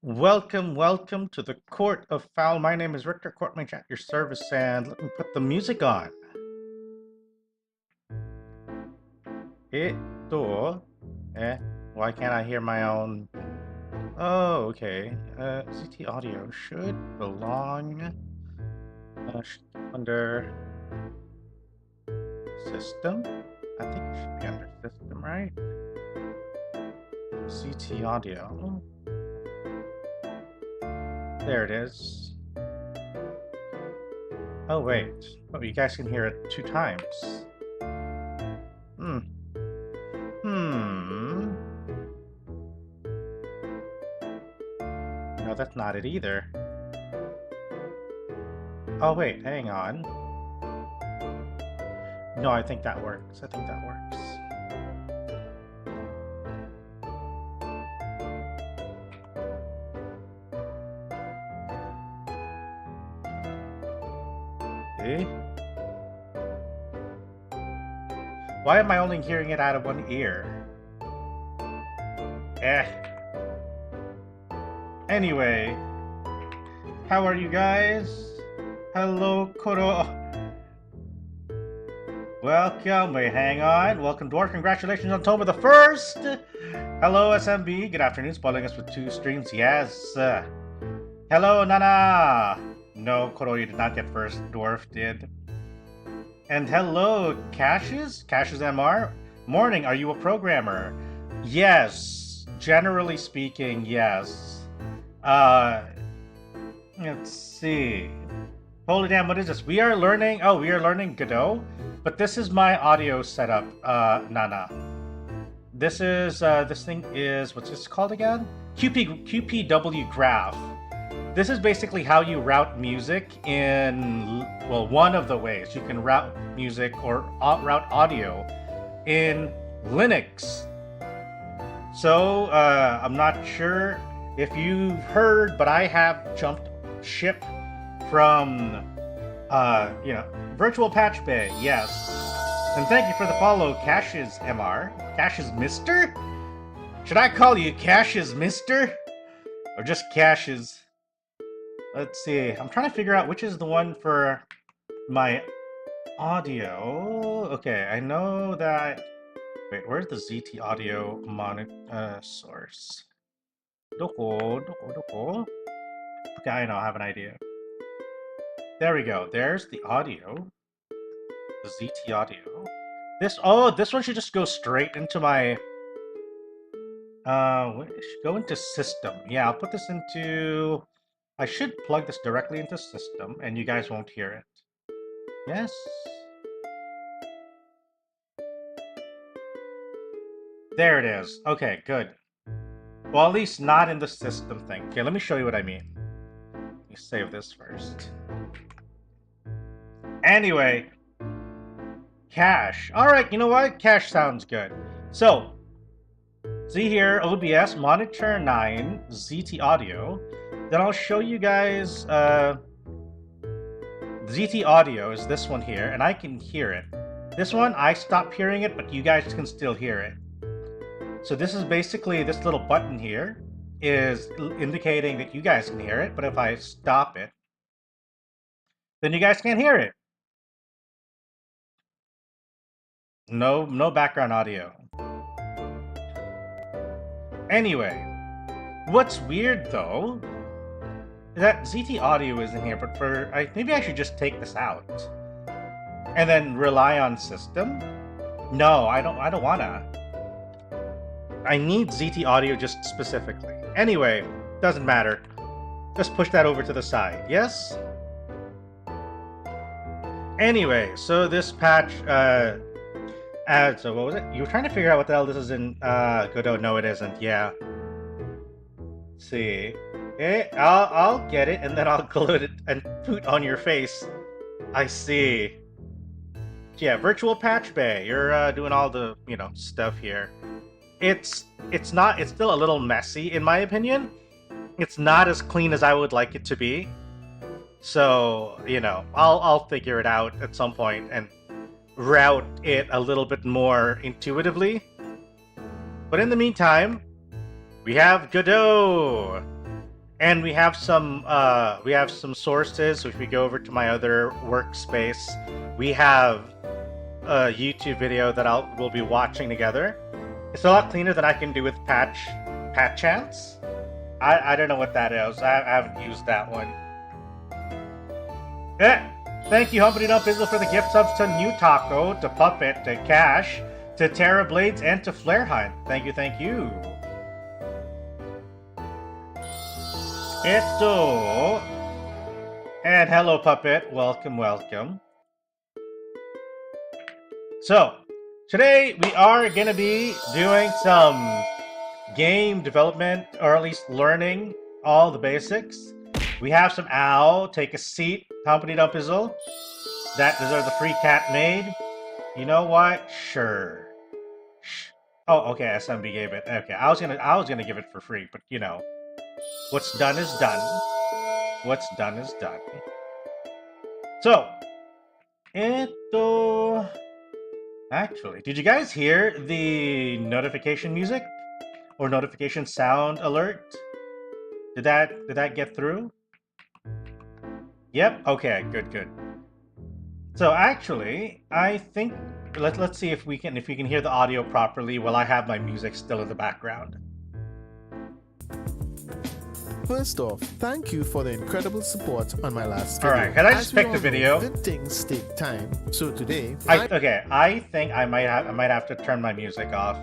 Welcome to the Court of Fowl. My name is Richter, Court Mage at your service, and let me put the music on. Why can't I hear my own? Oh, okay. CT audio should belong under system. I think it should be under system, right? CT audio. There it is. Oh, wait. Oh, you guys can hear it 2 times. No, that's not it either. Oh, wait, hang on. No, I think that works. Why am I only hearing it out of one ear? Anyway, how are you guys? Hello, Godot. Welcome. Wait, hang on. Welcome, Dwarf. Congratulations on October the 1st. Hello, SMB. Good afternoon. Spoiling us with 2 streams. Yes. Hello, Nana. No, Godot, you did not get first. Dwarf did. And hello, Cassius MR. Morning, are you a programmer? Yes. Generally speaking, yes. Let's see. Holy damn, what is this? We are learning Godot, but this is my audio setup, Nana. This is, this thing is, what's this called again? QPW graph. This is basically how you route music in, well, one of the ways you can route music or route audio in Linux. So, I'm not sure if you've heard, but I have jumped ship from, Virtual Patch Bay, yes. And thank you for the follow, Cassius MR. Cassius Mister? Should I call you Cassius Mister? Or just Cassius? Let's see, I'm trying to figure out which is the one for my audio. Okay, I know that... Wait, where's the ZT audio source? Doko. Okay, I know, I have an idea. There we go, there's the audio. The ZT audio. This one should just go straight into my... it should go into system. Yeah, I'll put this into... I should plug this directly into system, and you guys won't hear it. Yes. There it is. Okay, good. Well, at least not in the system thing. Okay, let me show you what I mean. Let me save this first. Anyway. Cache. Alright, you know what? Cache sounds good. So, see here, OBS, Monitor 9, ZT Audio. Then I'll show you guys, ZT audio is this one here, and I can hear it. This one, I stopped hearing it, but you guys can still hear it. So this is basically, this little button here is indicating that you guys can hear it, but if I stop it, then you guys can't hear it. No background audio. Anyway, what's weird though, that ZT audio is in here, but maybe I should just take this out and then rely on system. No, I don't wanna. I need ZT audio just specifically. Anyway, doesn't matter. Just push that over to the side. Yes. Anyway, so this patch. So what was it? You were trying to figure out what the hell this is in Godot. No, it isn't. Yeah. Let's see. Okay, I'll get it, and then I'll glue it and poot on your face. I see. Yeah, Virtual Patch Bay. You're doing all the, stuff here. It's still a little messy, in my opinion. It's not as clean as I would like it to be. So, I'll figure it out at some point and route it a little bit more intuitively. But in the meantime, we have Godot. And we have some sources. So if we go over to my other workspace, we have a YouTube video that we'll be watching together. It's a lot cleaner than I can do with Patch Chance. I don't know what that is. I haven't used that one. Yeah. Thank you, Humpty Dump Izzle, for the gift subs to New Taco, to Puppet, to Cash, to Terra Blades, and to Flare Hunt. Thank you, thank you. Eto. And hello, Puppet. Welcome, welcome. So, today we are going to be doing some game development, or at least learning all the basics. We have some owl. Take a seat, Humpty Dump Izzle. That deserves a free cat made. You know what? Sure. Oh, okay. SMB gave it. Okay, I was gonna give it for free, but you know, what's done is done. What's done is done. So, actually, did you guys hear the notification music or notification sound alert? Did that get through? Yep. Okay. Good. So actually, I think let's see if we can hear the audio properly while I have my music still in the background. First off, thank you for the incredible support on my last video. Alright, can I just pick the video? Good things take time. So today, I think I might have to turn my music off.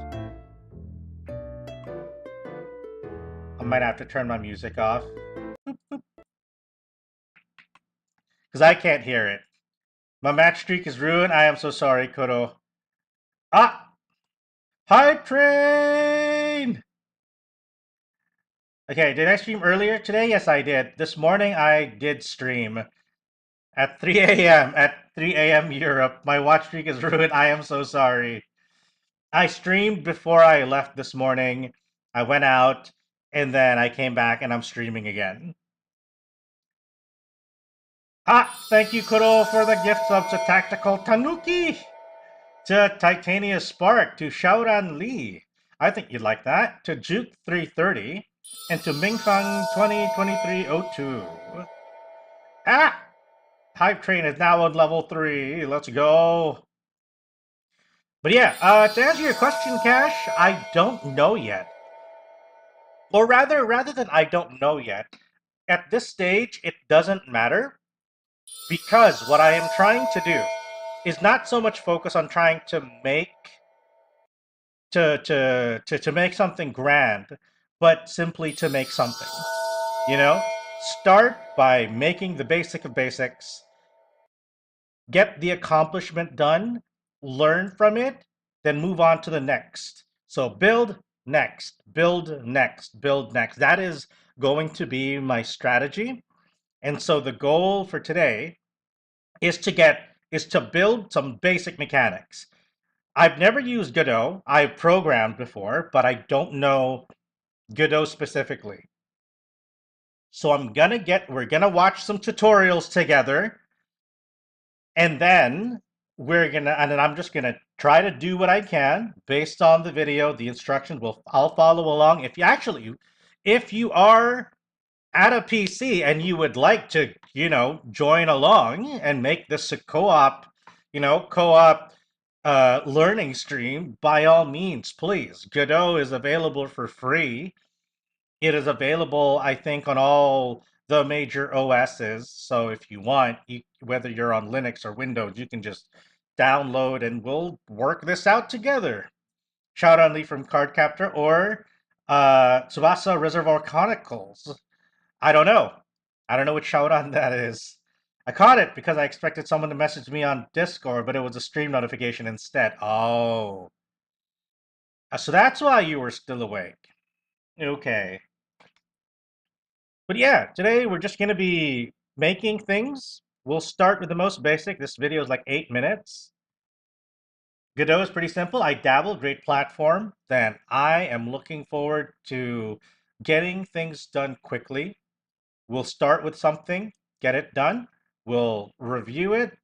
Because I can't hear it. My match streak is ruined. I am so sorry, Kodo. Ah! Hype train! Okay, did I stream earlier today? Yes, I did. This morning, I did stream. At 3 a.m. At 3 a.m. Europe. My watch streak is ruined. I am so sorry. I streamed before I left this morning. I went out, and then I came back, and I'm streaming again. Ah, thank you, Kuro, for the gift sub to Tactical Tanuki, to Titania Spark, to Xiaoran Li. I think you'd like that. To Juke 330, and to Mingfang 202302. Ah! Hype Train is now on level 3. Let's go. But yeah, to answer your question, Cash, I don't know yet. Or rather than I don't know yet, at this stage, it doesn't matter. Because what I am trying to do is not so much focus on trying to make to make something grand, but simply to make something. You know? Start by making the basic of basics, get the accomplishment done, learn from it, then move on to the next. So build next, build next, build next. That is going to be my strategy. And so the goal for today is to build some basic mechanics. I've never used Godot. I've programmed before, but I don't know Godot specifically. So we're gonna watch some tutorials together, and then I'm just gonna try to do what I can based on the video, the instructions. I'll follow along. If you are at a PC and you would like to, join along and make this a co-op learning stream, by all means, please. Godot is available for free. It is available, I think, on all the major OSs. So if you want, whether you're on Linux or Windows, you can just download and we'll work this out together. Shout out Lee from Cardcaptor or Tsubasa Reservoir Chronicles. I don't know which shout-out that is. I caught it because I expected someone to message me on Discord, but it was a stream notification instead. Oh. So that's why you were still awake. Okay. But yeah, today we're just going to be making things. We'll start with the most basic. This video is like 8 minutes. Godot is pretty simple. I dabble, great platform. Then I am looking forward to getting things done quickly. We'll start with something, get it done. We'll review it,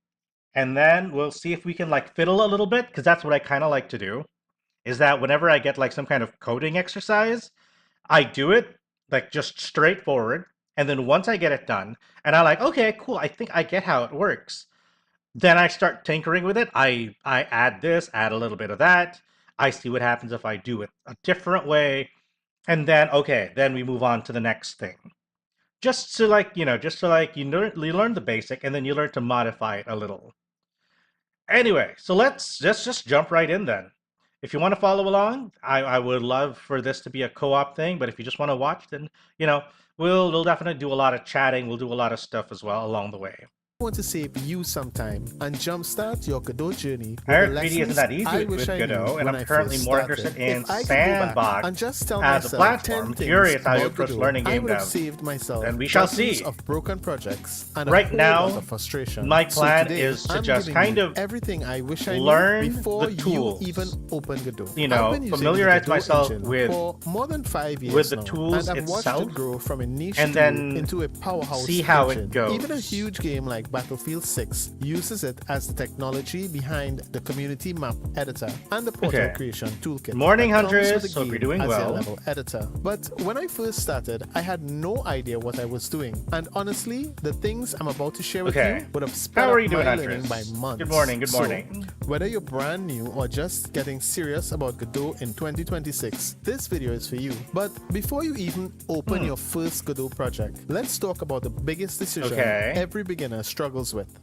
and then we'll see if we can like fiddle a little bit, because that's what I kind of like to do, is that whenever I get like some kind of coding exercise, I do it like just straightforward. And then once I get it done, and I'm like, okay, cool, I think I get how it works. Then I start tinkering with it. I add this, add a little bit of that. I see what happens if I do it a different way. And then, okay, then we move on to the next thing. Just to like, just to like, you learn the basic and then you learn to modify it a little. Anyway, so let's just jump right in then. If you want to follow along, I would love for this to be a co-op thing, but if you just want to watch, then, we'll definitely do a lot of chatting. We'll do a lot of stuff as well along the way. Want to save you some time and jumpstart your Godot journey. I heard 3D isn't that easy with Godot, and I'm currently more interested in Sandbox and just tell as a platform. Curious how you approach Godot, learning game dev. Saved myself and we shall see. Of broken projects and right now, frustration. My plan today, is to just kind of everything I wish I learn knew before the tools. You even open Godot. Familiarize myself with for more than 5 years with the now, tools and I've watched itself, it grow from a niche and then into a powerhouse. See how engine. it goes. Even a huge game like Battlefield 6 uses it as the technology behind the community map editor and the portal creation toolkit. Morning, Huntress. Hope you're doing well. Level editor. But when I first started, I had no idea what I was doing, and honestly, the things I'm about to share with you would have sped up my learning by months. Good morning. Good morning. So, whether you're brand new or just getting serious about Godot in 2026, this video is for you. But before you even open your first Godot project, let's talk about the biggest decision every beginner struggles with.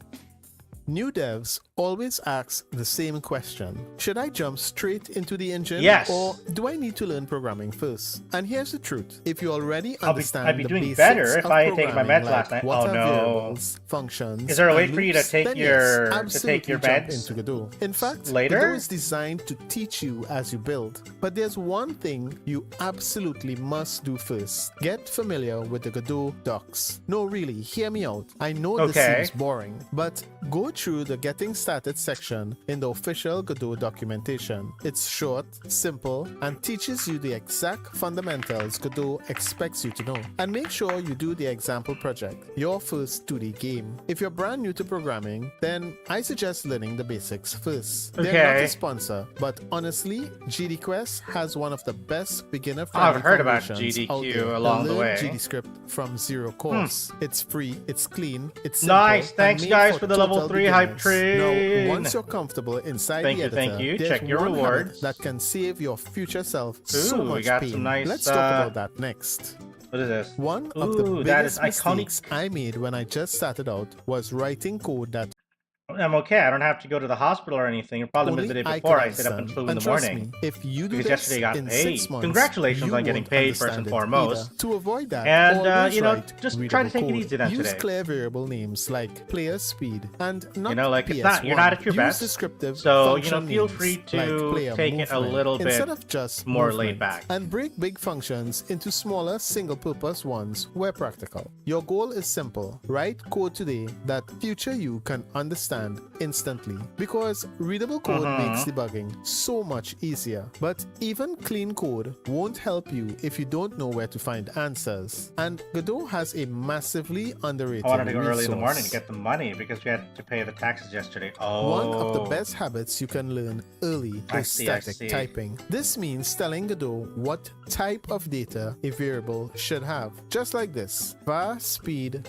New devs always ask the same question. Should I jump straight into the engine? Yes. Or do I need to learn programming first? And here's the truth. If you already understand I'd be the doing basics better if of I had taken my meds like last night. what Oh are no. variables, functions, is there a way and for you to loops, take then your absolutely meds into Godot. In fact, later? Godot is designed to teach you as you build. But there's one thing you absolutely must do first. Get familiar with the Godot docs. No, really, hear me out. I know this seems boring, but go through the Getting Started section in the official Godot documentation. It's short, simple, and teaches you the exact fundamentals Godot expects you to know. And make sure you do the example project, your first 2D game. If you're brand new to programming, then I suggest learning the basics first. They're not a sponsor, but honestly, GD Quest has one of the best beginner-friendly I've heard about GDQ along the way. GDScript from zero course. It's free, it's clean, it's simple. Nice, thanks guys for the level 3 hype train. Now, once you're comfortable inside the editor, thank you. there's Check your one rewards. that can save your future self so much we got pain. some nice, Let's talk about that next. What is this? One of the biggest mistakes I made when I just started out was writing code that I'm okay. I don't have to go to the hospital or anything. The problem is the day before I sit up and flew in the morning. If you do because yesterday I got paid. 6 months, congratulations on getting paid first and foremost. To avoid that, and just try to take it easy then Use today. clear variable names like player speed and not PS1. You're not at your best. Descriptive so feel free to take it a little bit instead of just more laid back. And break big functions into smaller single-purpose ones where practical. Your goal is simple. Write code today that future you can understand instantly, because readable code makes debugging so much easier. But even clean code won't help you if you don't know where to find answers. And Godot has a massively underrated I wanted to go early in the resource. morning to get the money because we had to pay the taxes yesterday. One of the best habits you can learn early is static typing. This means telling Godot what type of data a variable should have. Just like this. var speed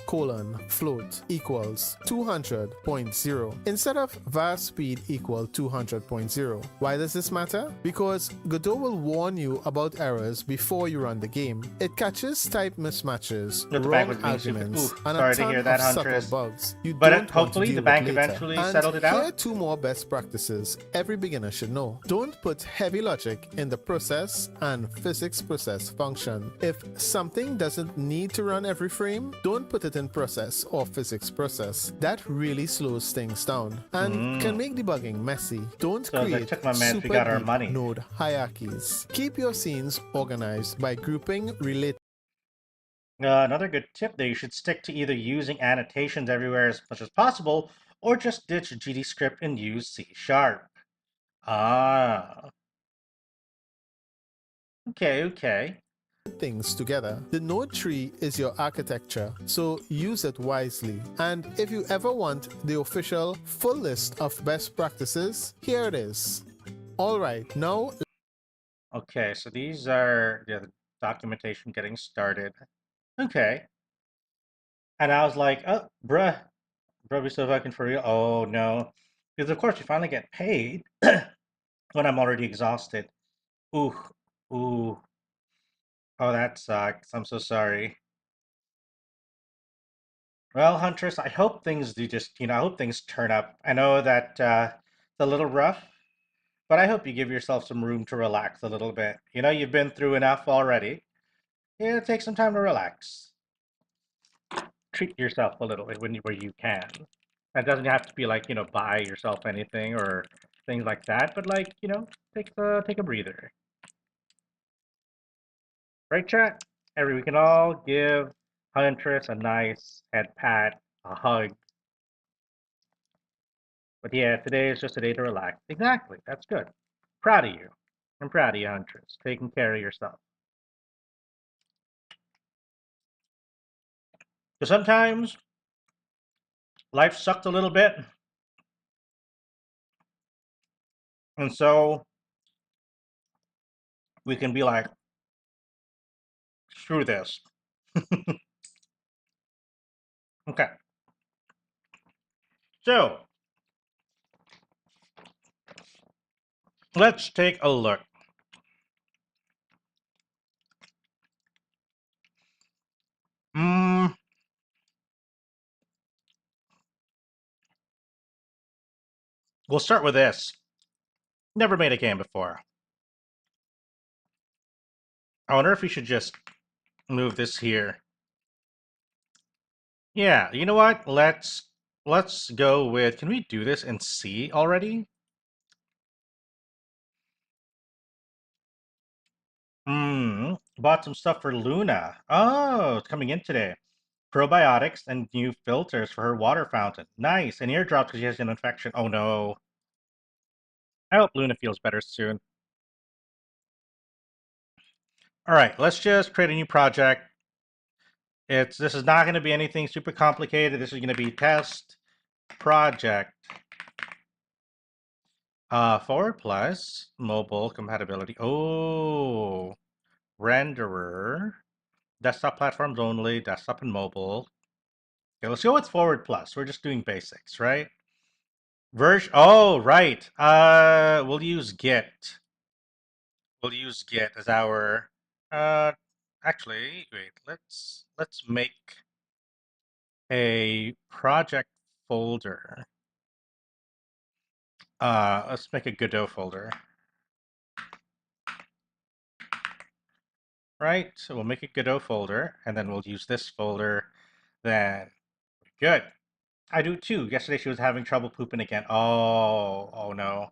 float equals 200.0 instead of var speed equal 200.0. Why does this matter? Because Godot will warn you about errors before you run the game. It catches type mismatches, wrong arguments, and a ton of subtle bugs you don't hopefully want to the deal bank with later. eventually And settled it out. Here are 2 more best practices every beginner should know. Don't put heavy logic in the process and physics process function. If something doesn't need to run every frame, don't put it in process or physics process. That really slows things down and can make debugging messy. Don't create super deep node hierarchies. Keep your scenes organized by grouping related. Another good tip there, you should stick to either using annotations everywhere as much as possible, or just ditch GDScript and use C#. Okay. Things together. The node tree is your architecture, so use it wisely. And if you ever want the official full list of best practices, here it is. Alright, now... Okay, so these are... documentation getting started. Okay. And I was like, oh, bruh, we still fucking for real? Oh, no. Because, of course, you finally get paid when I'm already exhausted. Ooh, ooh. Oh, that sucks. I'm so sorry. Well, Huntress, I hope things do just, I hope things turn up. I know that it's a little rough, but I hope you give yourself some room to relax a little bit. You've been through enough already. Yeah, take some time to relax. Treat yourself a little bit where you can. That doesn't have to be like, buy yourself anything or things like that, but like, take a breather. Right, chat? We can all give Huntress a nice head pat, a hug. But yeah, today is just a day to relax. Exactly. That's good. Proud of you. I'm proud of you, Huntress. Taking care of yourself. Because sometimes life sucked a little bit. And so we can be like, screw this. Okay. So let's take a look. We'll start with this. Never made a game before. I wonder if we should just move this here. Yeah, you know what? Let's go with, can we do this in C already? Bought some stuff for Luna. Oh, it's coming in today. Probiotics and new filters for her water fountain. Nice. And eardrops because she has an infection. Oh no. I hope Luna feels better soon. All right, let's just create a new project. This is not going to be anything super complicated. This is going to be test project. Forward plus mobile compatibility. Oh, renderer. Desktop platforms only, desktop and mobile. Okay, let's go with forward plus. We're just doing basics, right? Version. Oh, right. We'll use Git. We'll use Git as our. Uh, actually, wait. Let's make a project folder. Let's make a Godot folder. Right. So we'll make a Godot folder, and then we'll use this folder. Then good. I do too. Yesterday she was having trouble pooping again. Oh no.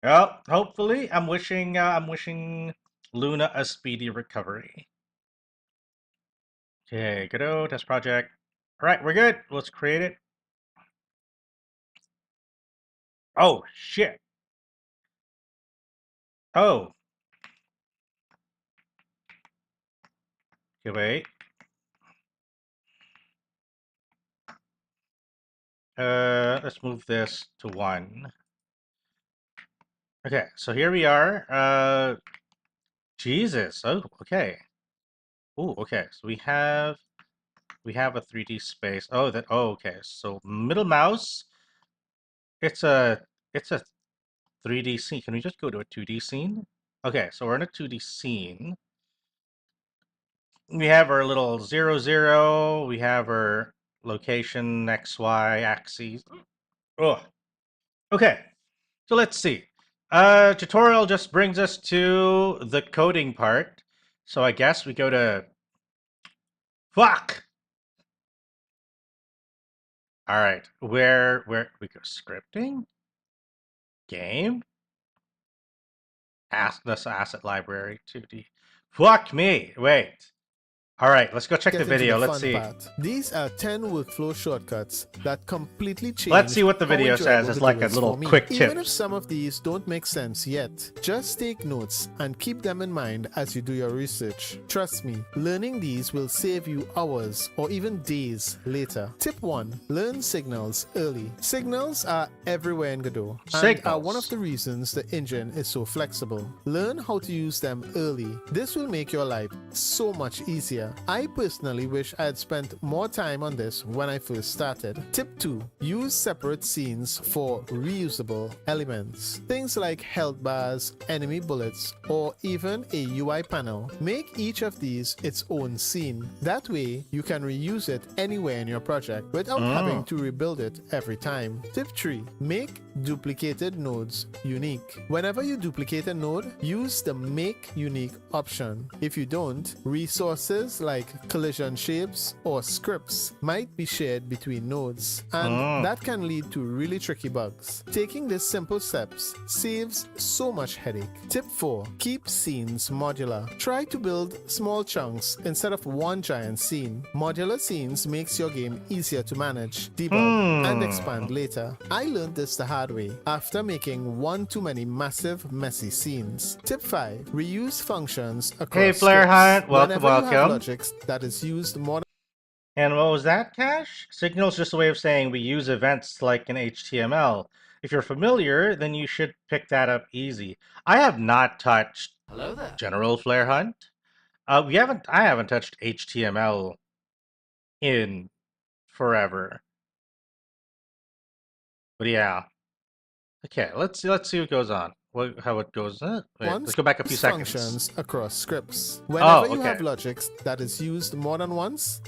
Well, hopefully, I'm wishing Luna a speedy recovery. Okay, Godot test project. All right, we're good. Let's create it. Oh shit. Oh. Okay, wait. Let's move this to 1. Okay, so here we are. Jesus. Oh, okay. Oh, okay. So we have a 3D space. Oh, that. Oh, okay. So middle mouse. It's a 3D scene. Can we just go to a 2D scene? Okay, so we're in a 2D scene. We have our little 0, 0. We have our location, X, Y axes. Oh, okay. So let's see. Tutorial just brings us to the coding part. So I guess we go to... Fuck! All right. Where we go? Scripting? Game? This asset library 2D. Fuck me. Wait. All right, let's go check the Get video. into the Let's fun see. part. These are 10 workflow shortcuts that completely change. Let's see what the how video says. enjoyable It's Godot like a is little for me. quick Even tips. if some of these don't make sense yet, just take notes and keep them in mind as you do your research. Trust me, learning these will save you hours or even days later. Tip 1. Learn signals early. Signals are everywhere in Godot and are one of the reasons the engine is so flexible. Learn how to use them early. This will make your life so much easier. I personally wish I had spent more time on this when I first started. Tip 2. Use separate scenes for reusable elements. Things like health bars, enemy bullets, or even a UI panel. Make each of these its own scene. That way, you can reuse it anywhere in your project without having to rebuild it every time. Tip 3. Make duplicated nodes unique. Whenever you duplicate a node, use the Make Unique option. If you don't, resources like collision shapes or scripts might be shared between nodes, and that can lead to really tricky bugs. Taking these simple steps saves so much headache. Tip 4. Keep scenes modular. Try to build small chunks instead of one giant scene. Modular scenes makes your game easier to manage, debug, and expand later. I learned this the hard way after making one too many massive, messy scenes. Tip 5. Reuse functions across Hey, Flare scripts. Hunt, welcome, Whenever you have welcome. logic that is used more. And what was that, Cash? Signal's just a way of saying we use events like in HTML. If you're familiar, then you should pick that up easy. I have not touched Hello there. General Flare Hunt. I haven't touched HTML in forever. But yeah. Okay, let's see what goes on. How it goes. Wait, let's go back a few seconds. Functions across scripts. Whenever you okay. have logic that is used more than once,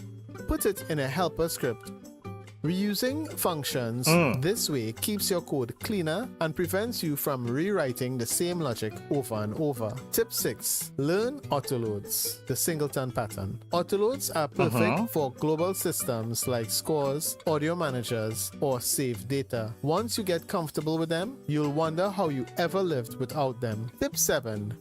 put it in a helper script. Reusing functions this way keeps your code cleaner and prevents you from rewriting the same logic over and over. Tip 6. Learn autoloads, the singleton pattern. Autoloads are perfect for global systems like scores, audio managers, or save data. Once you get comfortable with them, you'll wonder how you ever lived without them. Tip 7.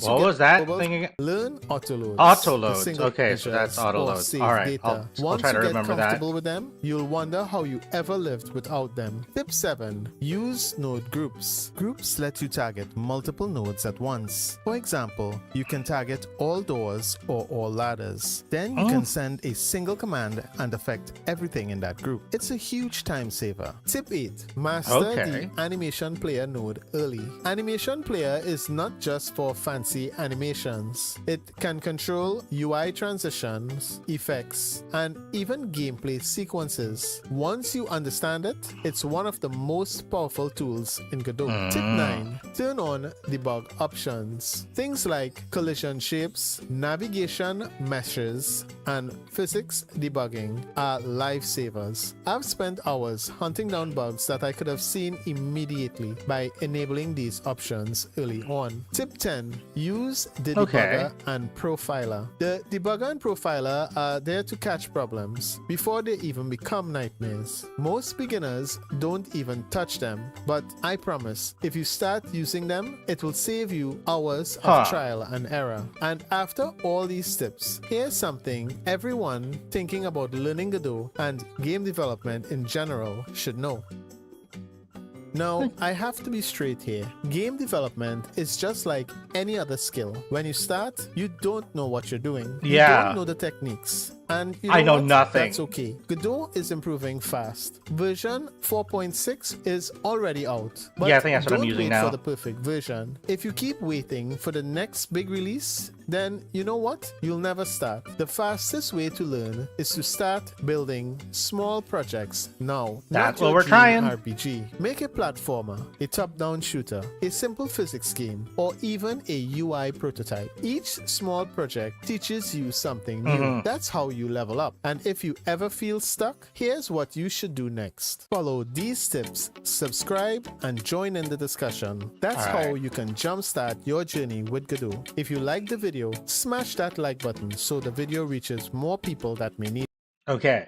What was that thing again? Learn autoloads. Autoloads. Okay, so that's autoloads. All right, I'll try to remember that. Once you get comfortable with them, you'll wonder how you ever lived without them. Tip 7. Use node groups. Groups let you target multiple nodes at once. For example, you can target all doors or all ladders. Then you can send a single command and affect everything in that group. It's a huge time saver. Tip 8. Master the animation player node early. Animation player is not just for fancy animations. It can control UI transitions, effects, and even gameplay sequences. Once you understand it, it's one of the most powerful tools in Godot. Tip 9. Turn on debug options. Things like collision shapes, navigation meshes, and physics debugging are lifesavers. I've spent hours hunting down bugs that I could have seen immediately by enabling these options early on. Tip 10. Use the debugger and profiler. The debugger and profiler are there to catch problems before they even become nightmares. Most beginners don't even touch them, but I promise, if you start using them, it will save you hours of trial and error. And after all these tips, here's something everyone thinking about learning Godot and game development in general should know. Now, I have to be straight here. Game development is just like any other skill. When you start, you don't know what you're doing. You don't know the techniques. And you know I know what? nothing. That's okay. Godot is improving fast. Version 4.6 is already out. But yeah, I think that's what I'm don't using wait now. for the perfect version. If you keep waiting for the next big release, then you know what? You'll never start. The fastest way to learn is to start building small projects now. That's Not what your we're trying. dream RPG. Make a platformer, a top-down shooter, a simple physics game, or even a UI prototype. Each small project teaches you something new. That's how you level up. And if you ever feel stuck, here's what you should do next. Follow these tips, subscribe, and join in the discussion. That's how you can jumpstart your journey with Godot. If you like the video, smash that like button so the video reaches more people that may need it. Okay.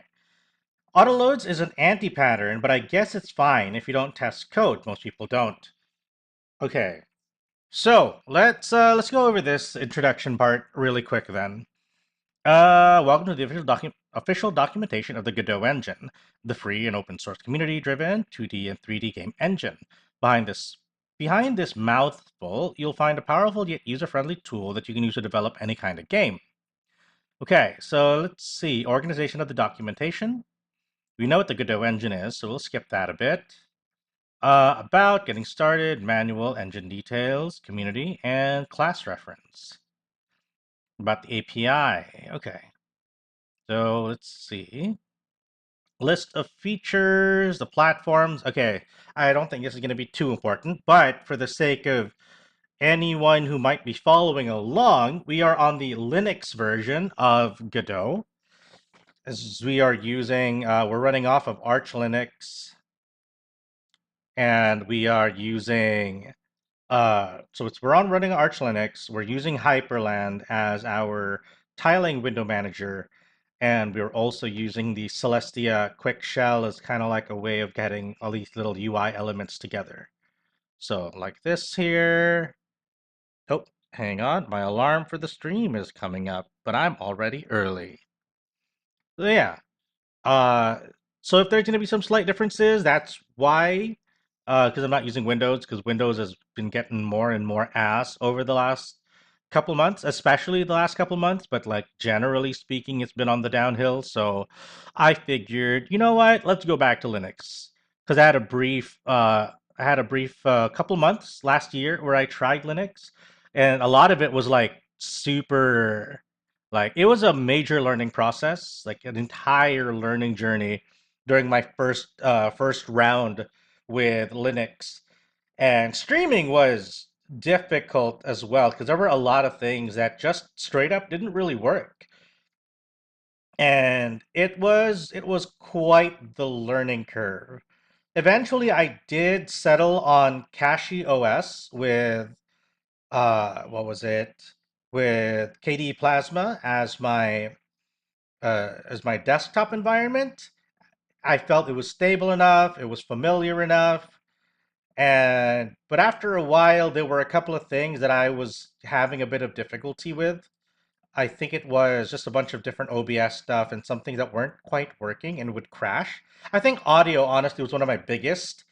Autoloads is an anti-pattern, but I guess it's fine if you don't test code. Most people don't. Okay. So let's go over this introduction part really quick then. Welcome to the official documentation of the Godot engine, the free and open source community-driven 2D and 3D game engine. Behind this mouthful, you'll find a powerful yet user-friendly tool that you can use to develop any kind of game. Okay, so let's see. Organization of the documentation. We know what the Godot engine is, so we'll skip that a bit. About getting started, manual, engine details, community, and class reference. About the API. Okay. So let's see. List of features, the platforms. Okay, I don't think this is going to be too important, but for the sake of anyone who might be following along, we are on the Linux version of Godot. As we are using, we're running off of Arch Linux, and we are using, we're on running Arch Linux. We're using Hyperland as our tiling window manager, and we're also using the Celestia quick shell as kind of like a way of getting all these little UI elements together. So like this here. Oh, hang on. My alarm for the stream is coming up, but I'm already early. So yeah. Uh, so if there's going to be some slight differences, that's why. Because I'm not using Windows, because Windows has been getting more and more ass over the last couple months, especially the last couple months. But like generally speaking, it's been on the downhill. So I figured, you know what? Let's go back to Linux. Because I had a brief couple months last year where I tried Linux, and a lot of it was like super like it was a major learning process, like an entire learning journey during my first round with Linux. And streaming was difficult as well because there were a lot of things that just straight up didn't really work. And it was quite the learning curve. Eventually I did settle on Kashi OS with what was it? With KDE Plasma as my desktop environment. I felt it was stable enough, it was familiar enough, and but after a while there were a couple of things that I was having a bit of difficulty with. I think it was just a bunch of different OBS stuff and some things that weren't quite working and would crash. I think audio honestly was one of my biggest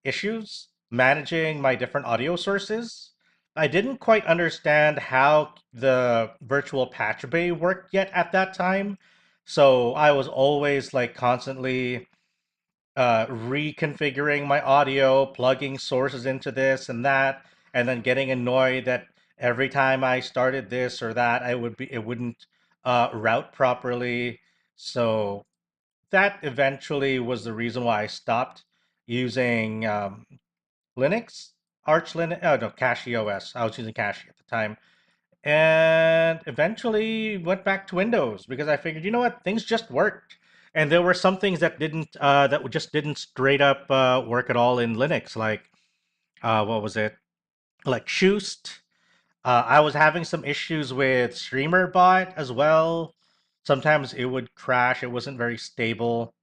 issues managing my different audio sources. I didn't quite understand how the virtual patch bay worked yet at that time. So I was always like constantly reconfiguring my audio, plugging sources into this and that, and then getting annoyed that every time I started this or that, it wouldn't route properly. So that eventually was the reason why I stopped using Linux, Arch Linux. Oh no, Kashi OS. I was using Kashi at the time, and eventually went back to Windows because I figured, you know what, things just worked, and there were some things that just didn't straight up work at all in Linux. Like what was it? Like Shoost. I was having some issues with StreamerBot as well. Sometimes it would crash. It wasn't very stable.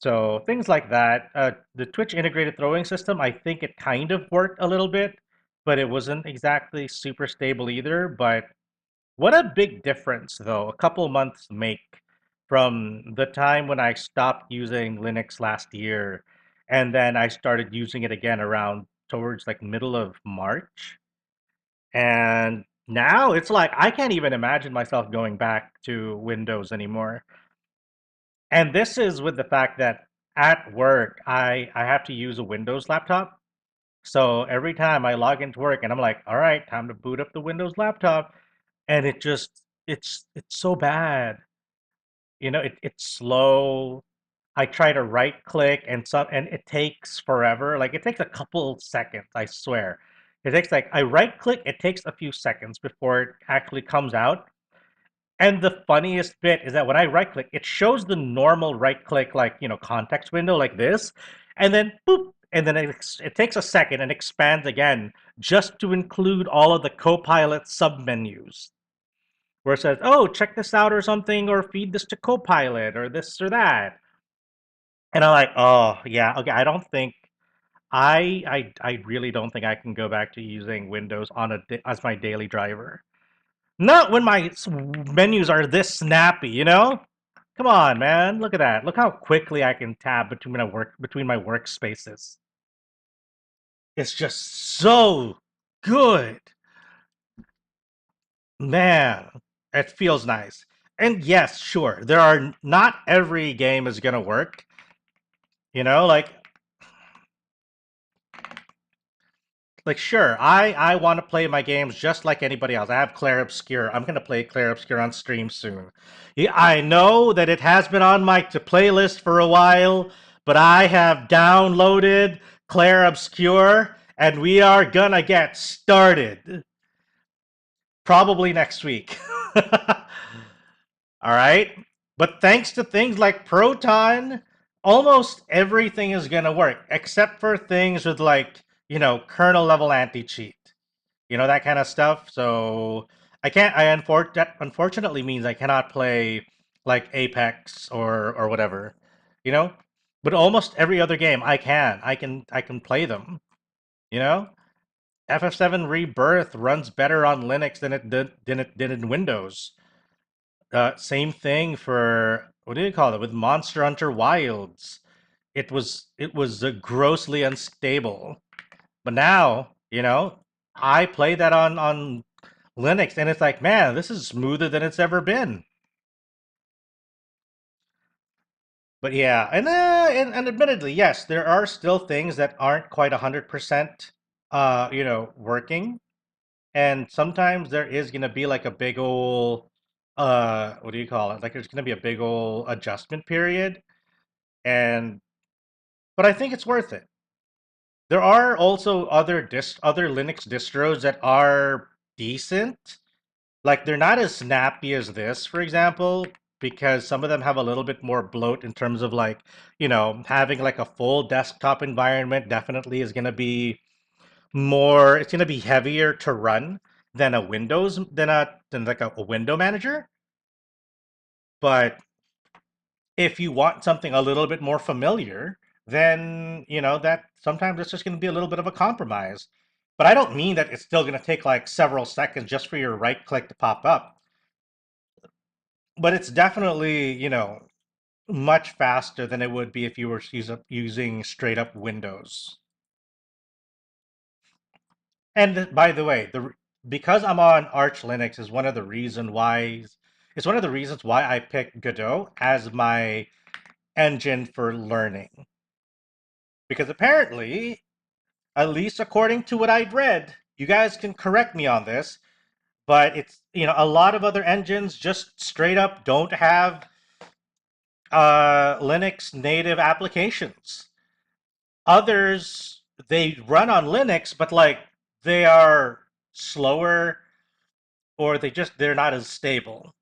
So things like that. The Twitch integrated throwing system, I think it kind of worked a little bit, but it wasn't exactly super stable either. But what a big difference, though, a couple months make from the time when I stopped using Linux last year, and then I started using it again around towards like middle of March. And now it's like I can't even imagine myself going back to Windows anymore. And this is with the fact that at work, I have to use a Windows laptop. So every time I log into work and I'm like, all right, time to boot up the Windows laptop, and it's so bad. It's slow. I try to right click and it takes forever. Like it takes a couple seconds, I swear. It takes like I right click, it takes a few seconds before it actually comes out. And the funniest bit is that when I right click, it shows the normal right click, like, context window like this. And then boop. And then it takes a second and expands again just to include all of the Copilot submenus where it says, oh, check this out or something, or feed this to Copilot or this or that. And I'm like, oh, yeah, okay, I don't think. I really don't think I can go back to using Windows as my daily driver. Not when my menus are this snappy, you know? Come on, man. Look at that. Look how quickly I can tab between my workspaces. It's just so good. Man, it feels nice. And yes, sure, there are not every game is gonna work. You know, like sure, I want to play my games just like anybody else. I have Clair Obscur. I'm gonna play Clair Obscur on stream soon. Yeah, I know that it has been on my to playlist for a while, but I have downloaded Clair Obscur, and we are gonna get started probably next week. All right. But thanks to things like Proton, almost everything is going to work, except for things with like, kernel level anti cheat, that kind of stuff. So I can't, that unfortunately means I cannot play like Apex or whatever, you know? But almost every other game I can play them, you know? FF7 Rebirth runs better on Linux than it did in Windows. Same thing for what do you call it with Monster Hunter Wilds. It was grossly unstable, but now I play that on Linux, and it's like, man, this is smoother than it's ever been. But yeah, and admittedly, yes, there are still things that aren't quite 100% working, and sometimes there is gonna be like a big ol' what do you call it? Like there's gonna be a big ol' adjustment period, and but I think it's worth it. There are also other Linux distros that are decent. Like they're not as snappy as this, for example, because some of them have a little bit more bloat in terms of like, having like a full desktop environment definitely is gonna be more, it's gonna be heavier to run than a Windows than like a window manager. But if you want something a little bit more familiar, then that sometimes it's just going to be a little bit of a compromise. But I don't mean that it's still going to take like several seconds just for your right click to pop up. But it's definitely, much faster than it would be if you were using straight up Windows. And by the way, because I'm on Arch Linux is one of the reasons why I picked Godot as my engine for learning. Because apparently, at least according to what I'd read, you guys can correct me on this, but it's, a lot of other engines just straight up don't have Linux native applications. Others, they run on Linux, but like they are slower or they're not as stable.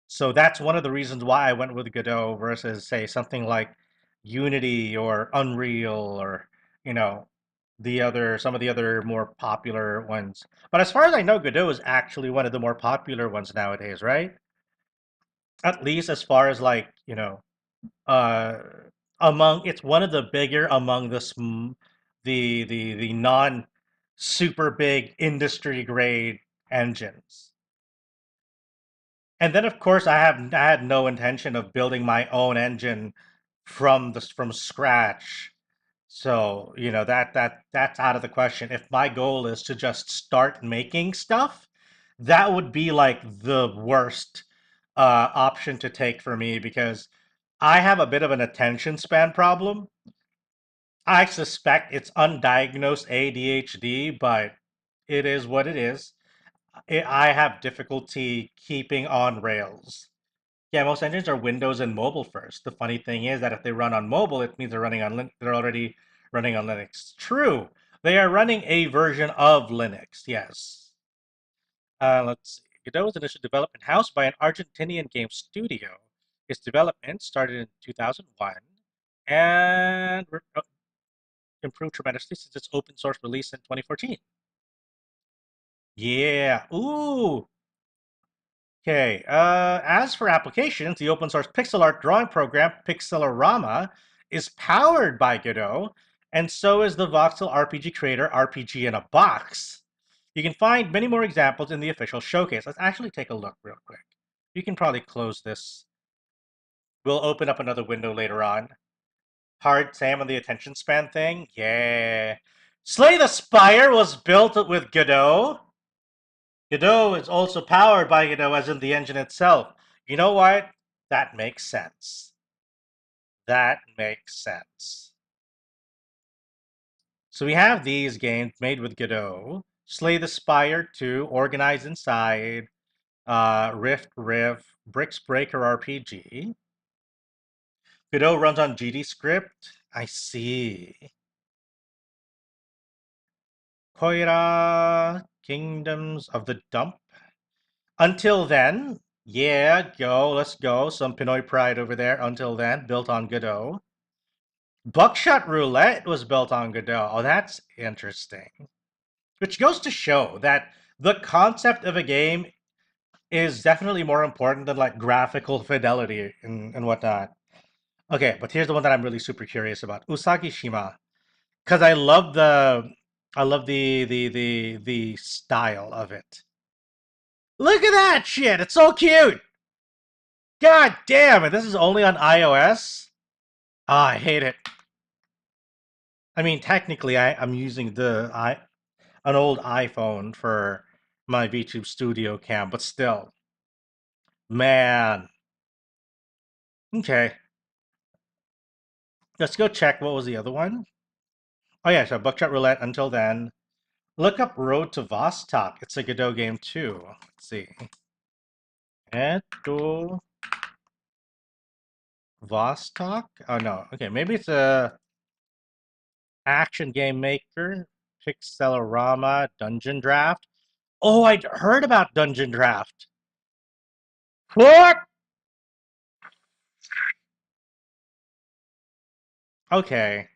So that's one of the reasons why I went with Godot versus, say, something like Unity or Unreal or, you know, some of the other more popular ones. But as far as I know, Godot is actually one of the more popular ones nowadays, right? At least as far as like, uh, it's one of the bigger among the non super big industry grade engines. And then, of course, I had no intention of building my own engine from scratch. So, that's out of the question. If my goal is to just start making stuff, that would be like the worst option to take for me because I have a bit of an attention span problem. I suspect it's undiagnosed ADHD, but it is what it is. I have difficulty keeping on rails. Yeah, most engines are Windows and mobile first. The funny thing is that if they run on mobile, it means they're already running on Linux. True, they are running a version of Linux. Yes. Let's see. Godot was initially developed in-house by an Argentinian game studio. Its development started in 2001 and improved tremendously since its open source release in 2014. Yeah. Ooh. Okay. As for applications, the open source pixel art drawing program Pixelorama is powered by Godot, and so is the voxel RPG creator RPG in a Box. You can find many more examples in the official showcase. Let's actually take a look real quick. You can probably close this. We'll open up another window later on. Hard Sam on the attention span thing? Yeah. Slay the Spire was built with Godot. Godot is also powered by Godot, as in the engine itself. You know what? That makes sense. That makes sense. So we have these games made with Godot. Slay the Spire 2, Organize Inside, Rift, Bricks Breaker RPG. Godot runs on GD script. I see. Koira, Kingdoms of the Dump. Until then, yeah, let's go. Some Pinoy pride over there. Until then, built on Godot. Buckshot Roulette was built on Godot. Oh, that's interesting. Which goes to show that the concept of a game is definitely more important than like graphical fidelity and whatnot. Okay, but here's the one that I'm really super curious about. Usagi Shima. Because I love the style of it. Look at that shit! It's so cute! God damn it, this is only on iOS? Ah, I hate it. I mean, technically, I'm using an old iPhone for my VTube Studio cam, but still. Man. Okay. Let's go check what was the other one. Oh yeah, so Buckshot Roulette until then. Look up Road to Vostok. It's a Godot game too. Let's see. Eto Vostok? Oh no. Okay, maybe it's a action game maker. Pixelorama Dungeon Draft. Oh, I'd heard about Dungeon Draft. What? Okay.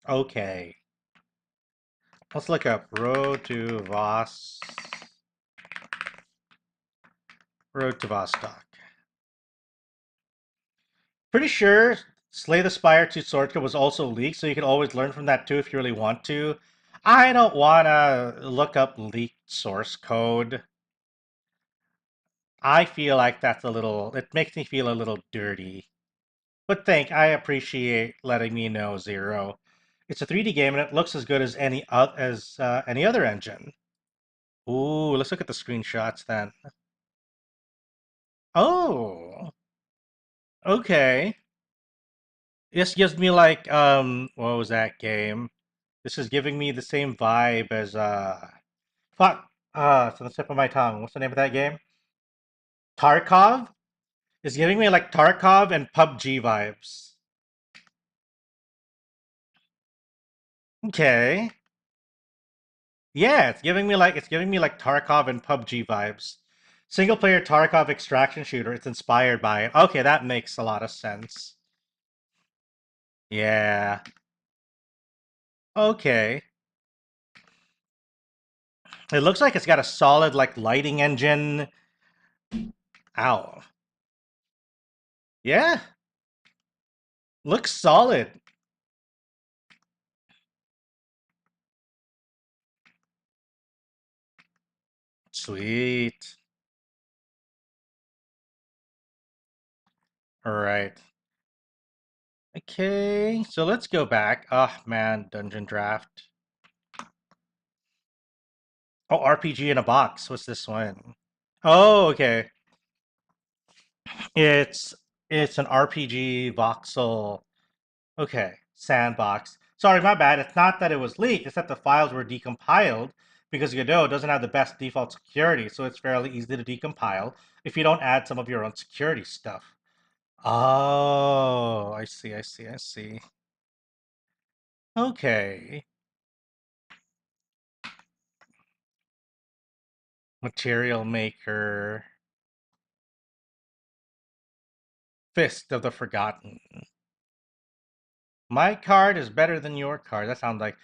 Okay. Let's look up Road to Vostok. Pretty sure Slay the Spire 2 Sword Code was also leaked, so you can always learn from that too if you really want to. I don't want to look up leaked source code. I feel like that's it makes me feel a little dirty. But I appreciate letting me know, Zero. It's a 3D game and it looks as good as any other engine. Ooh, let's look at the screenshots then. Oh, okay. This gives me like what was that game? This is giving me the same vibe as fuck. It's on the tip of my tongue. What's the name of that game? Tarkov? It's giving me like Tarkov and PUBG vibes. Okay. Yeah, it's giving me like Tarkov and PUBG vibes. Single player Tarkov extraction shooter. It's inspired by it. Okay, that makes a lot of sense. Yeah. Okay. It looks like it's got a solid like lighting engine. Ow. Yeah. Looks solid. Sweet. All right. Okay, so let's go back. Oh man, Dungeon Draft. Oh, RPG in a box. What's this one? Oh, okay. It's it's an RPG voxel. Okay, sandbox. Sorry, my bad. It's not that it was leaked. It's that the files were decompiled because Godot doesn't have the best default security, so it's fairly easy to decompile if you don't add some of your own security stuff. Oh, I see, I see, I see. Okay. Material Maker. Fist of the Forgotten. My card is better than your card. That sounds like...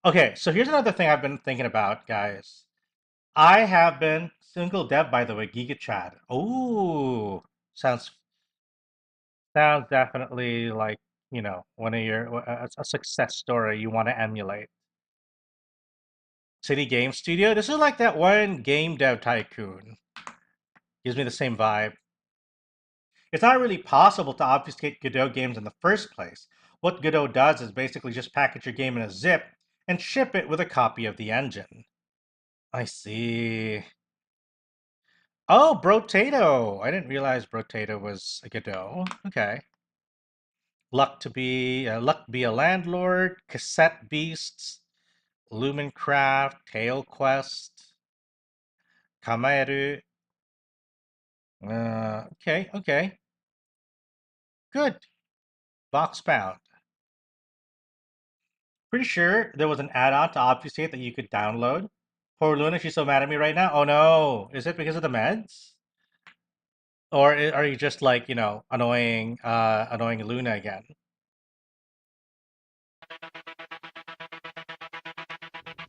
Okay, so here's another thing I've been thinking about, guys. I have been... Single dev, by the way, Giga Chad. Ooh, sounds definitely like, one of a success story you want to emulate. City Game Studio. This is like that one game dev tycoon. Gives me the same vibe. It's not really possible to obfuscate Godot games in the first place. What Godot does is basically just package your game in a zip and ship it with a copy of the engine. I see. Oh, Brotato! I didn't realize Brotato was a Godot. Okay. Luck be a Landlord, Cassette Beasts, Lumencraft, Tail Quest, Kamaeru. Okay. Good. Boxbound. Pretty sure there was an add-on to obfuscate that you could download. Poor Luna, she's so mad at me right now. Oh no, is it because of the meds? Or are you just like, annoying Luna again?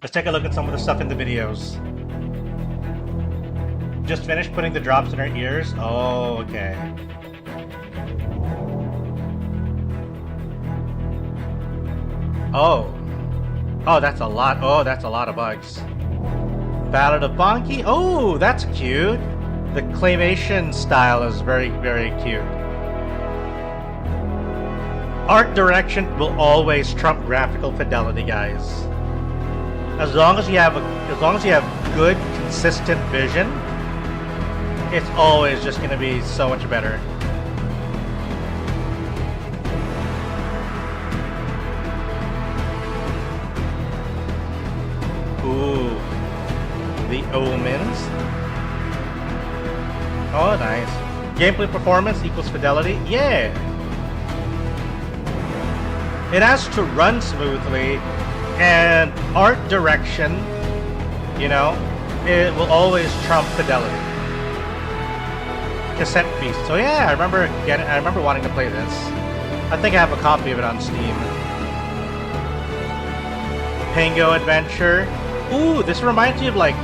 Let's take a look at some of the stuff in the videos. Just finished putting the drops in her ears. Oh, okay. Oh, that's a lot. Oh, that's a lot of bugs. Ballad of Bonky. Oh, that's cute. The claymation style is very, very cute. Art direction will always trump graphical fidelity, guys. As long as you have good, consistent vision, it's always just going to be so much better. Ooh, the omens. Oh, nice. Gameplay performance equals fidelity. Yeah. It has to run smoothly, and art direction, it will always trump fidelity. Cassette Beast. So yeah, I remember wanting to play this. I think I have a copy of it on Steam. Pango Adventure. Ooh, this reminds me of like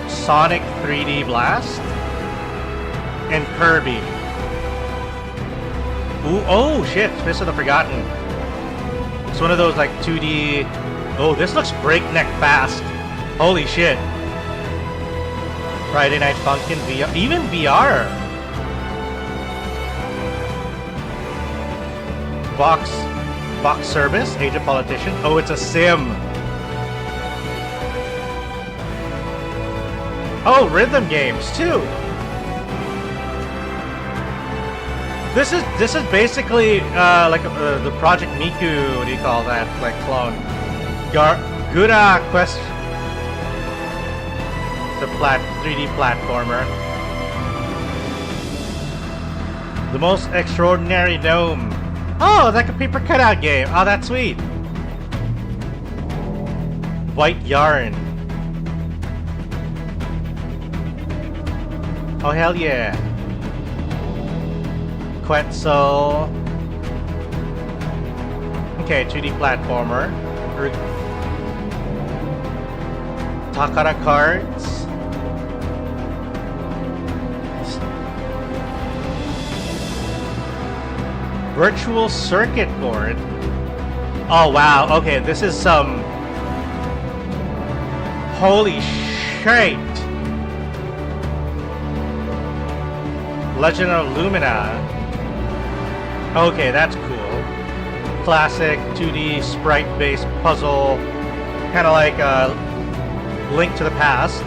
Sonic 3D Blast and Kirby. Ooh, oh shit, Fist of the Forgotten. It's one of those like 2D. Oh, this looks breakneck fast. Holy shit. Friday Night Funkin' VR, even VR. Box Service, Age of Politician. Oh, it's a sim. Oh, rhythm games too. This is basically like the Project Miku. What do you call that? Like clone. Gura Quest. It's a 3D platformer. The Most Extraordinary Gnome. Oh, like a paper cutout game. Oh, that's sweet. White Yarn. Oh, hell yeah. Quetzal. Okay, 2D platformer. Takara cards. Virtual circuit board. Oh wow, okay, this is some... Holy shit! Legend of Lumina. Okay, that's cool. Classic 2D sprite-based puzzle. Kind of like a Link to the Past.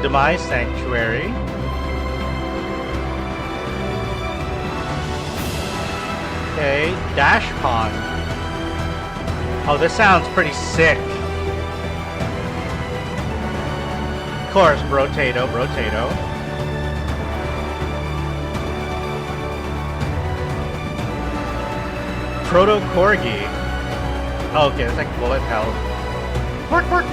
Demise Sanctuary. Okay, Dash Pond. Oh, this sounds pretty sick. Of course, Brotato. Proto Corgi. Oh, okay, it's like bullet hell. Work. Bow.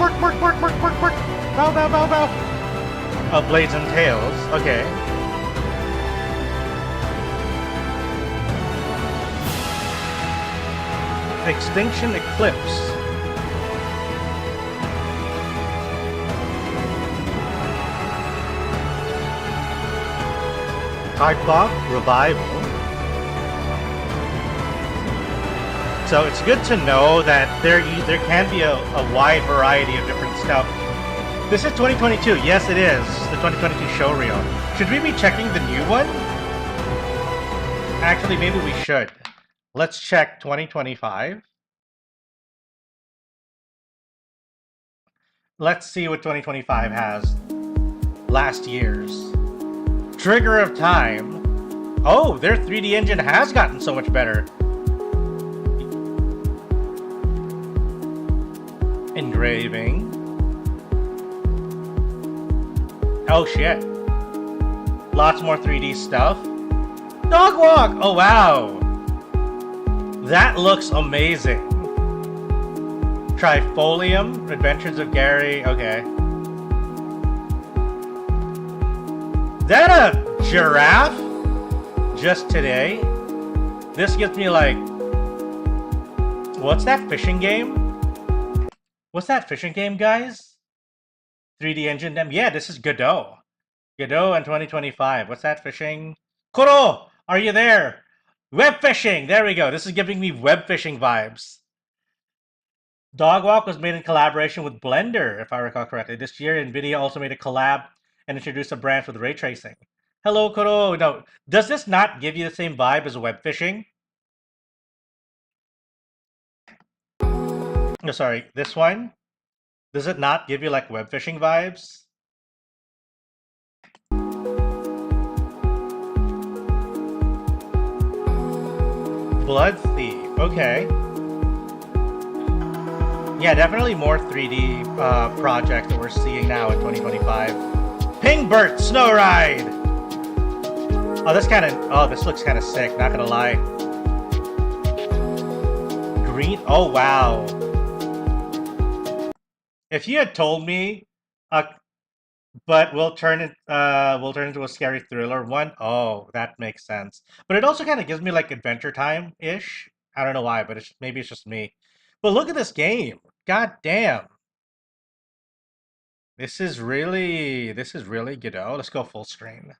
Oh, Blades and Tails. Okay. Extinction Eclipse. Cardblock Revival. So it's good to know that there can be a wide variety of different stuff This is 2022. Yes, it is. The 2022 show reel. Should we be checking the new one? Actually, maybe we should. Let's check 2025. Let's see what 2025 has. Last year's. Trigger of Time. Oh, their 3D engine has gotten so much better. Engraving. Oh shit. Lots more 3D stuff. Dog walk! Oh wow. That looks amazing. Trifolium, Adventures of Gary, okay. That a giraffe? Just today? This gives me like... What's that fishing game? What's that fishing game, guys? 3D engine them? Yeah, this is Godot. Godot in 2025. What's that fishing? Koro! Are you there? Web fishing! There we go. This is giving me web fishing vibes. Dog Walk was made in collaboration with Blender, if I recall correctly. This year, NVIDIA also made a collab and introduced a branch with ray tracing. Hello, Koro. No, does this not give you the same vibe as web fishing? No, sorry, this one? Does it not give you like web fishing vibes? Blood Thief, okay. Yeah, definitely more 3D projects that we're seeing now in 2025. Pingbert Snow Ride! Oh, this looks kind of sick, not gonna lie. Green, oh wow. If you had told me, but we'll turn it into a scary thriller one, oh, that makes sense. But it also kind of gives me like Adventure Time-ish. I don't know why, but maybe it's just me. But look at this game. God damn. This is really Godot. Let's go full screen.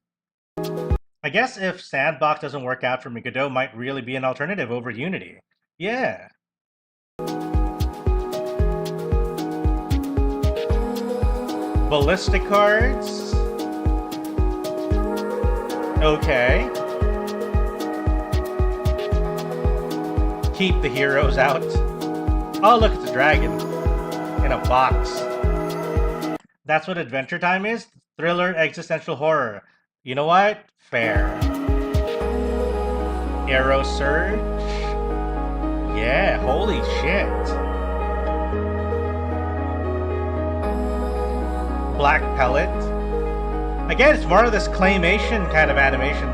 I guess if Sandbox doesn't work out for me, Godot might really be an alternative over Unity. Yeah. Ballistic cards. Okay. Keep the heroes out. Oh, look, it's a dragon. In a box. That's what Adventure Time is? Thriller, existential horror. You know what? Fair. Arrow Surge. Yeah, holy shit. Black Pellet. Again, it's more of this claymation kind of animation.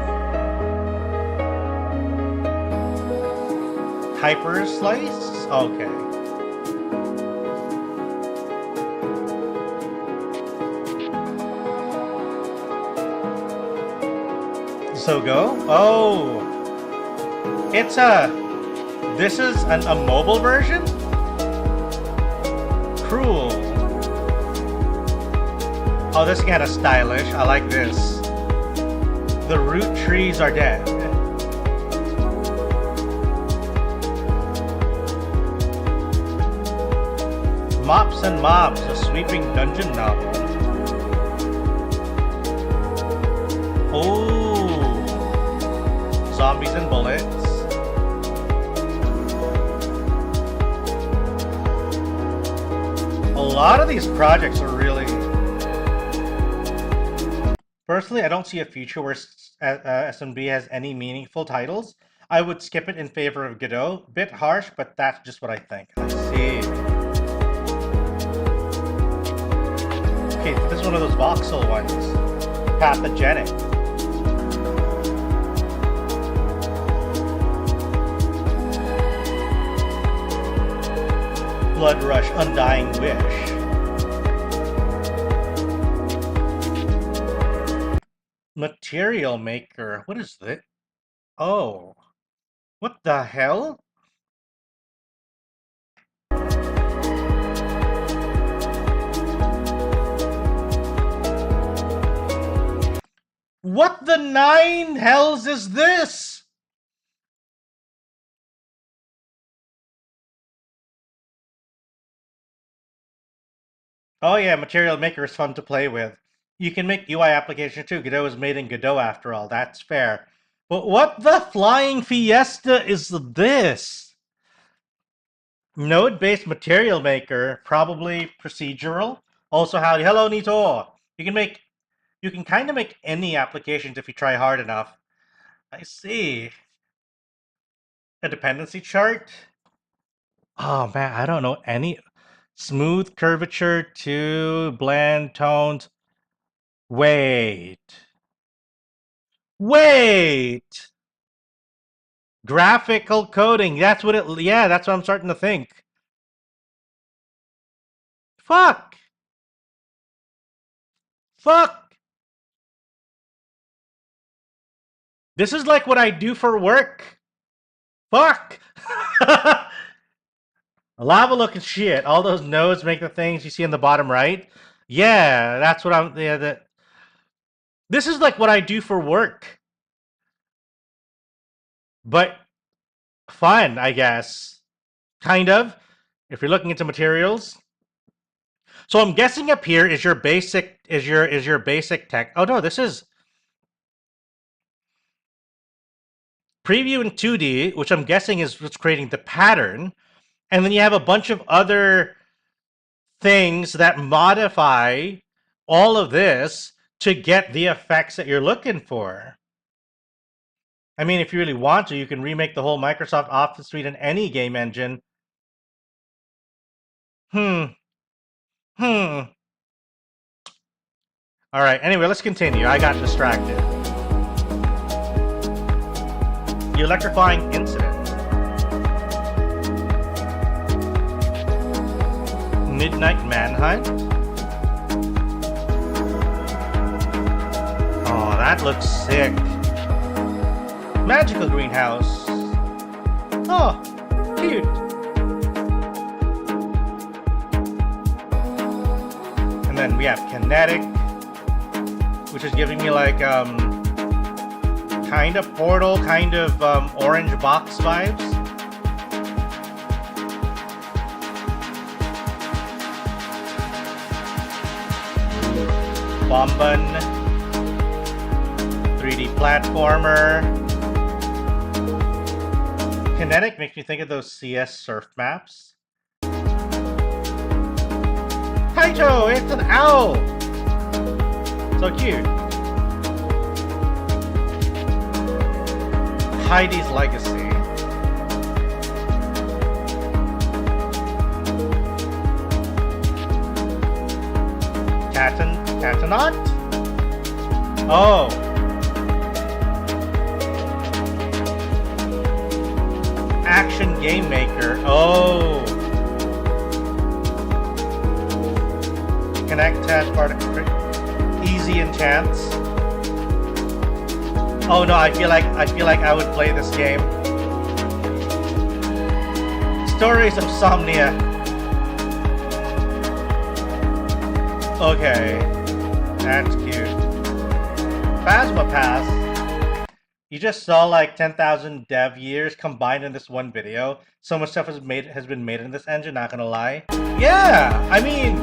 Hyper Slice? Okay. So go? Oh! It's this is a mobile version? Cruel. Oh, this is kind of stylish. I like this. The root trees are dead. Mops and Mobs, a sweeping dungeon novel. Oh, Zombies and Bullets. A lot of these projects are really... Personally, I don't see a future where SMB has any meaningful titles. I would skip it in favor of Godot. Bit harsh, but that's just what I think. Let's see. Okay, this is one of those voxel ones. Pathogenic. Blood Rush, Undying Wish. Material Maker. What is this? Oh. What the hell? What the nine hells is this? Oh yeah, Material Maker is fun to play with. You can make UI applications too. Godot is made in Godot after all. That's fair. But what the flying fiesta is this? Node-based Material Maker, probably procedural. Also, howdy, hello Nito. You can kind of make any applications if you try hard enough. I see. A dependency chart? Oh man, I don't know any. Smooth curvature to blend tones. Wait. Wait! Graphical coding. That's what it. Yeah, that's what I'm starting to think. Fuck! Fuck! This is like what I do for work. Fuck! Lava looking shit. All those nodes make the things you see in the bottom right. Yeah, that's what I'm. Yeah, this is like what I do for work. But fun, I guess. Kind of. If you're looking into materials. So I'm guessing up here is your basic basic tech. Oh no, this is preview in 2D, which I'm guessing is what's creating the pattern. And then you have a bunch of other things that modify all of this to get the effects that you're looking for. I mean, if you really want to, you can remake the whole Microsoft Office suite in any game engine. All right, anyway, let's continue. I got distracted. The electrifying incident. Midnight Manhunt. Oh, that looks sick. Magical greenhouse. Oh, cute. And then we have kinetic, which is giving me like kind of Portal, kind of orange box vibes. Bomban, 3D platformer. Kinetic makes me think of those CS surf maps. Kaito, it's an owl! So cute. Heidi's Legacy. Catanaut? Oh. Action Game Maker. Oh. Connect taskbar to easy enchants. Oh no, I feel like I would play this game. Stories of Somnia. Okay. That's cute. Phasma Pass. You just saw like 10,000 dev years combined in this one video. So much stuff has been made in this engine, not gonna lie. Yeah, I mean,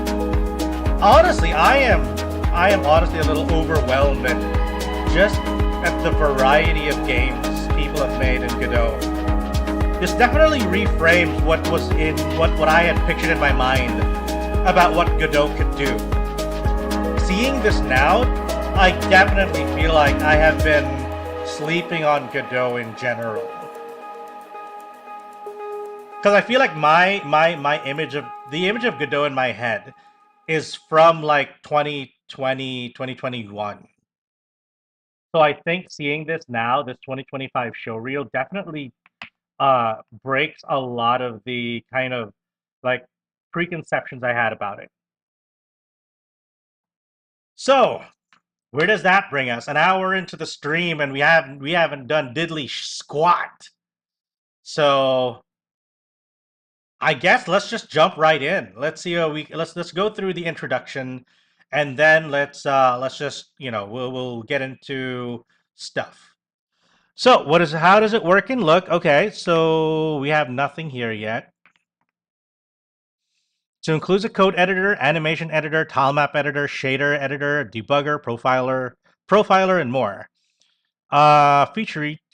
honestly, I am honestly a little overwhelmed at just at the variety of games people have made in Godot. This definitely reframes what was in what I had pictured in my mind about what Godot could do. Seeing this now, I definitely feel like I have been sleeping on Godot in general. Because I feel like my image of Godot in my head is from like 2020, 2021. So I think seeing this now, this 2025 showreel, definitely breaks a lot of the kind of like preconceptions I had about it. So, where does that bring us? An hour into the stream and we haven't done diddly squat. So, I guess let's just jump right in. Let's see let's go through the introduction and then let's just, we'll get into stuff. So, how does it work and look? Okay, so we have nothing here yet. So it includes a code editor, animation editor, tilemap editor, shader editor, debugger, profiler, and more.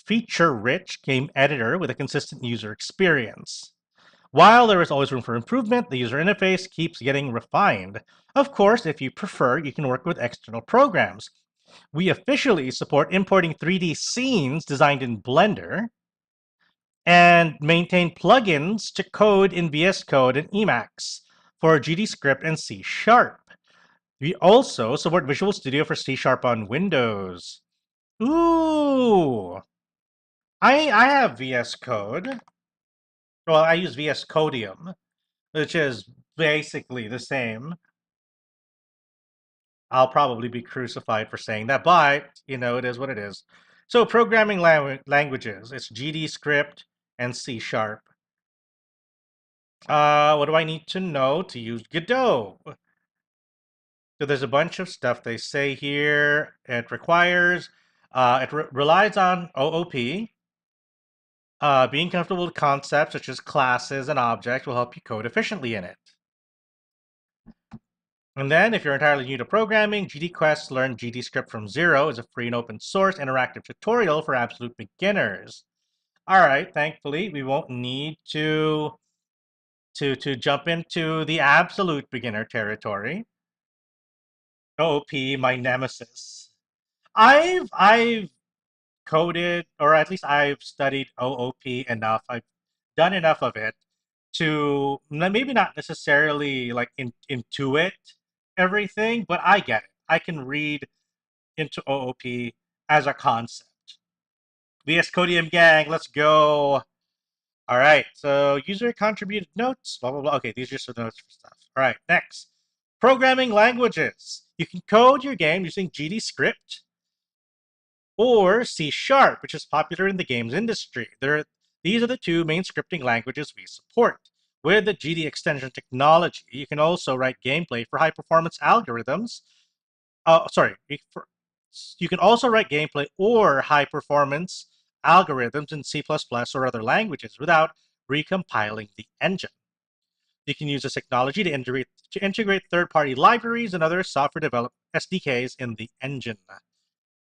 Feature-rich game editor with a consistent user experience. While there is always room for improvement, the user interface keeps getting refined. Of course, if you prefer, you can work with external programs. We officially support importing 3D scenes designed in Blender and maintain plugins to code in VS Code and Emacs for GDScript and C#. We also support Visual Studio for C# on Windows. Ooh! I have VS Code. Well, I use VS Codium, which is basically the same. I'll probably be crucified for saying that, but, you know, it is what it is. So programming languages, it's GDScript and C#. What do I need to know to use Godot? So there's a bunch of stuff they say here. It requires, relies on OOP. Being comfortable with concepts such as classes and objects will help you code efficiently in it. And then, if you're entirely new to programming, GDQuest Learn GDScript from Zero is a free and open source interactive tutorial for absolute beginners. All right, thankfully, we won't need to jump into the absolute beginner territory. OOP, my nemesis. I've coded, or at least I've studied OOP enough. I've done enough of it to maybe not necessarily like intuit everything, but I get it. I can read into OOP as a concept. VS Codium gang, let's go. All right, so user contributed notes, blah, blah, blah. Okay, these are just the notes for stuff. All right, next. Programming languages. You can code your game using GDScript or C#, which is popular in the games industry. These are the two main scripting languages we support. With the GD extension technology, you can also write gameplay for high-performance algorithms. You can also write gameplay or high-performance algorithms in C++ or other languages without recompiling the engine. You can use this technology to integrate third-party libraries and other software-developed SDKs in the engine.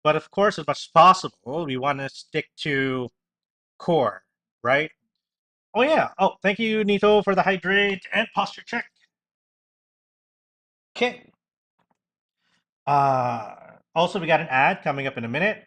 But of course, as much as possible, we want to stick to core, right? Oh yeah. Oh, thank you, Nito, for the hydrate and posture check. Okay. Also, we got an ad coming up in a minute.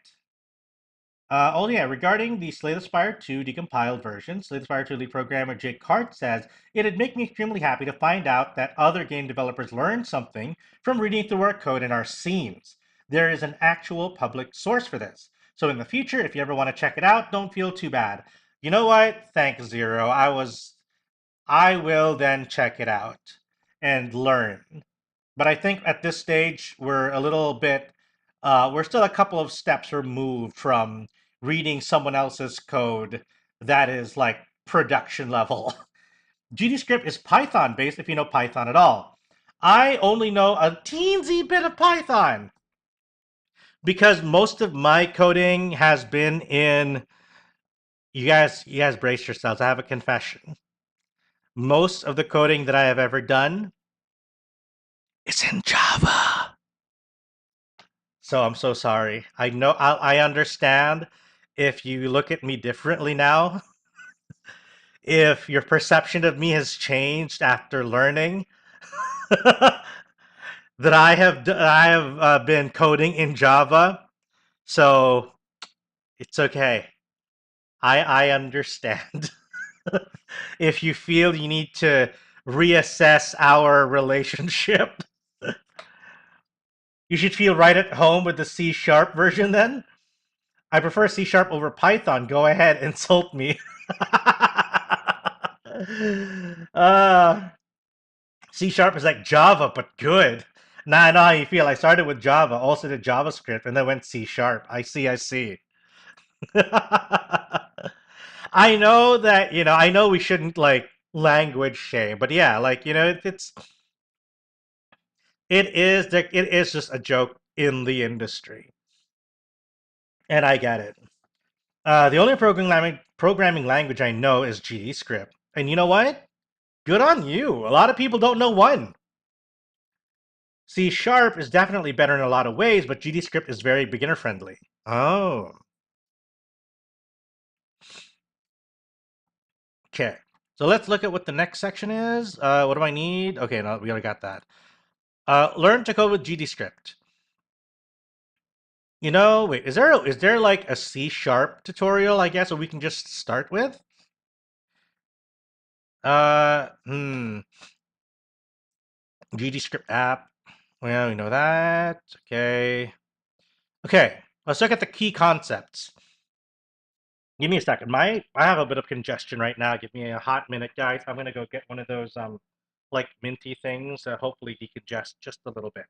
Oh yeah, regarding the Slay the Spire 2 decompiled version, Slay the Spire 2 lead programmer Jake Hart says, it'd make me extremely happy to find out that other game developers learned something from reading through our code in our scenes. There is an actual public source for this. So in the future, if you ever want to check it out, don't feel too bad. You know what? Thanks, Zero. I will then check it out and learn. But I think at this stage, we're a little bit, we're still a couple of steps removed from reading someone else's code that is like production level. GDScript is Python based, if you know Python at all. I only know a teensy bit of Python because most of my coding has been in, you guys brace yourselves. I have a confession. Most of the coding that I have ever done is in Java. So I'm so sorry. I know I understand if you look at me differently now, if your perception of me has changed after learning that I have been coding in Java. So it's okay. I understand. If you feel you need to reassess our relationship, you should feel right at home with the C# version then. I prefer C# over Python. Go ahead, insult me. C# is like Java, but good. Nah, I know how you feel. I started with Java, also did JavaScript, and then went C#. I see. I know that, I know we shouldn't like language shame, but yeah, like, it is just a joke in the industry. And I get it. The only programming language I know is GDScript. And you know what? Good on you. A lot of people don't know one. C# is definitely better in a lot of ways, but GDScript is very beginner friendly. Oh. Okay. So let's look at what the next section is. What do I need? Okay, no, we already got that. Learn to code with GDScript. You know, wait, is there like a C# tutorial, I guess, that we can just start with? GDScript app. Well, we know that. Okay. Okay, let's look at the key concepts. Give me a second. I have a bit of congestion right now. Give me a hot minute, guys. I'm gonna go get one of those like minty things that hopefully decongest just a little bit.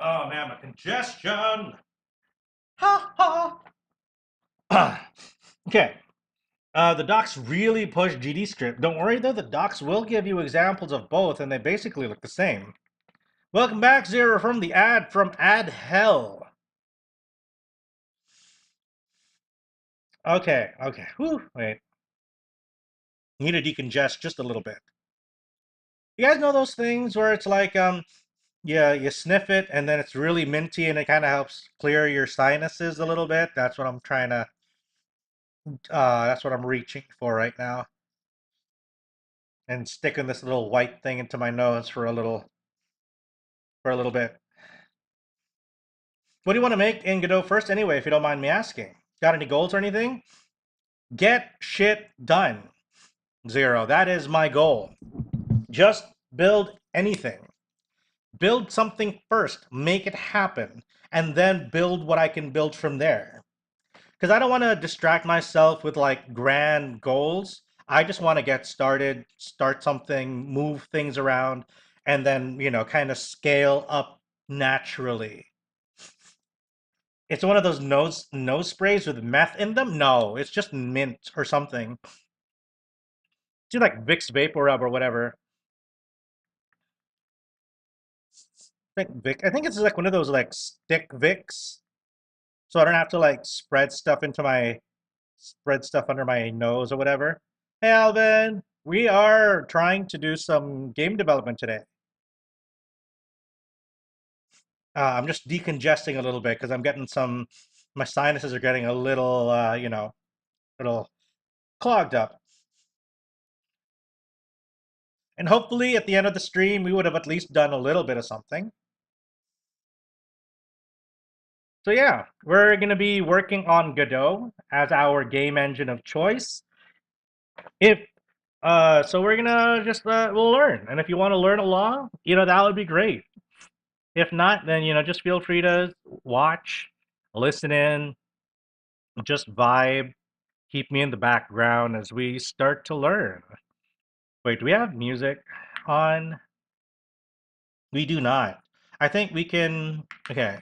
Oh man, my congestion. Ha ha. Okay. The docs really push GDScript. Don't worry though, the docs will give you examples of both, and they basically look the same. Welcome back, Zero, from the ad from Ad Hell. Okay. Whew, wait. Need to decongest just a little bit. You guys know those things where it's like, yeah, you sniff it and then it's really minty and it kind of helps clear your sinuses a little bit? That's what I'm trying to, that's what I'm reaching for right now. And sticking this little white thing into my nose for a little bit. What do you want to make in Godot first anyway, if you don't mind me asking? Got any goals or anything? Get shit done. Zero. That is my goal. Just build anything. Build something first, make it happen, and then build what I can build from there. Because I don't want to distract myself with like grand goals. I just want to get started, start something, move things around, and then, you know, kind of scale up naturally. It's one of those nose sprays with meth in them? No, it's just mint or something. It's like Vicks Vapor Rub or whatever. I think it's like one of those like stick Vicks. So I don't have to like spread stuff under my nose or whatever. Hey Alvin, we are trying to do some game development today. I'm just decongesting a little bit because I'm getting my sinuses are getting a little, you know, little clogged up. And hopefully at the end of the stream, we would have at least done a little bit of something. So yeah, we're going to be working on Godot as our game engine of choice. So we're gonna just we'll learn, and if you want to learn along, you know, that would be great. If not, then, you know, just feel free to watch, listen in, just vibe, keep me in the background as we start to learn. Wait, do we have music on? We do not. I think we can. Okay,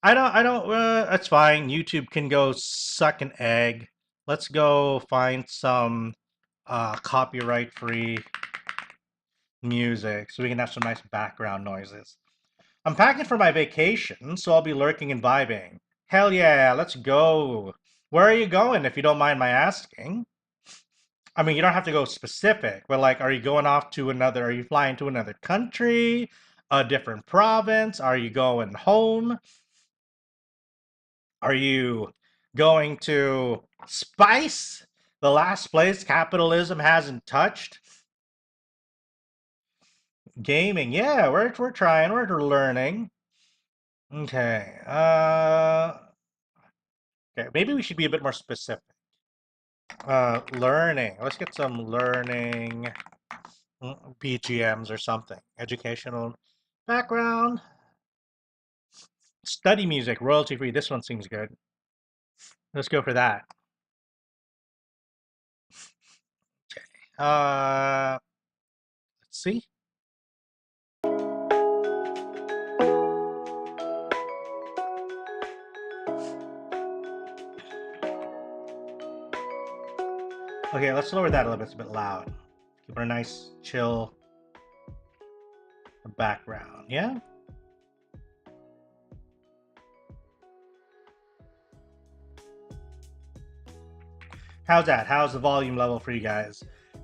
I don't. That's fine. YouTube can go suck an egg. Let's go find some copyright-free music so we can have some nice background noises. I'm packing for my vacation, so I'll be lurking and vibing. Hell yeah, let's go. Where are you going, if you don't mind my asking? I mean, you don't have to go specific, but like, are you flying to another country, a different province? Are you going home? Are you going to Spice, the last place capitalism hasn't touched? Gaming, yeah, we're trying, we're learning. Okay, okay, maybe we should be a bit more specific. Learning. Let's get some learning BGMs or something. Educational background. Study music, royalty free. This one seems good. Let's go for that. Let's see. Okay, let's lower that a little bit. It's a bit loud. Keep it a nice, chill background, yeah? How's that? How's the volume level for you guys?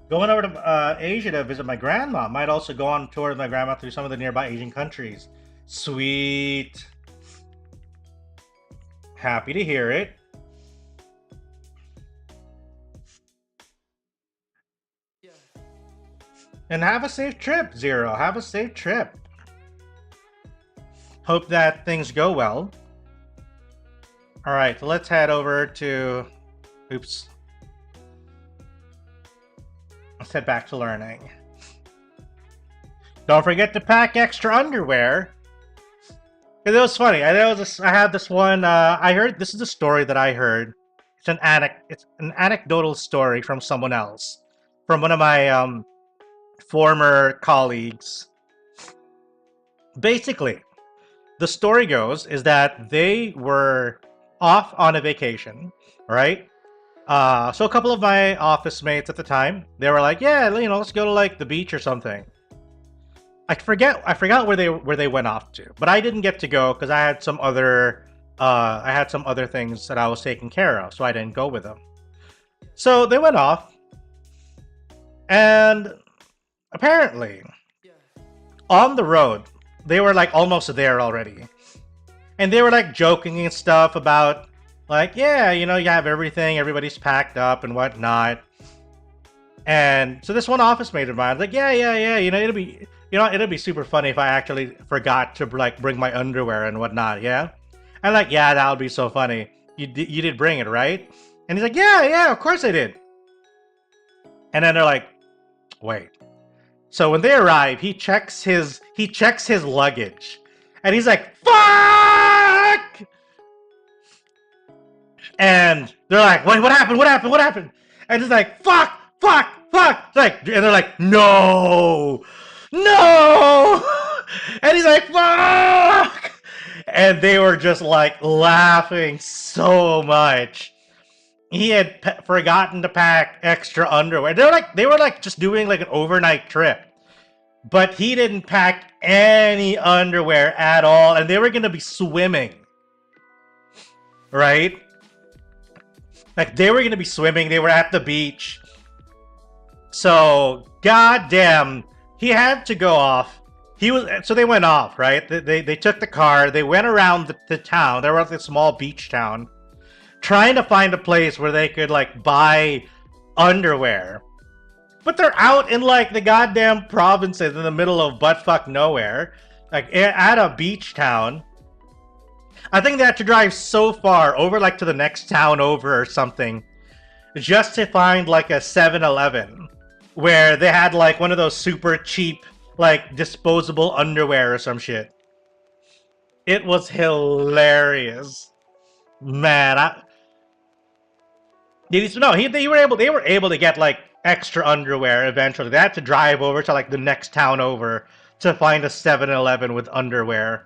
Going over to Asia to visit my grandma. Might also go on tour with my grandma through some of the nearby Asian countries. Sweet. Happy to hear it. Yeah. And have a safe trip, Zero. Have a safe trip. Hope that things go well. All right, so let's head over to... Oops. Let's head back to learning. Don't forget to pack extra underwear. It was funny. I had this one. I heard this is a story that I heard. It's an anecdotal story from someone else, from one of my former colleagues. Basically, the story goes is that they were off on a vacation, right? So a couple of my office mates at the time, they were like, "Yeah, let's go to like the beach or something." I forgot where they went off to, but I didn't get to go because I had some other things that I was taking care of, so I didn't go with them. So they went off, and apparently, on the road, they were like almost there already, and they were like joking and stuff about. Like, yeah, you have everything, everybody's packed up and whatnot. And so this one office mate of mine was like, yeah, it'll be super funny if I actually forgot to like bring my underwear and whatnot, yeah? I'm like, yeah, that would be so funny. You did bring it, right? And he's like, yeah, of course I did. And then they're like, wait. So when they arrive, he checks his luggage. And he's like, fuck! And they're like, wait, what happened? And he's like, fuck! Like, and they're like, no! And he's like, fuck! And they were just like laughing so much. He had forgotten to pack extra underwear. They were like just doing like an overnight trip. But he didn't pack any underwear at all. And they were going to be swimming. Right? Like, they were going to be swimming. They were at the beach. So, goddamn, he had to go off. So they went off, right? They took the car. They went around the town. They were at this small beach town. Trying to find a place where they could, like, buy underwear. But they're out in, like, the goddamn provinces in the middle of buttfuck nowhere. Like, at a beach town. I think they had to drive so far over, like, to the next town over or something, just to find, like, a 7-Eleven, where they had, like, one of those super cheap, like, disposable underwear or some shit. It was hilarious. Man, they were able to get, like, extra underwear eventually. They had to drive over to, like, the next town over to find a 7-Eleven with underwear.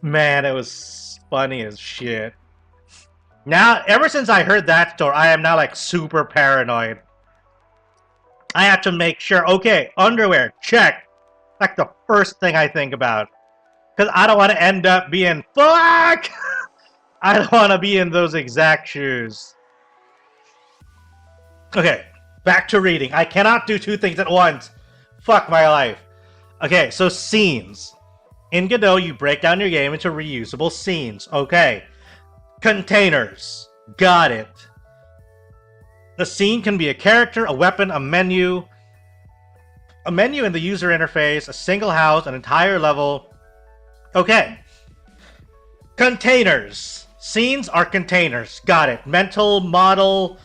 Man, it was funny as shit. Now, ever since I heard that story, I am now, like, super paranoid. I have to make sure, okay, underwear, check. Like, the first thing I think about. Because I don't want to end up being, fuck! I don't want to be in those exact shoes. Okay, back to reading. I cannot do two things at once. Fuck my life. Okay, so scenes. In Godot, you break down your game into reusable scenes. Okay. Containers. Got it. The scene can be a character, a weapon, a menu in the user interface, a single house, an entire level. Okay. Containers. Scenes are containers. Got it. Mental model.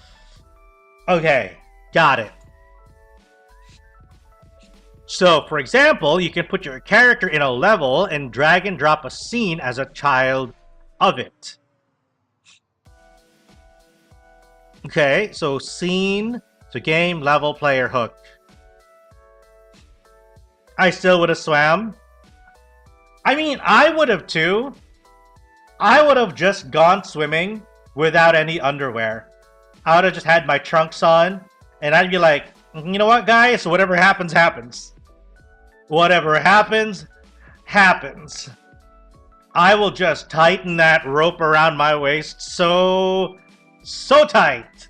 Okay. Got it. So, for example, you can put your character in a level and drag and drop a scene as a child of it. Okay, so scene to game, level, player, hook. I still would have swam. I mean, I would have too. I would have just gone swimming without any underwear. I would have just had my trunks on And I'd be like, you know what, guys? Whatever happens, happens. Whatever happens, happens. I will just tighten that rope around my waist so tight.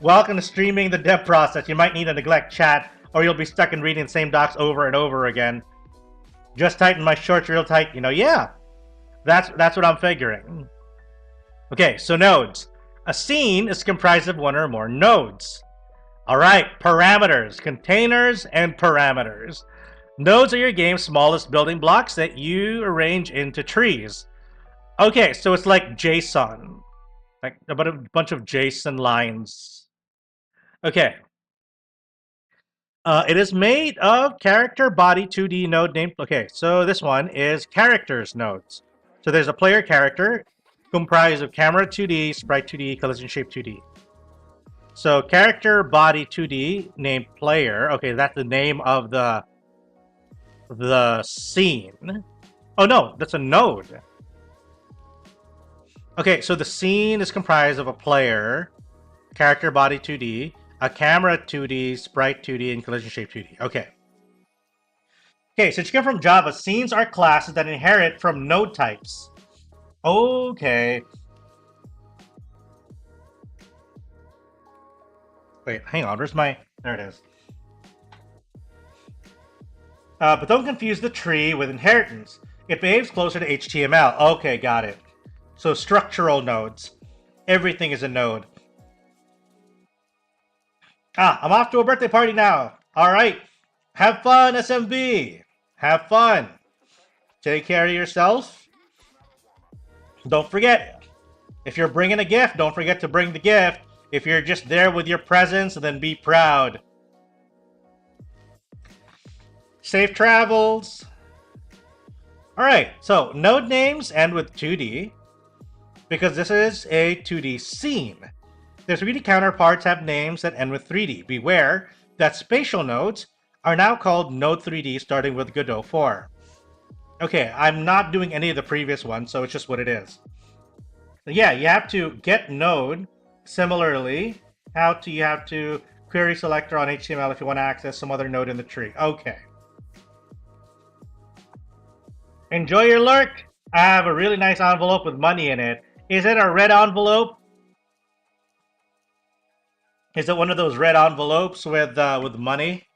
Welcome to streaming the dev process. You might need to neglect chat, or you'll be stuck in reading the same docs over and over again. Just tighten my shorts real tight. You know, yeah. That's what I'm figuring. Okay, so nodes. A scene is comprised of one or more nodes. All right, parameters, containers, and parameters. Nodes are your game's smallest building blocks that you arrange into trees. Okay, so it's like JSON. Like about a bunch of JSON lines. Okay. It is made of character body 2D node named... Okay, so this one is characters nodes. So there's a player character comprised of camera 2D, sprite 2D, collision shape 2D. So character body 2D named player. Okay, that's the name of the scene. Oh no, that's a node. Okay, so the scene is comprised of a player, character body 2D, a camera 2D, sprite 2D, and collision shape 2D. Okay. Okay, since you come from Java, scenes are classes that inherit from node types. Okay. Wait, hang on. Where's my... There it is. But don't confuse the tree with inheritance. It behaves closer to HTML. Okay, got it. So structural nodes. Everything is a node. I'm off to a birthday party now. All right. Have fun, SMB. Have fun. Take care of yourself. Don't forget, if you're bringing a gift, don't forget to bring the gift. If you're just there with your presents, then be proud. Safe travels. All right, so node names end with 2D because this is a 2D scene. Their 3D counterparts have names that end with 3D. Beware that spatial nodes are now called Node 3D starting with Godot 4. Okay, I'm not doing any of the previous ones, so it's just what it is. Yeah, you have to get node. Similarly, you have to query selector on HTML if you want to access some other node in the tree. Okay. Enjoy your lurk. I have a really nice envelope with money in it. Is it a red envelope? Is it one of those red envelopes with money?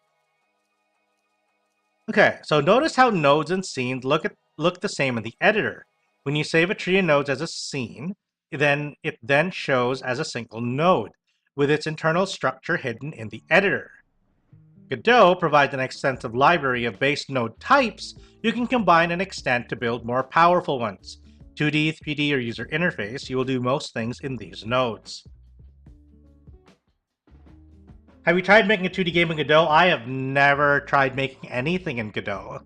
Okay, so notice how nodes and scenes look the same in the editor. When you save a tree of nodes as a scene, it then shows as a single node, with its internal structure hidden in the editor. Godot provides an extensive library of base node types you can combine and extend to build more powerful ones. 2D, 3D, or user interface, you will do most things in these nodes. Have you tried making a 2D game in Godot? I have never tried making anything in Godot.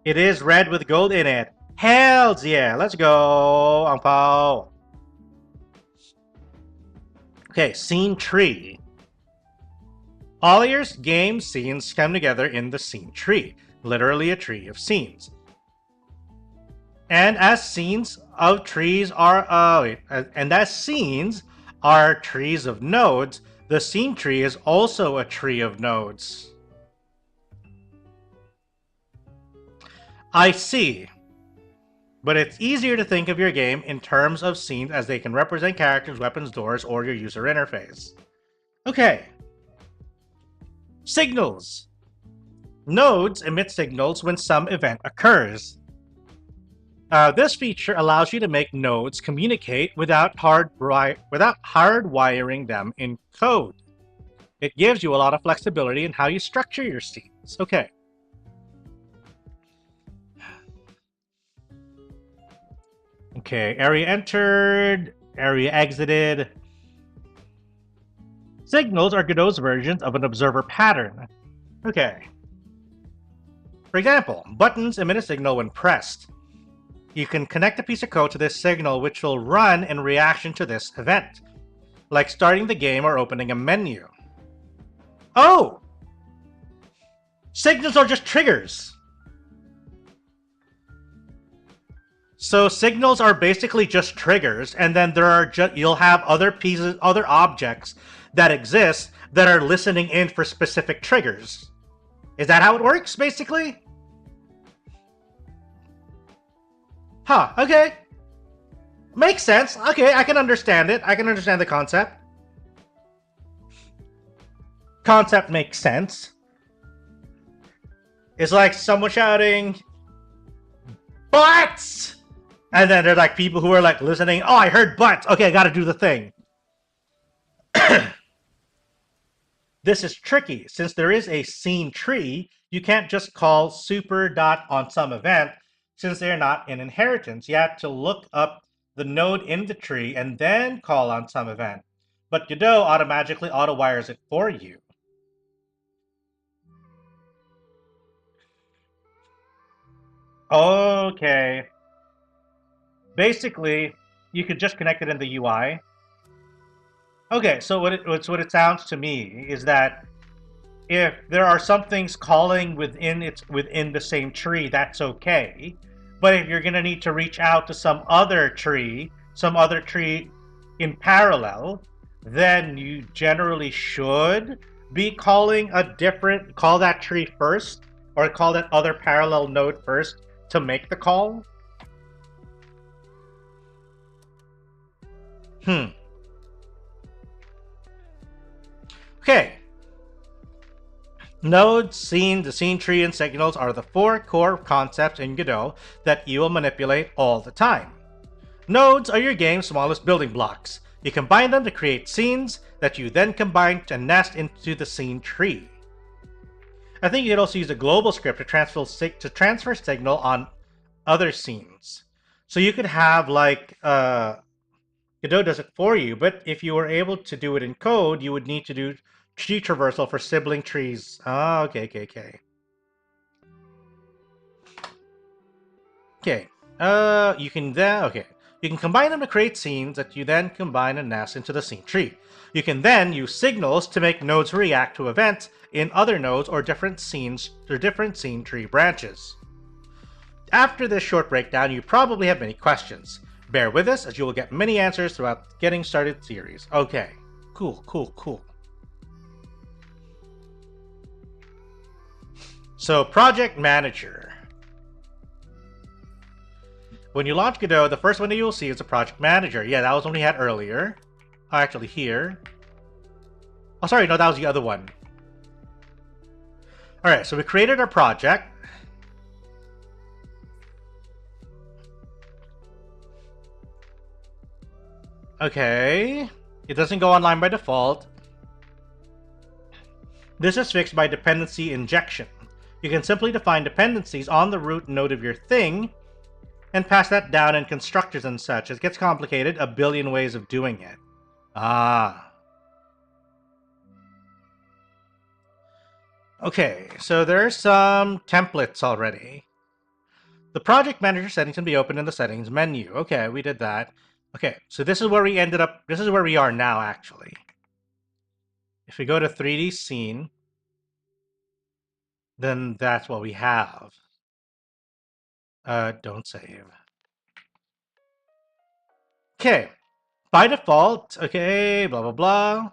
It is red with gold in it. Hells yeah, let's go, Angpao. Okay, scene tree. All your game scenes come together in the scene tree, literally a tree of scenes. And as scenes of trees are, as scenes are trees of nodes, the scene tree is also a tree of nodes. I see. But it's easier to think of your game in terms of scenes as they can represent characters, weapons, doors, or your user interface. Okay. Signals. Nodes emit signals when some event occurs. This feature allows you to make nodes communicate without hardwiring them in code. It gives you a lot of flexibility in how you structure your scenes. Okay. Okay, area entered, area exited. Signals are Godot's versions of an observer pattern. Okay. For example, buttons emit a signal when pressed. You can connect a piece of code to this signal which will run in reaction to this event, like starting the game or opening a menu. Oh! Signals are just triggers! So signals are basically just triggers, and then you'll have other objects that exist that are listening in for specific triggers. Is that how it works, basically? Huh, okay. Makes sense. Okay, I can understand it. I can understand the concept. Concept makes sense. It's like someone shouting, butts! And then there's like people who are like listening, oh, I heard butts. Okay, I gotta do the thing. This is tricky. Since there is a scene tree, you can't just call super dot on some event since they're not in inheritance. You have to look up the node in the tree and then call on some event. But Godot automatically auto-wires it for you. Okay. Basically, you could just connect it in the UI. Okay, so what it sounds to me is that if there are some things calling within the same tree, that's okay. But if you're gonna need to reach out to some other tree in parallel, then you generally should be calling call that tree first, or call that other parallel node first to make the call. Okay. Nodes, scene, the scene tree, and signals are the 4 core concepts in Godot that you will manipulate all the time. Nodes are your game's smallest building blocks. You combine them to create scenes that you then combine and nest into the scene tree. I think you could also use a global script to transfer signal on other scenes. So you could have like Godot does it for you, but if you were able to do it in code, you would need to do tree traversal for sibling trees. Ah, okay. You can combine them to create scenes that you then combine and nest into the scene tree. You can then use signals to make nodes react to events in other nodes or different scenes or different scene tree branches. After this short breakdown, you probably have many questions. Bear with us as you will get many answers throughout the Getting Started series. Okay, cool. So, Project Manager. When you launch Godot, the first window you will see is a Project Manager. Yeah, that was one we had earlier. Oh, actually, here. Oh, sorry, no, that was the other one. Alright, so we created our project. Okay. It doesn't go online by default. This is fixed by dependency injection. You can simply define dependencies on the root node of your thing and pass that down in constructors and such. It gets complicated, a billion ways of doing it. Ah. Okay, so there are some templates already. The project manager settings can be opened in the settings menu. Okay, we did that. Okay, so this is where we ended up. This is where we are now, actually. If we go to 3D scene, then that's what we have. Don't save. Okay, by default, okay, blah, blah, blah.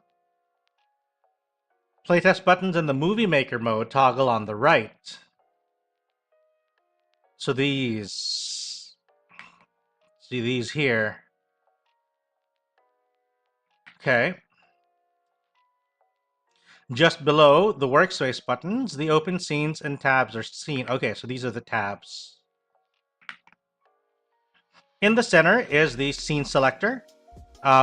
Playtest buttons in the Movie Maker mode toggle on the right. So these, see these here. Okay. Just below the workspace buttons, the open scenes and tabs are seen. Okay, so these are the tabs. In the center is the scene selector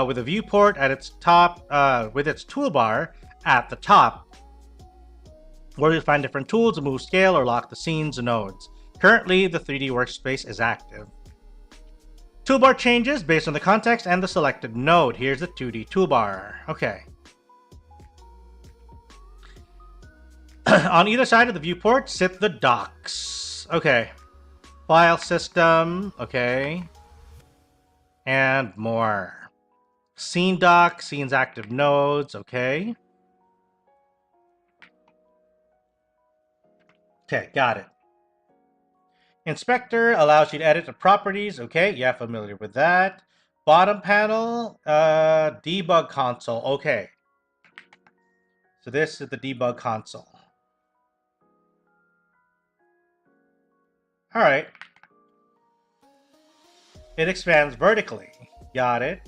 with a viewport at its top, with its toolbar at the top, where you'll find different tools to move, scale, or lock the scenes and nodes. Currently, the 3D workspace is active. Toolbar changes based on the context and the selected node. Here's the 2D toolbar. Okay. On either side of the viewport sit the docks. Okay. File system. Okay. And more. Scene dock. Scenes active nodes. Okay. Okay, got it. Inspector allows you to edit the properties. Okay, yeah, familiar with that. Bottom panel, debug console. Okay. So this is the debug console. All right. It expands vertically. Got it.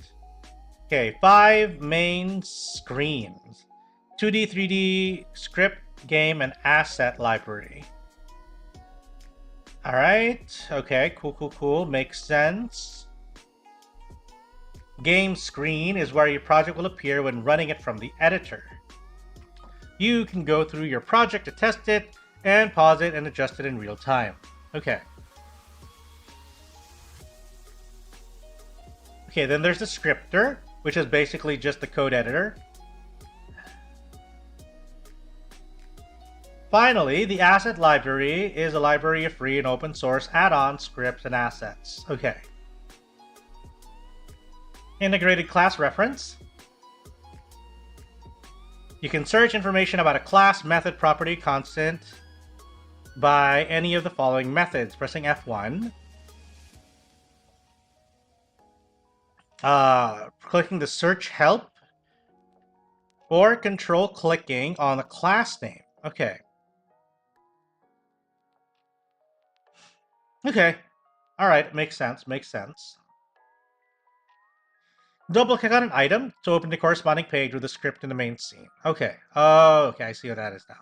Okay, 5 main screens. 2D, 3D, script, game, and asset library. All right. Okay, cool. Makes sense. Game screen is where your project will appear when running it from the editor. You can go through your project to test it and pause it and adjust it in real time. Okay. Okay, then there's the scripter, which is basically just the code editor. Finally, the asset library is a library of free and open source add-ons, scripts, and assets. Okay. Integrated class reference. You can search information about a class, method, property, constant by any of the following methods. Pressing F1. Clicking the search help. Or control clicking on the class name. Okay. Okay. Alright, makes sense. Double click on an item to open the corresponding page with the script in the main scene. Okay. Oh, okay. I see what that is now.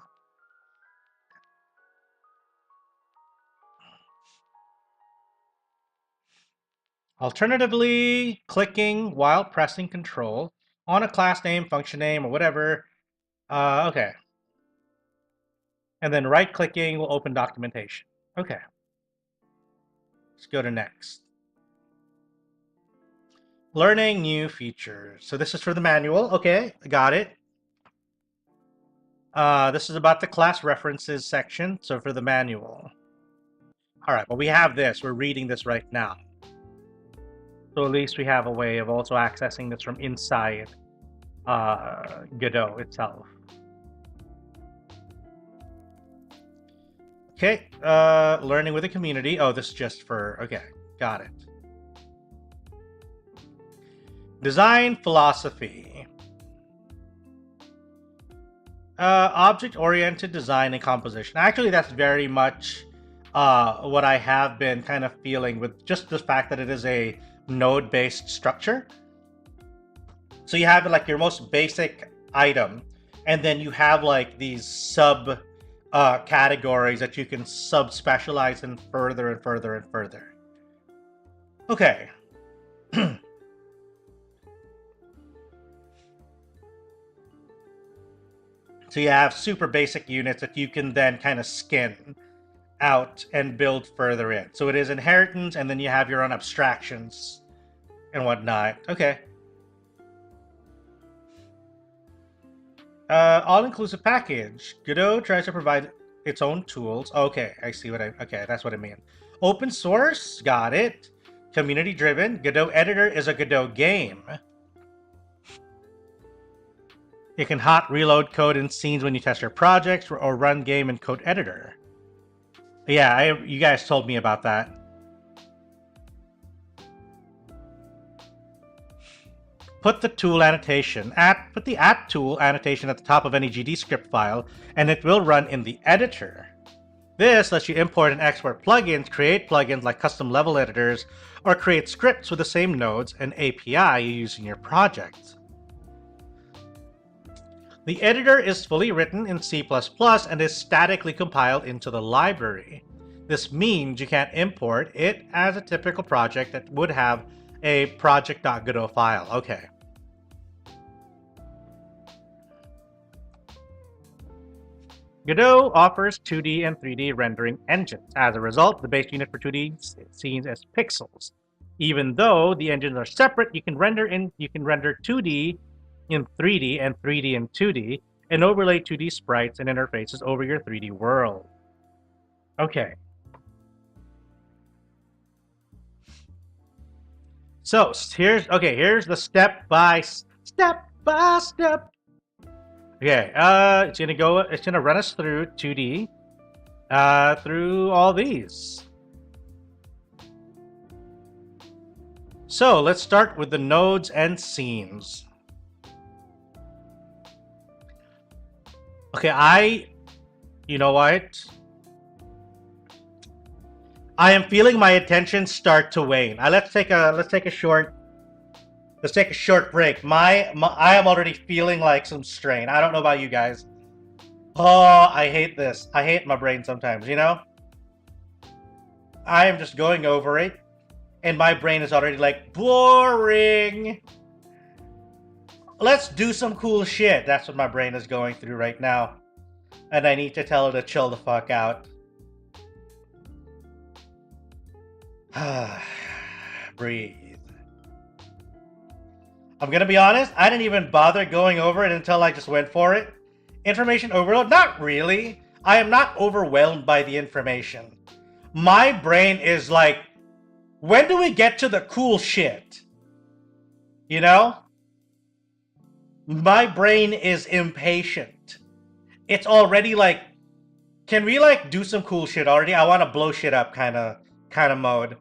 Alternatively, clicking while pressing control on a class name, function name, or whatever. Okay. And then right-clicking will open documentation. Okay. Let's go to next. Learning new features. So this is for the manual. Okay, got it. This is about the class references section. So for the manual. All right, well, we have this. We're reading this right now. So at least we have a way of also accessing this from inside Godot itself. Okay, learning with the community. Oh, this is just for, okay, got it. Design philosophy. Object-oriented design and composition. Actually, that's very much what I have been kind of feeling with just the fact that it is a node-based structure. So you have like your most basic item, and then you have like these sub categories that you can sub-specialize in further and further and further. Okay. So you have super basic units that you can then kind of skin out and build further in. So it is inheritance, and then you have your own abstractions and whatnot. Okay. All-inclusive package. Godot tries to provide its own tools. Okay, I see what okay, that's what I mean. Open source, got it. Community-driven. Godot editor is a Godot game. You can hot reload code in scenes when you test your projects or run game in code editor. Yeah, you guys told me about that. Put the tool annotation put the @tool annotation at the top of any GD script file, and it will run in the editor. This lets you import and export plugins, create plugins like custom level editors, or create scripts with the same nodes and API you use in your project. The editor is fully written in C++ and is statically compiled into the library. This means you can't import it as a typical project that would have a project.godot file. Okay. Godot offers 2D and 3D rendering engines. As a result, the base unit for 2D is seen as pixels. Even though the engines are separate, you can render 2D in 3D and 3D in 2D, and overlay 2D sprites and interfaces over your 3D world. Okay. So here's the step by step. Okay, it's gonna run us through 2D, through all these. So let's start with the nodes and scenes. Okay, you know what? I am feeling my attention start to wane. Let's take a short break. I am already feeling like some strain. I don't know about you guys. Oh, I hate this. I hate my brain sometimes, you know? I am just going over it, and my brain is already like, boring. Let's do some cool shit. That's what my brain is going through right now. And I need to tell her to chill the fuck out. Breathe. I'm gonna be honest, I didn't even bother going over it until I just went for it. Information overload? Not really. I am not overwhelmed by the information. My brain is like, when do we get to the cool shit? You know? My brain is impatient. It's already like, can we like do some cool shit already? I want to blow shit up kind of mode.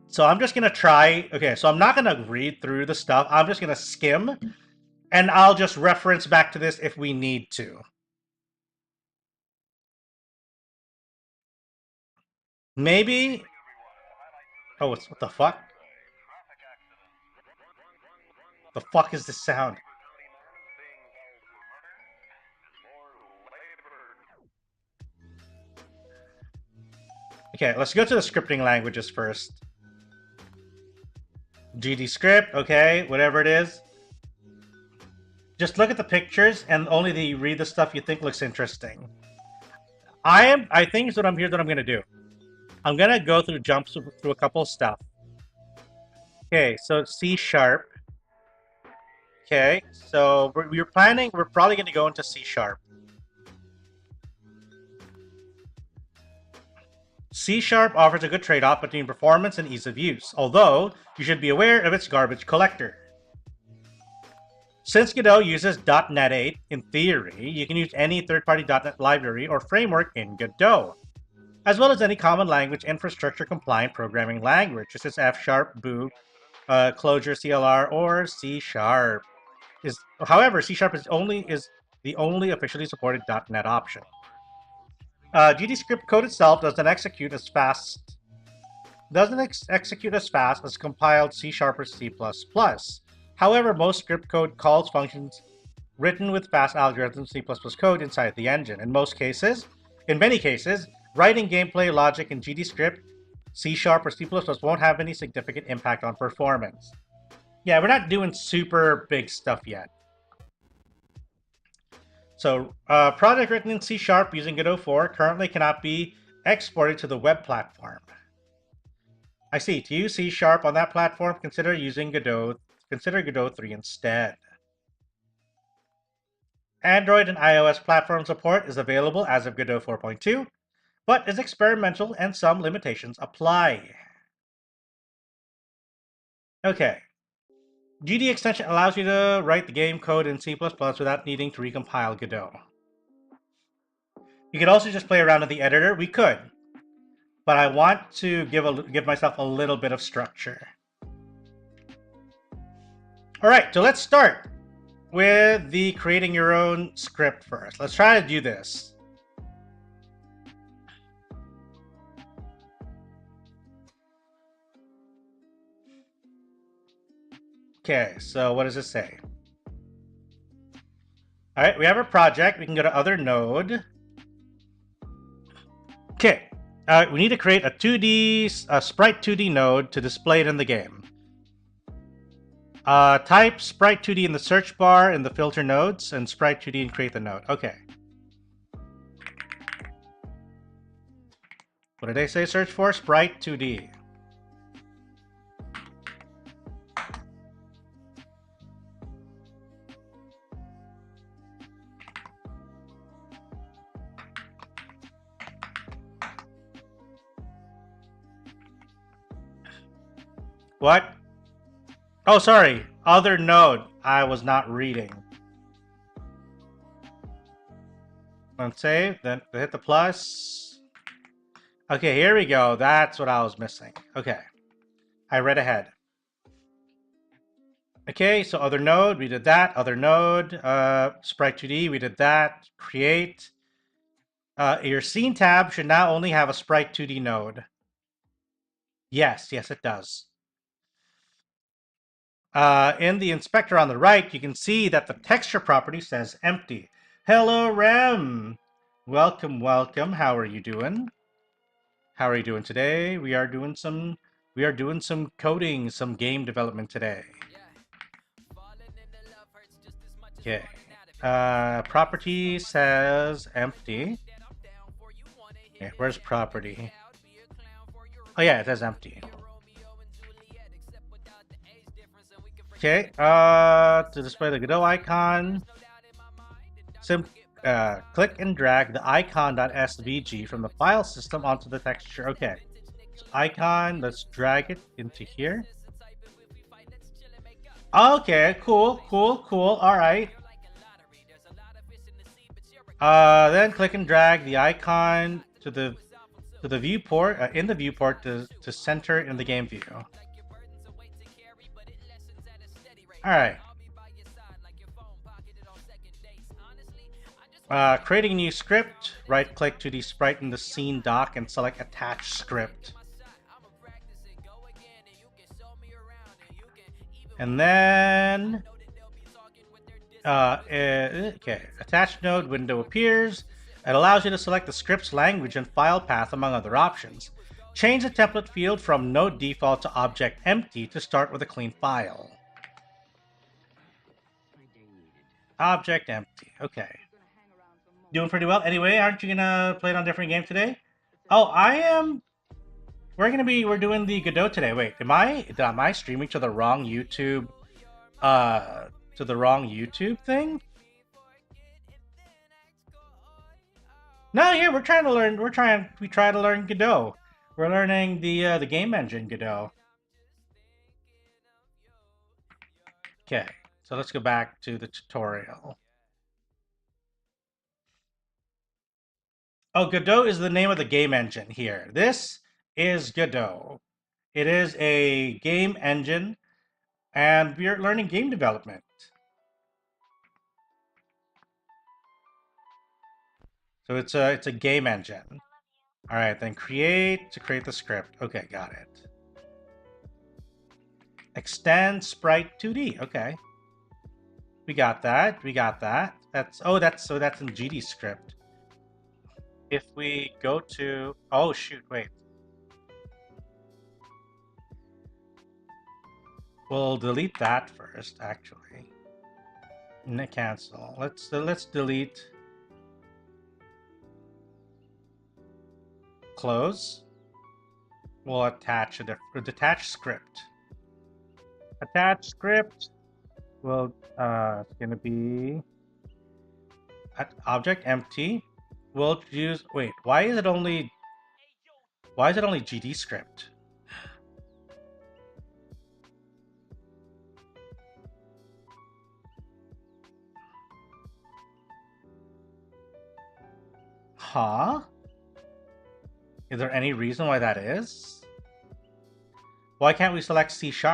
So I'm just gonna try. Okay, so I'm not gonna read through the stuff. I'm just gonna skim, and I'll just reference back to this if we need to. Maybe. Oh, what the fuck? The fuck is this sound? Okay, let's go to the scripting languages first. GD script, okay, whatever it is. Just look at the pictures and only read the stuff you think looks interesting. I think is what I'm gonna do. I'm gonna go through jumps through a couple of stuff. Okay, so C#. Okay, so we're probably gonna go into C#. C# offers a good trade-off between performance and ease of use, although you should be aware of its garbage collector. Since Godot uses .NET 8, in theory, you can use any third-party .NET library or framework in Godot, as well as any common language infrastructure-compliant programming language, such as F#, Boo, Clojure, CLR, or C#. However, C# is the only officially supported .NET option. GD script code itself doesn't execute as fast as compiled C# or C++. However, most script code calls functions written with fast algorithms C++ code inside the engine. In many cases, writing gameplay logic in GD script, C# or C++ won't have any significant impact on performance. Yeah, we're not doing super big stuff yet. So, project written in C# using Godot 4 currently cannot be exported to the web platform. I see. To use C# on that platform, consider Godot 3 instead. Android and iOS platform support is available as of Godot 4.2, but is experimental and some limitations apply. Okay. GD extension allows you to write the game code in C++ without needing to recompile Godot. You could also just play around in the editor. We could. But I want to give myself a little bit of structure. Alright, so let's start with the creating your own script first. Let's try to do this. Okay, so what does it say? Alright, we have a project. We can go to other node. Okay, we need to create a sprite 2D node to display it in the game. Type sprite 2D in the search bar in the filter nodes and sprite 2D and create the node. Okay. What did they say search for? Sprite 2D. What? Oh, sorry. Other node. I was not reading. Unsave, then hit the plus. Okay, here we go. That's what I was missing. Okay. I read ahead. Okay, so other node, we did that. Other node, sprite 2D, we did that. Create. Your scene tab should now only have a sprite 2D node. Yes, it does. In the inspector on the right, you can see that the texture property says empty. Hello, Rem. Welcome. How are you doing? How are you doing today? We are doing some coding, some game development today. Okay. Property says empty. Okay, where's property? Oh yeah, it says empty. Okay, to display the Godot icon, click and drag the icon.svg from the file system onto the texture. Okay, so icon, let's drag it into here. Okay, cool. All right. Then click and drag the icon to the viewport in the viewport to center in the game view. All right. Creating a new script. Right-click to the sprite in the scene dock and select Attach Script. And then, okay, Attached Node window appears. It allows you to select the script's language and file path, among other options. Change the template field from Node Default to Object Empty to start with a clean file. Object Empty. Okay. Doing pretty well. Anyway, aren't you gonna play it on a different game today? Oh, I am. We're doing the Godot today. Wait, am I streaming to the wrong YouTube? To the wrong YouTube thing? No, yeah, we try to learn Godot. We're learning the game engine Godot. Okay, so let's go back to the tutorial. Oh, Godot is the name of the game engine here. This is Godot. It is a game engine, and we're learning game development. So it's a game engine. All right, then create the script. Okay, got it. Extend sprite 2D. Okay, we got that. That's in GD script. If we go to, oh shoot, wait. We'll delete that first, actually. Cancel. Let's delete. Close. We'll attach detach script. Attach script. Well, it's gonna be object empty. We'll use. Wait, why is it only GD script? Huh? Is there any reason why that is? Why can't we select C#? Is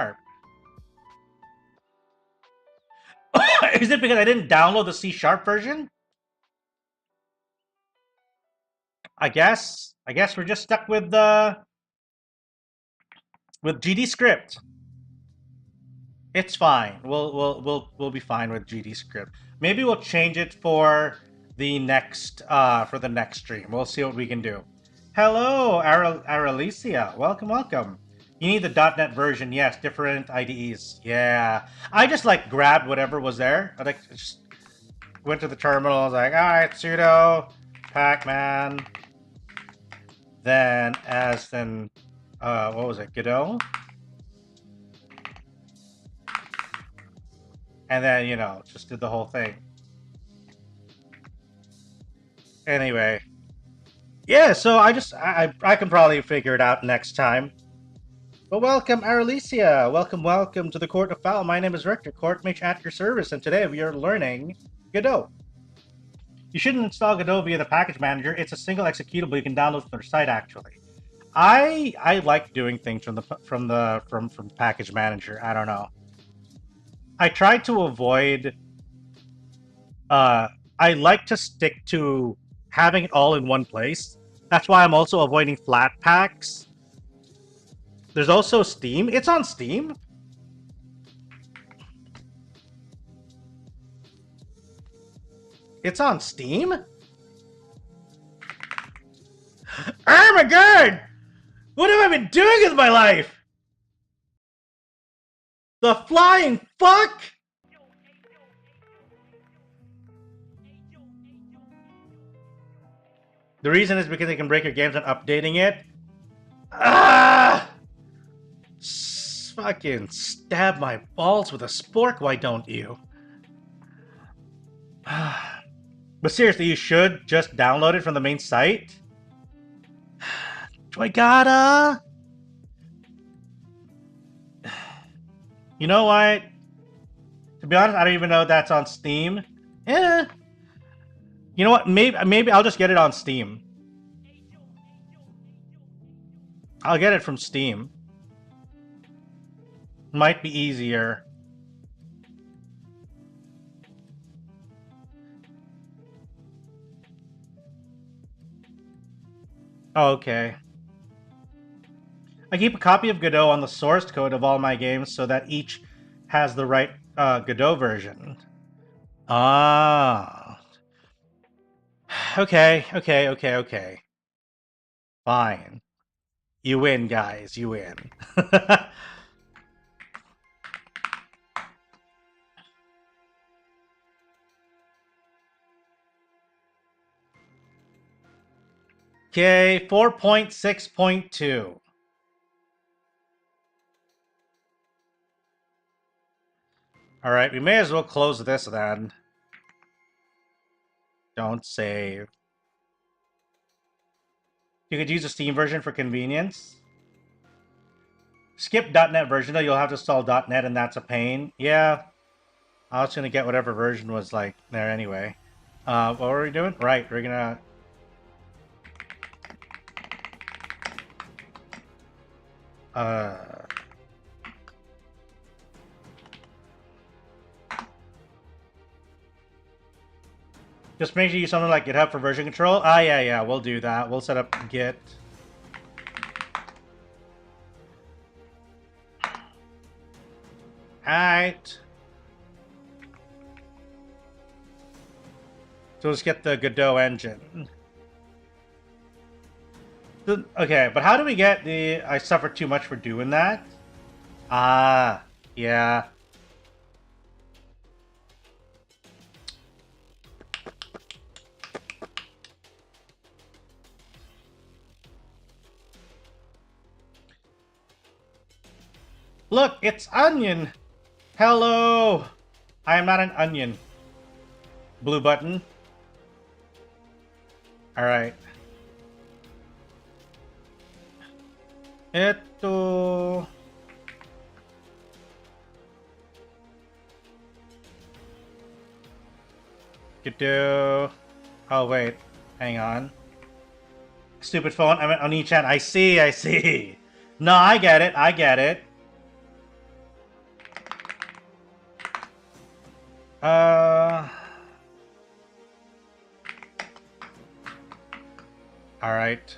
it because I didn't download the C# version? I guess we're just stuck with GD script. It's fine. We'll be fine with GD script. Maybe we'll change it for the next stream. We'll see what we can do. Hello, Aralicia. Welcome. You need the .NET version. Yes, different IDEs. Yeah. I just grabbed whatever was there. I just went to the terminal. I was like, all right, sudo pacman. Then what was it? Godot. And then, just did the whole thing. Anyway. Yeah, so I can probably figure it out next time. But welcome, Aralicia. Welcome to the Court of Fowl. My name is Richter, Court Mage at your service, and today we are learning Godot. You shouldn't install Godot via the package manager. It's a single executable you can download from their site, actually. I like doing things from package manager. I don't know. I try to avoid... I like to stick to having it all in one place. That's why I'm also avoiding flat packs. There's also Steam. It's on Steam. It's on Steam? Oh my god! What have I been doing with my life? The flying fuck? The reason is because they can break your games on updating it. Ah! Fucking stab my balls with a spork, why don't you? But seriously, you should just download it from the main site. Do I gotta? You know what? To be honest, I don't even know if that's on Steam. Eh. You know what? Maybe I'll just get it on Steam. I'll get it from Steam. Might be easier. Oh, okay. I keep a copy of Godot on the source code of all my games so that each has the right Godot version. Ah. Okay. Fine. You win, guys. You win. Okay, 4.6.2. Alright, we may as well close this then. Don't save. You could use the Steam version for convenience. Skip .NET version, though. You'll have to install .NET, and that's a pain. Yeah. I was going to get whatever version was, like, there anyway. What were we doing? Right, we're going to... Just make sure you use something like GitHub for version control. Ah, yeah, we'll do that. We'll set up Git. Alright. So let's get the Godot engine. Okay, but how do we get the... I suffered too much for doing that? Ah, yeah. Look, it's onion! Hello! I am not an onion. Blue button. Alright. Godot. Oh, wait. Hang on. Stupid phone. I'm on Oni-chan. I see. No, I get it. Alright.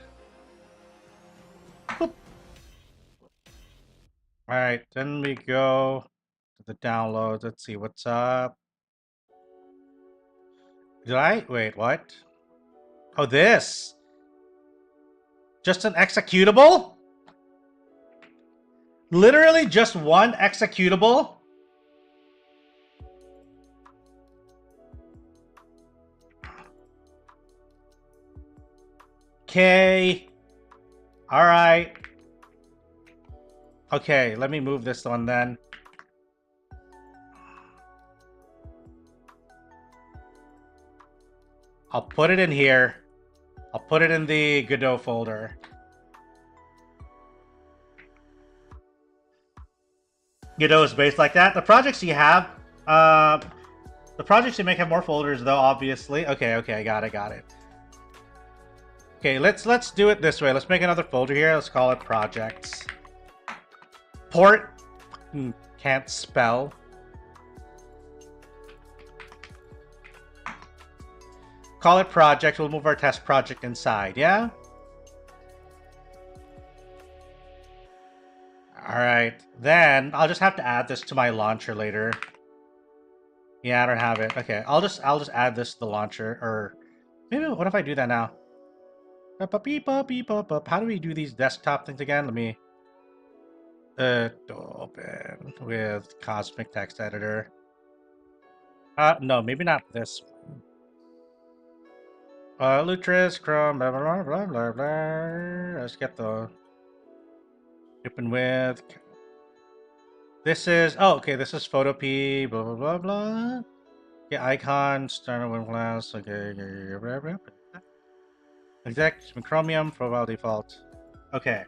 Alright, then we go to the downloads. Let's see what's up. Wait, what? Oh, this! Just an executable? Literally just one executable? Okay. Alright. Okay, let me move this one then. I'll put it in here. I'll put it in the Godot folder. Godot is based like that. The projects you have, the projects you make have more folders though, obviously. Okay, I got it. Okay, let's do it this way. Let's make another folder here. Let's call it projects. Port can't spell. call it project. We'll move our test project inside, yeah? Alright, then I'll just have to add this to my launcher later. Yeah, I don't have it. Okay, I'll just add this to the launcher, or maybe what if I do that now? How do we do these desktop things again? Let me open with Cosmic Text Editor. No, maybe not this one. Lutris, Chrome, blah blah blah blah blah. Let's get the open with. This is okay. This is Photo P. Blah blah blah blah. Okay, icon, standard one class. Okay, blah, blah, blah. Exact Chromium profile default. Okay.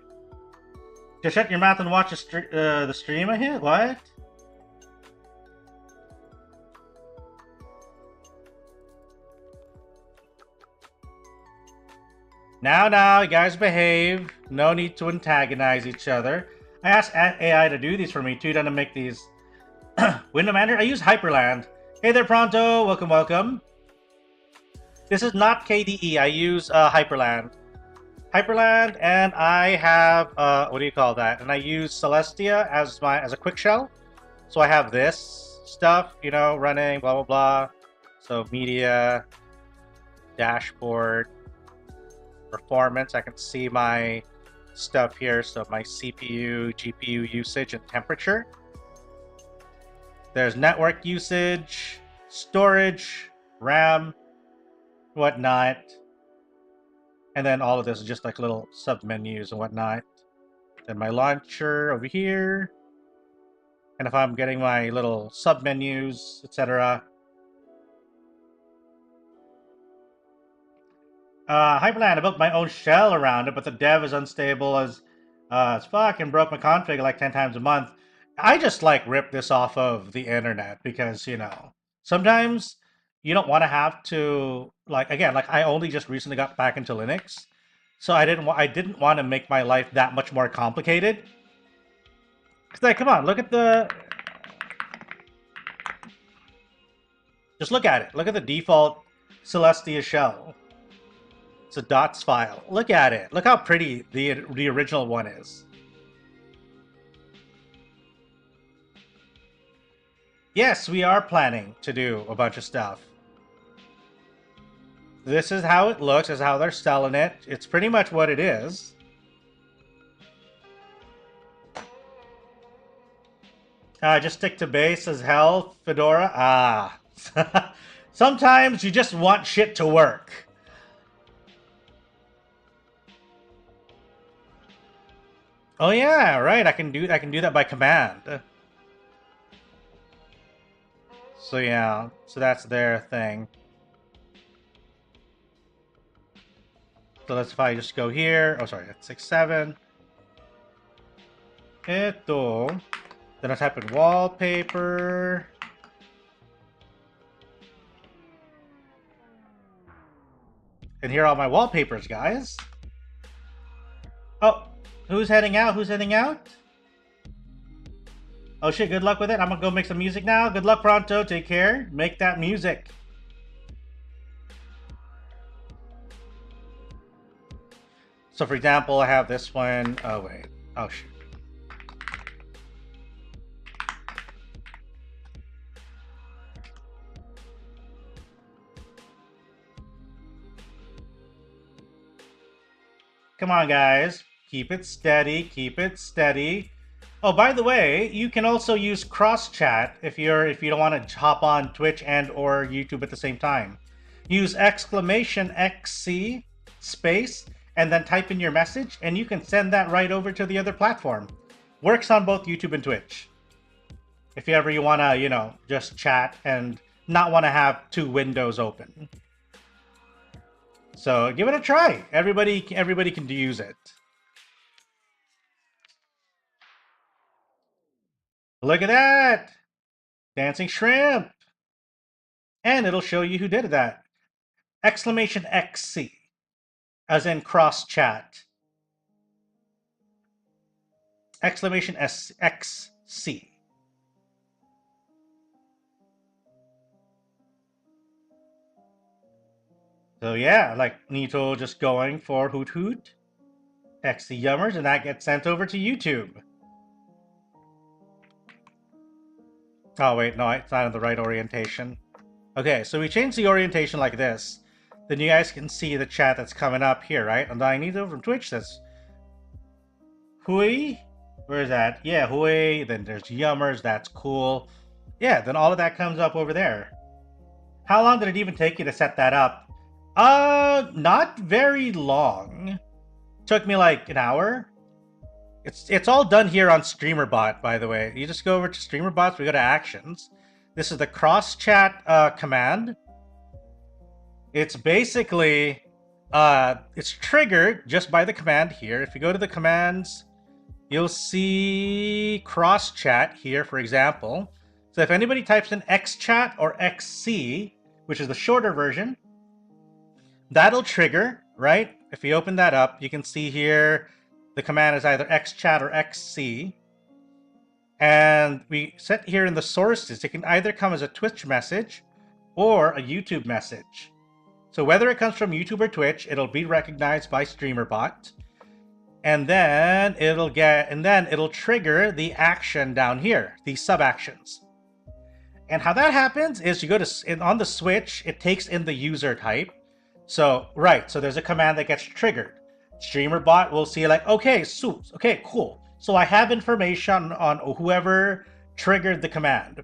Just shut your mouth and watch the stream I hit? What? Now, you guys behave. No need to antagonize each other. I asked AI to do these for me too, to make these window manager. I use Hyperland. Hey there, Pronto. Welcome, welcome. This is not KDE. I use Hyperland. Hyperland, and I have what do you call that? And I use Celestia as a quick shell. So I have this stuff, you know, running, blah blah blah. So media, dashboard, performance. I can see my stuff here. So my CPU, GPU usage, and temperature. There's network usage, storage, RAM, whatnot. And then all of this is just like little sub-menus and whatnot. Then my launcher over here. And if I'm getting my little sub-menus, etc. Hyperland, I built my own shell around it, but the dev is unstable as fuck and broke my config like 10 times a month. I just like rip this off of the internet because, you know, sometimes you don't want to have to, like, again, like I only just recently got back into Linux, so I didn't want to make my life that much more complicated. It's like, come on, look at the, just look at it. Look at the default Celestia shell. It's a dots file. Look at it. Look how pretty the original one is. Yes, we are planning to do a bunch of stuff. This is how it looks, is how they're selling it. It's pretty much what it is. Just stick to base as hell, Fedora. Ah. Sometimes you just want shit to work. Oh yeah, right. I can do that by command. So yeah, so that's their thing. So let's if I just go here. Oh, sorry, that's 6.7. Then I type in wallpaper. And here are all my wallpapers, guys. Oh, who's heading out? Who's heading out? Oh shit, good luck with it. I'm gonna go make some music now. Good luck, Pronto. Take care. Make that music. So for example, I have this one. Oh wait. Oh shit. Come on, guys. Keep it steady. Keep it steady. Oh, by the way, you can also use cross chat if you don't want to hop on Twitch and or YouTube at the same time. Use !XC space and then type in your message, and you can send that right over to the other platform. Works on both YouTube and Twitch. If ever you want to, you know, just chat and not want to have two windows open. So give it a try. Everybody can use it. Look at that! Dancing shrimp! And it'll show you who did that. !XC. As in cross chat. !XC. So yeah, like Nito just going for hoot hoot, text the yummers, and that gets sent over to YouTube. Oh wait, no, it's not in the right orientation. Okay, so we change the orientation like this. Then you guys can see the chat that's coming up here, right? And I Nito from Twitch says, Hui? Where is that? Yeah, Hui. Then there's yummers, that's cool. Yeah, then all of that comes up over there. How long did it even take you to set that up? Not very long. Took me like an hour. It's all done here on StreamerBot, by the way. You just go over to StreamerBot, we go to Actions. This is the cross chat command. It's basically it's triggered just by the command here. If you go to the commands, you'll see cross chat here, for example. So if anybody types in xchat or xc, which is the shorter version, that'll trigger, right? If you open that up, you can see here the command is either xchat or xc. And we set here in the sources, it can either come as a Twitch message or a YouTube message. So whether it comes from YouTube or Twitch, it'll be recognized by StreamerBot. And then it'll trigger the action down here, the sub actions. And how that happens is you go to on the switch, it takes in the user type. So so there's a command that gets triggered. StreamerBot will see like, okay, cool. So I have information on whoever triggered the command.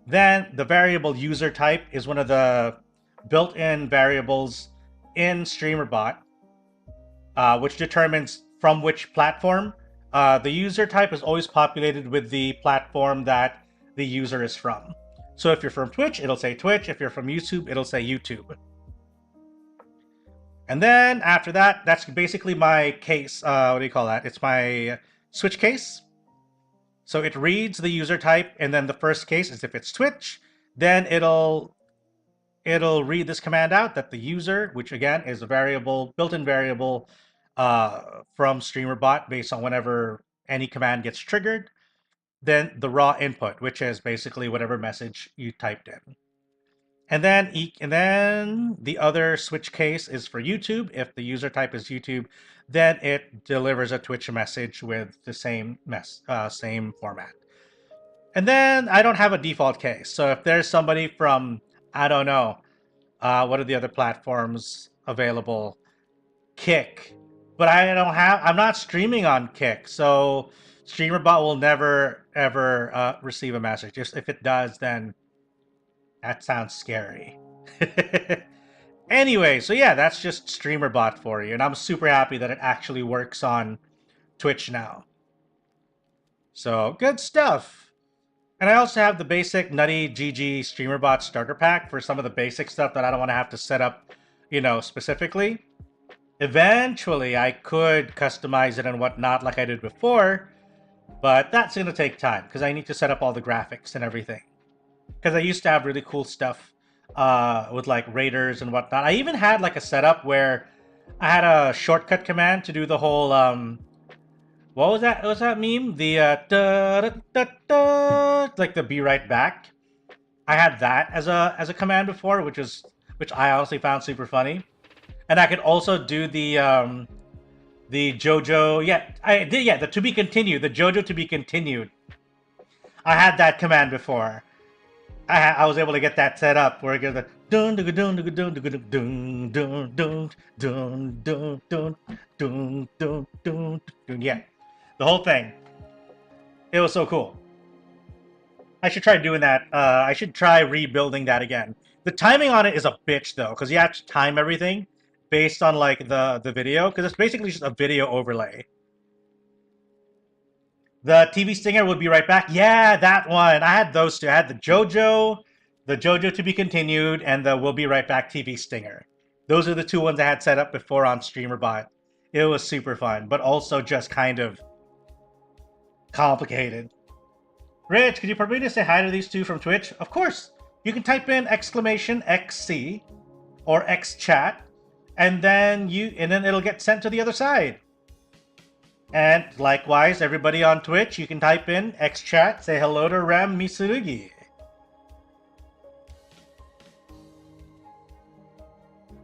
Then the variable user type is one of the built-in variables in StreamerBot, which determines from which platform. The user type is always populated with the platform that the user is from. So if you're from Twitch, it'll say Twitch. If you're from YouTube, it'll say YouTube. And then after that, that's basically my case. What do you call that? It's my switch case. So it reads the user type, and then the first case is if it's Twitch, then it'll read this command out that the user, which again is a variable, built-in variable from StreamerBot based on whenever any command gets triggered, then the raw input, which is basically whatever message you typed in. And then the other switch case is for YouTube. If the user type is YouTube, then it delivers a Twitch message with the same format. And then I don't have a default case. So if there's somebody from, I don't know, what are the other platforms available? Kick. But I'm not streaming on Kick. So StreamerBot will never, ever receive a message. Just if it does, then that sounds scary. Anyway, so yeah, that's just StreamerBot for you. And I'm super happy that it actually works on Twitch now. So, good stuff. And I also have the basic Nutty GG StreamerBot starter pack for some of the basic stuff that I don't want to have to set up, specifically. Eventually, I could customize it and whatnot like I did before, but that's going to take time because I need to set up all the graphics and everything. Because I used to have really cool stuff with like raiders and whatnot. I even had like a setup where I had a shortcut command to do the whole what was that? What was that meme? The like the be right back. I had that as a command before, which I honestly found super funny. And I could also do the JoJo. Yeah, I did. Yeah, the to be continued. The JoJo to be continued. I had that command before. I was able to get that set up where it goes the dun dun dun dun dun dun dun dun dun dun dun dun dun. Yeah, the whole thing. It was so cool. I should try doing that. I should try rebuilding that again. The timing on it is a bitch though, because you have to time everything based on like the video, because it's basically just a video overlay. The TV Stinger will be right back. Yeah, that one. I had those two. I had the JoJo to be continued, and the We'll Be Right Back TV Stinger. Those are the two ones I had set up before on StreamerBot. It was super fun, but also just kind of complicated. Rich, could you permit me to say hi to these two from Twitch? Of course. You can type in !XC or XChat, and then it'll get sent to the other side. And likewise, everybody on Twitch, you can type in XChat, say hello to Ram Misurugi.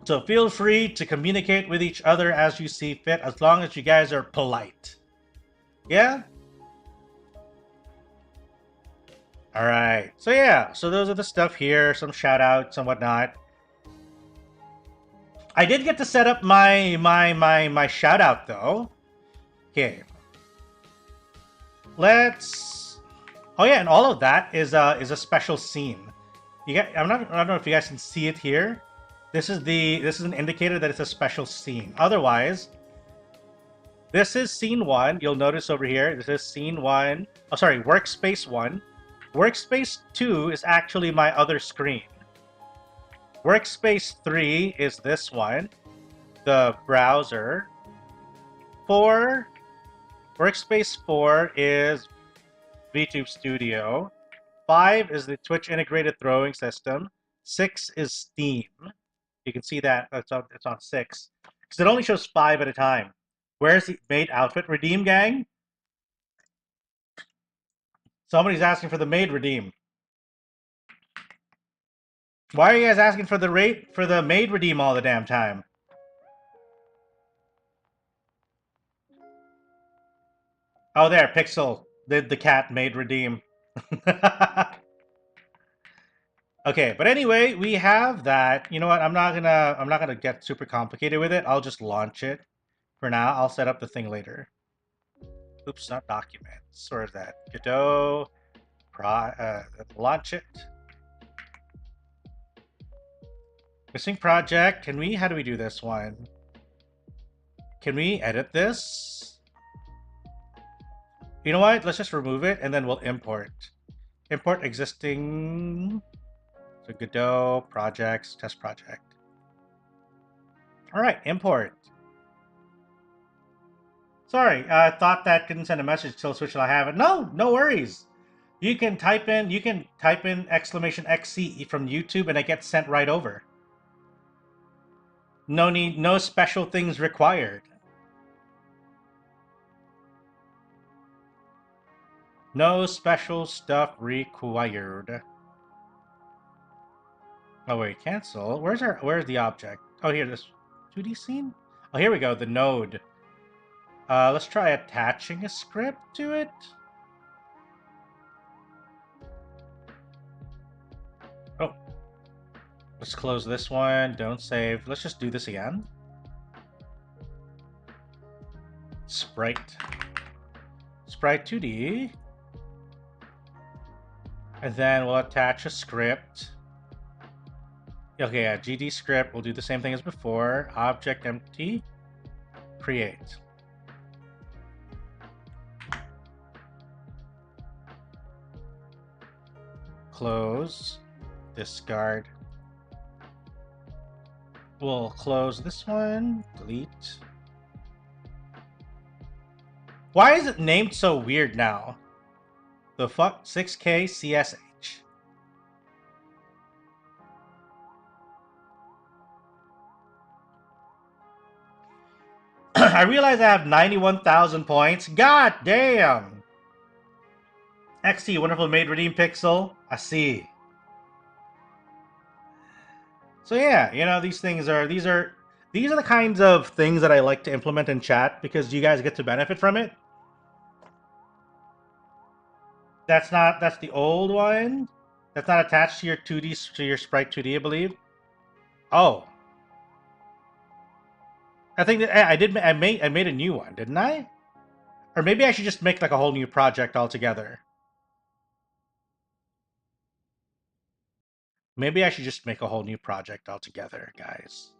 So feel free to communicate with each other as you see fit, as long as you guys are polite. Yeah? Alright. So yeah, so those are the stuff here, some shout outs and whatnot. I did get to set up my shout out though. Okay. Let's. Oh yeah, and all of that is a special scene. You get. I don't know if you guys can see it here. This is an indicator that it's a special scene. Otherwise, this is scene 1. You'll notice over here. This is scene 1. Oh, sorry, workspace 1. Workspace 2 is actually my other screen. Workspace 3 is this one, the browser. Workspace 4 is VTube Studio. 5 is the Twitch integrated throwing system. 6 is Steam. You can see that it's on 6 because it only shows 5 at a time. Where's the maid outfit redeem, gang? Somebody's asking for the maid redeem. Why are you guys asking for the maid redeem all the damn time? Oh, there, Pixel did the cat maid redeem. Okay, but anyway, we have that. You know what? I'm not gonna get super complicated with it. I'll just launch it for now. I'll set up the thing later. Oops, not documents. Where is that? Godot. Launch it. Missing project. How do we do this one? Can we edit this? You know what? Let's just remove it and then we'll import. Import existing. So Godot, projects, test project. All right, import. Sorry, I thought that couldn't send a message till Switch will have it. No worries. You can type in !XC from YouTube and it gets sent right over. No special things required. No special stuff required. Oh wait, cancel. Where's the object? Oh, here, this 2D scene? Oh, here we go, the node. Let's try attaching a script to it. Oh. Let's close this one. Don't save. Let's just do this again. Sprite 2D. And then we'll attach a script. Okay, yeah, GD script. We'll do the same thing as before. Object empty. Create. Close. Discard. We'll close this one. Delete. Why is it named so weird now? The fuck? 6K CSH. I realize I have 91,000 points. God damn! XT, wonderful maid redeem pixel. I see. So yeah, you know, these are the kinds of things that I like to implement in chat because you guys get to benefit from it. That's the old one. That's not attached to your 2D, to your Sprite 2D, I believe. Oh. I think that I made a new one, didn't I? Or maybe I should just make like a whole new project altogether. Maybe I should just make a whole new project altogether, guys.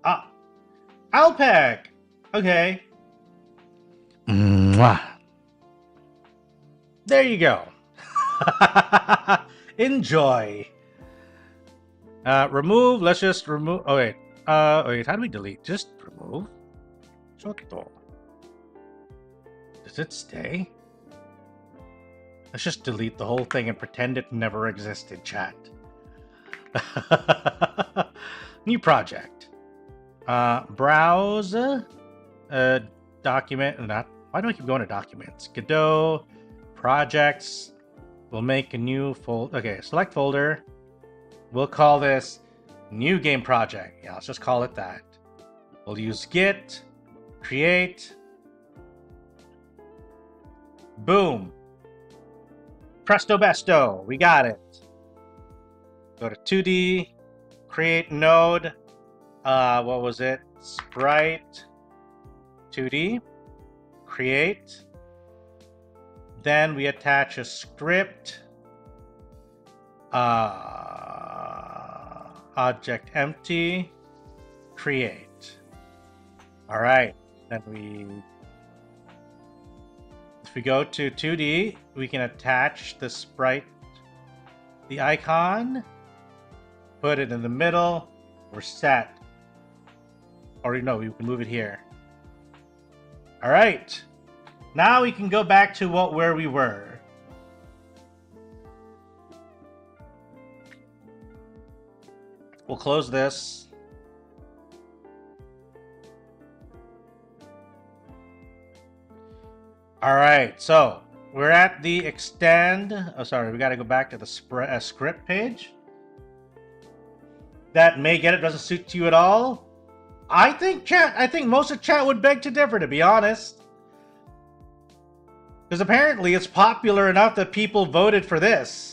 Ah, Alpec. Okay. Mwah. There you go. Enjoy. Remove. Let's just remove. Oh wait. Wait. How do we delete? Just remove. Chotto. Does it stay? Let's just delete the whole thing and pretend it never existed. Chat. New project. Browse. Document. Not Why do I keep going to documents? Godot, projects. We'll make a new folder. Okay, select folder. We'll call this new game project. Yeah, let's just call it that. We'll use git, create. Boom. Presto besto, we got it. Go to 2D, create node. What was it? Sprite 2D, create. Then we attach a script. Object empty, create. All right, then if we go to 2D, we can attach the sprite, the icon, put it in the middle, we're set. Or no, we can move it here. All right, now we can go back to where we were. We'll close this. All right, so we're at the extend. Oh, sorry, we got to go back to the script page. That may get it doesn't suit you at all. I think most of chat would beg to differ, to be honest. Because apparently it's popular enough that people voted for this.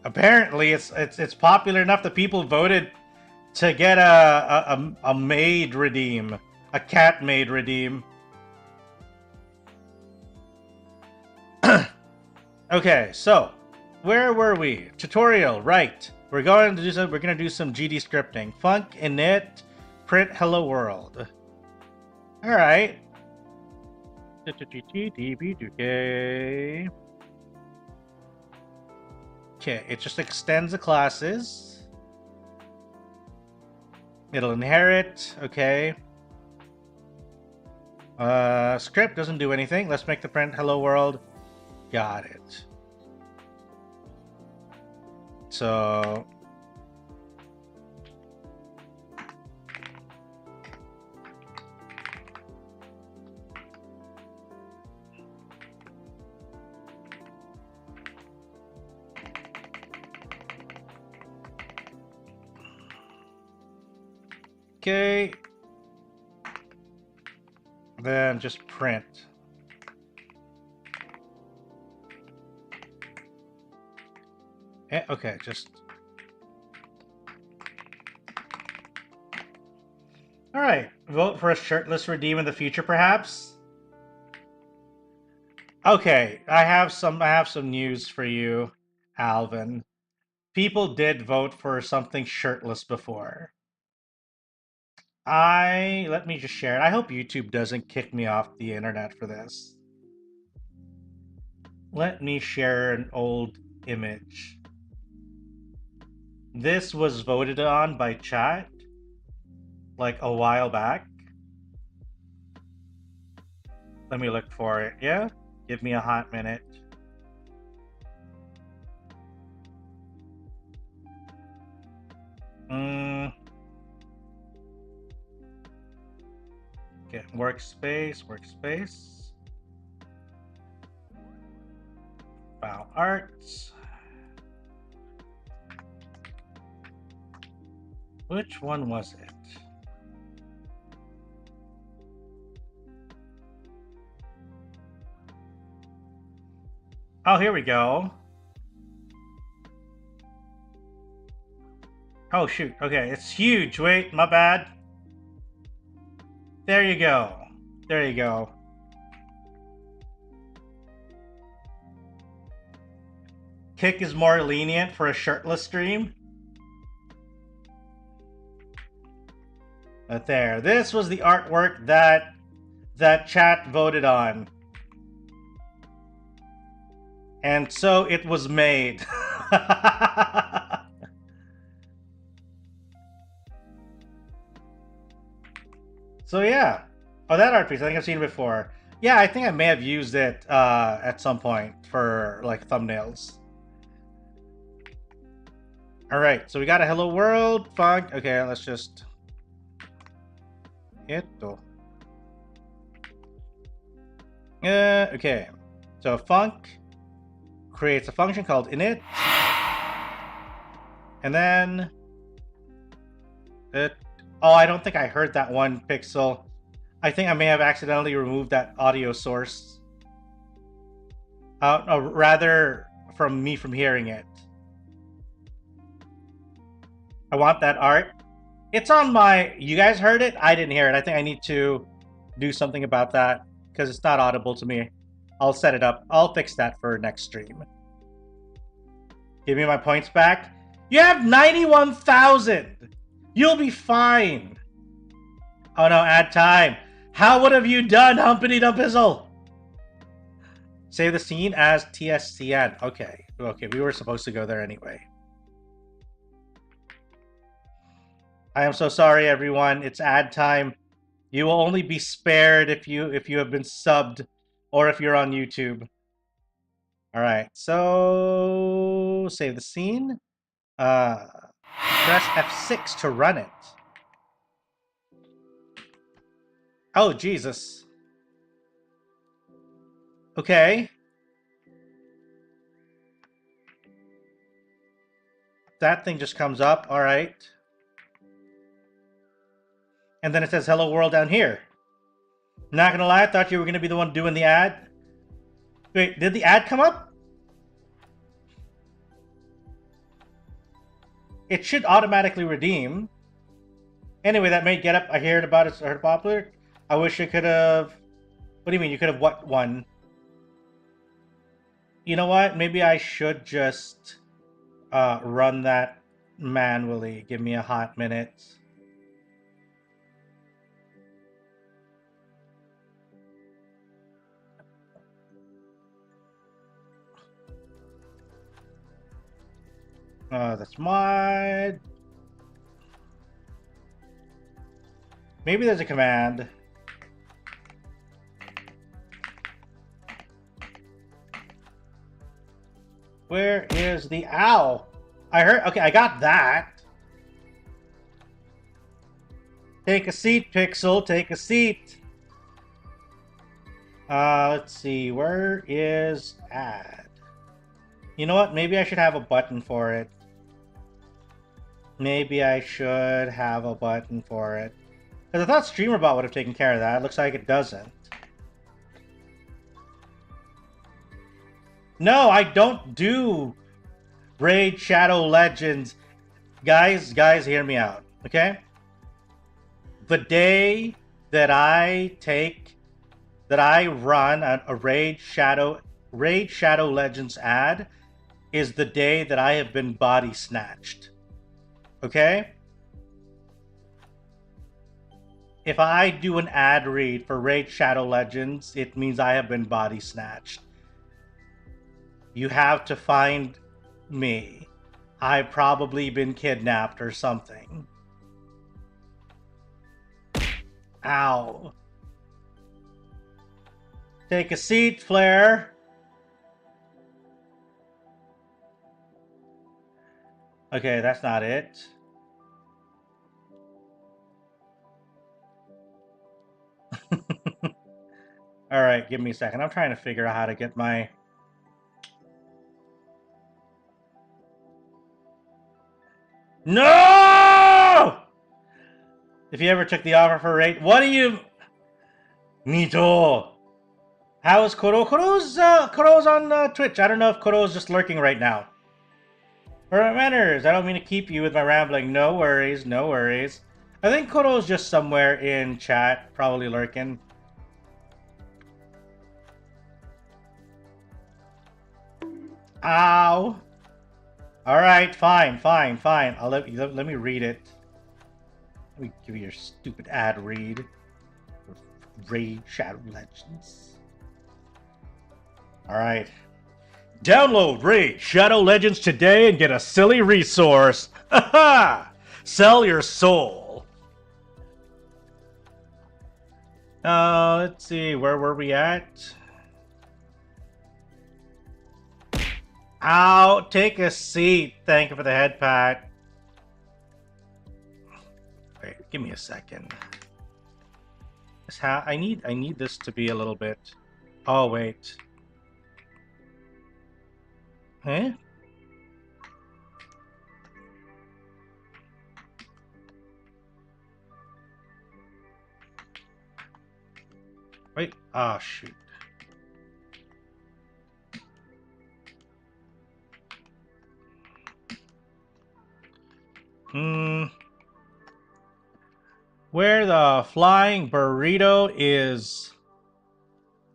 Apparently it's popular enough that people voted to get a maid redeem, a cat maid redeem. Okay, so where were we? Tutorial, right? We're going to do some GD scripting. Func init print hello world. All right. Okay, it just extends the classes. It'll inherit. Okay. Script doesn't do anything. Let's make the print hello world. Got it. So okay. Then just print. Okay, just... Alright, vote for a shirtless redeem in the future, perhaps? Okay, I have some news for you, Alvin. People did vote for something shirtless before. Let me just share it. I hope YouTube doesn't kick me off the internet for this. Let me share an old image. This was voted on by chat like a while back. Let me look for it. Yeah? Give me a hot minute. Okay, workspace. File arts. Which one was it? Oh, here we go. Oh, shoot. Okay, it's huge. Wait, my bad. There you go. There you go. Kick is more lenient for a shirtless stream. But there. This was the artwork that chat voted on. And so it was made. So yeah. Oh, that art piece, I think I've seen it before. Yeah, I think I may have used it at some point for like thumbnails. All right, so we got a hello world funk. Okay, let's just okay, so func creates a function called init, and then oh, I don't think I heard that one, Pixel. I think I may have accidentally removed that audio source. Rather from me from hearing it. I want that art. It's on my... You guys heard it? I didn't hear it. I think I need to do something about that because it's not audible to me. I'll set it up. I'll fix that for next stream. Give me my points back. You have 91,000. You'll be fine. Oh no, add time. How would have you done, Humpity Dumpizzle? Save the scene as TSCN. Okay. Okay, we were supposed to go there anyway. I am so sorry, everyone. It's ad time. You will only be spared if you have been subbed or if you're on YouTube. All right. So save the scene. Press F6 to run it. Oh, Jesus. Okay. That thing just comes up. All right. And then it says hello world down here. Not gonna lie, I thought you were gonna be the one doing the ad. Wait, did the ad come up? It should automatically redeem. Anyway, that made Get Up. I heard about it. I heard popular. I wish I could have... What do you mean? You could have what one? You know what? Maybe I should just run that manually. Give me a hot minute. That's mod. Maybe there's a command. Where is the owl? I heard. Okay, I got that. Take a seat, Pixel. Take a seat. Let's see. Where is add? You know what? Maybe I should have a button for it. Maybe I should have a button for it. Because I thought StreamerBot would have taken care of that. It looks like it doesn't. No, I don't do Raid Shadow Legends. Guys, hear me out, okay? The day that I run a Raid Shadow Legends ad is the day that I have been body snatched. Okay? If I do an ad read for Raid Shadow Legends, it means I have been body snatched. You have to find me. I've probably been kidnapped or something. Ow. Take a seat, Flare. Okay, that's not it. All right, give me a second. I'm trying to figure out how to get my... No! If you ever took the offer for rate, what do you... Nito! How is Koro? Koro's on Twitch. I don't know if Koro's just lurking right now. Manners, I don't mean to keep you with my rambling. No worries, no worries. I think Koro's just somewhere in chat, probably lurking. Ow! Alright, fine. I'll let me read it. Let me give you your stupid ad read. Raid Shadow Legends. Alright. Download Raid Shadow Legends today and get a silly resource. Haha! Sell your soul. Let's see, where were we at? Ow, take a seat. Thank you for the head pat. Wait, give me a second. I need this to be a little bit. Oh wait. Huh? Wait. Oh shoot. Where the flying burrito is...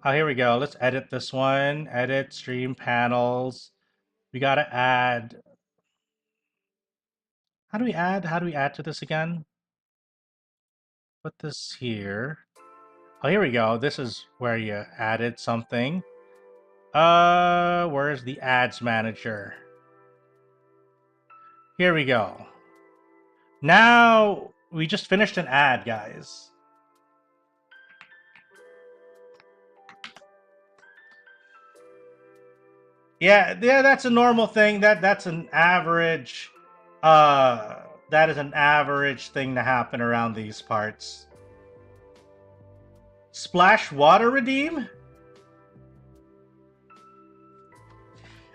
Oh, here we go. Let's edit this one. Edit stream panels. We gotta add... How do we add to this again? Put this here. Oh, here we go. This is where you added something. Where's the ads manager? Here we go. Now, we just finished an ad, guys. Yeah, that's a normal thing. That's an average. That is an average thing to happen around these parts. Splash water redeem?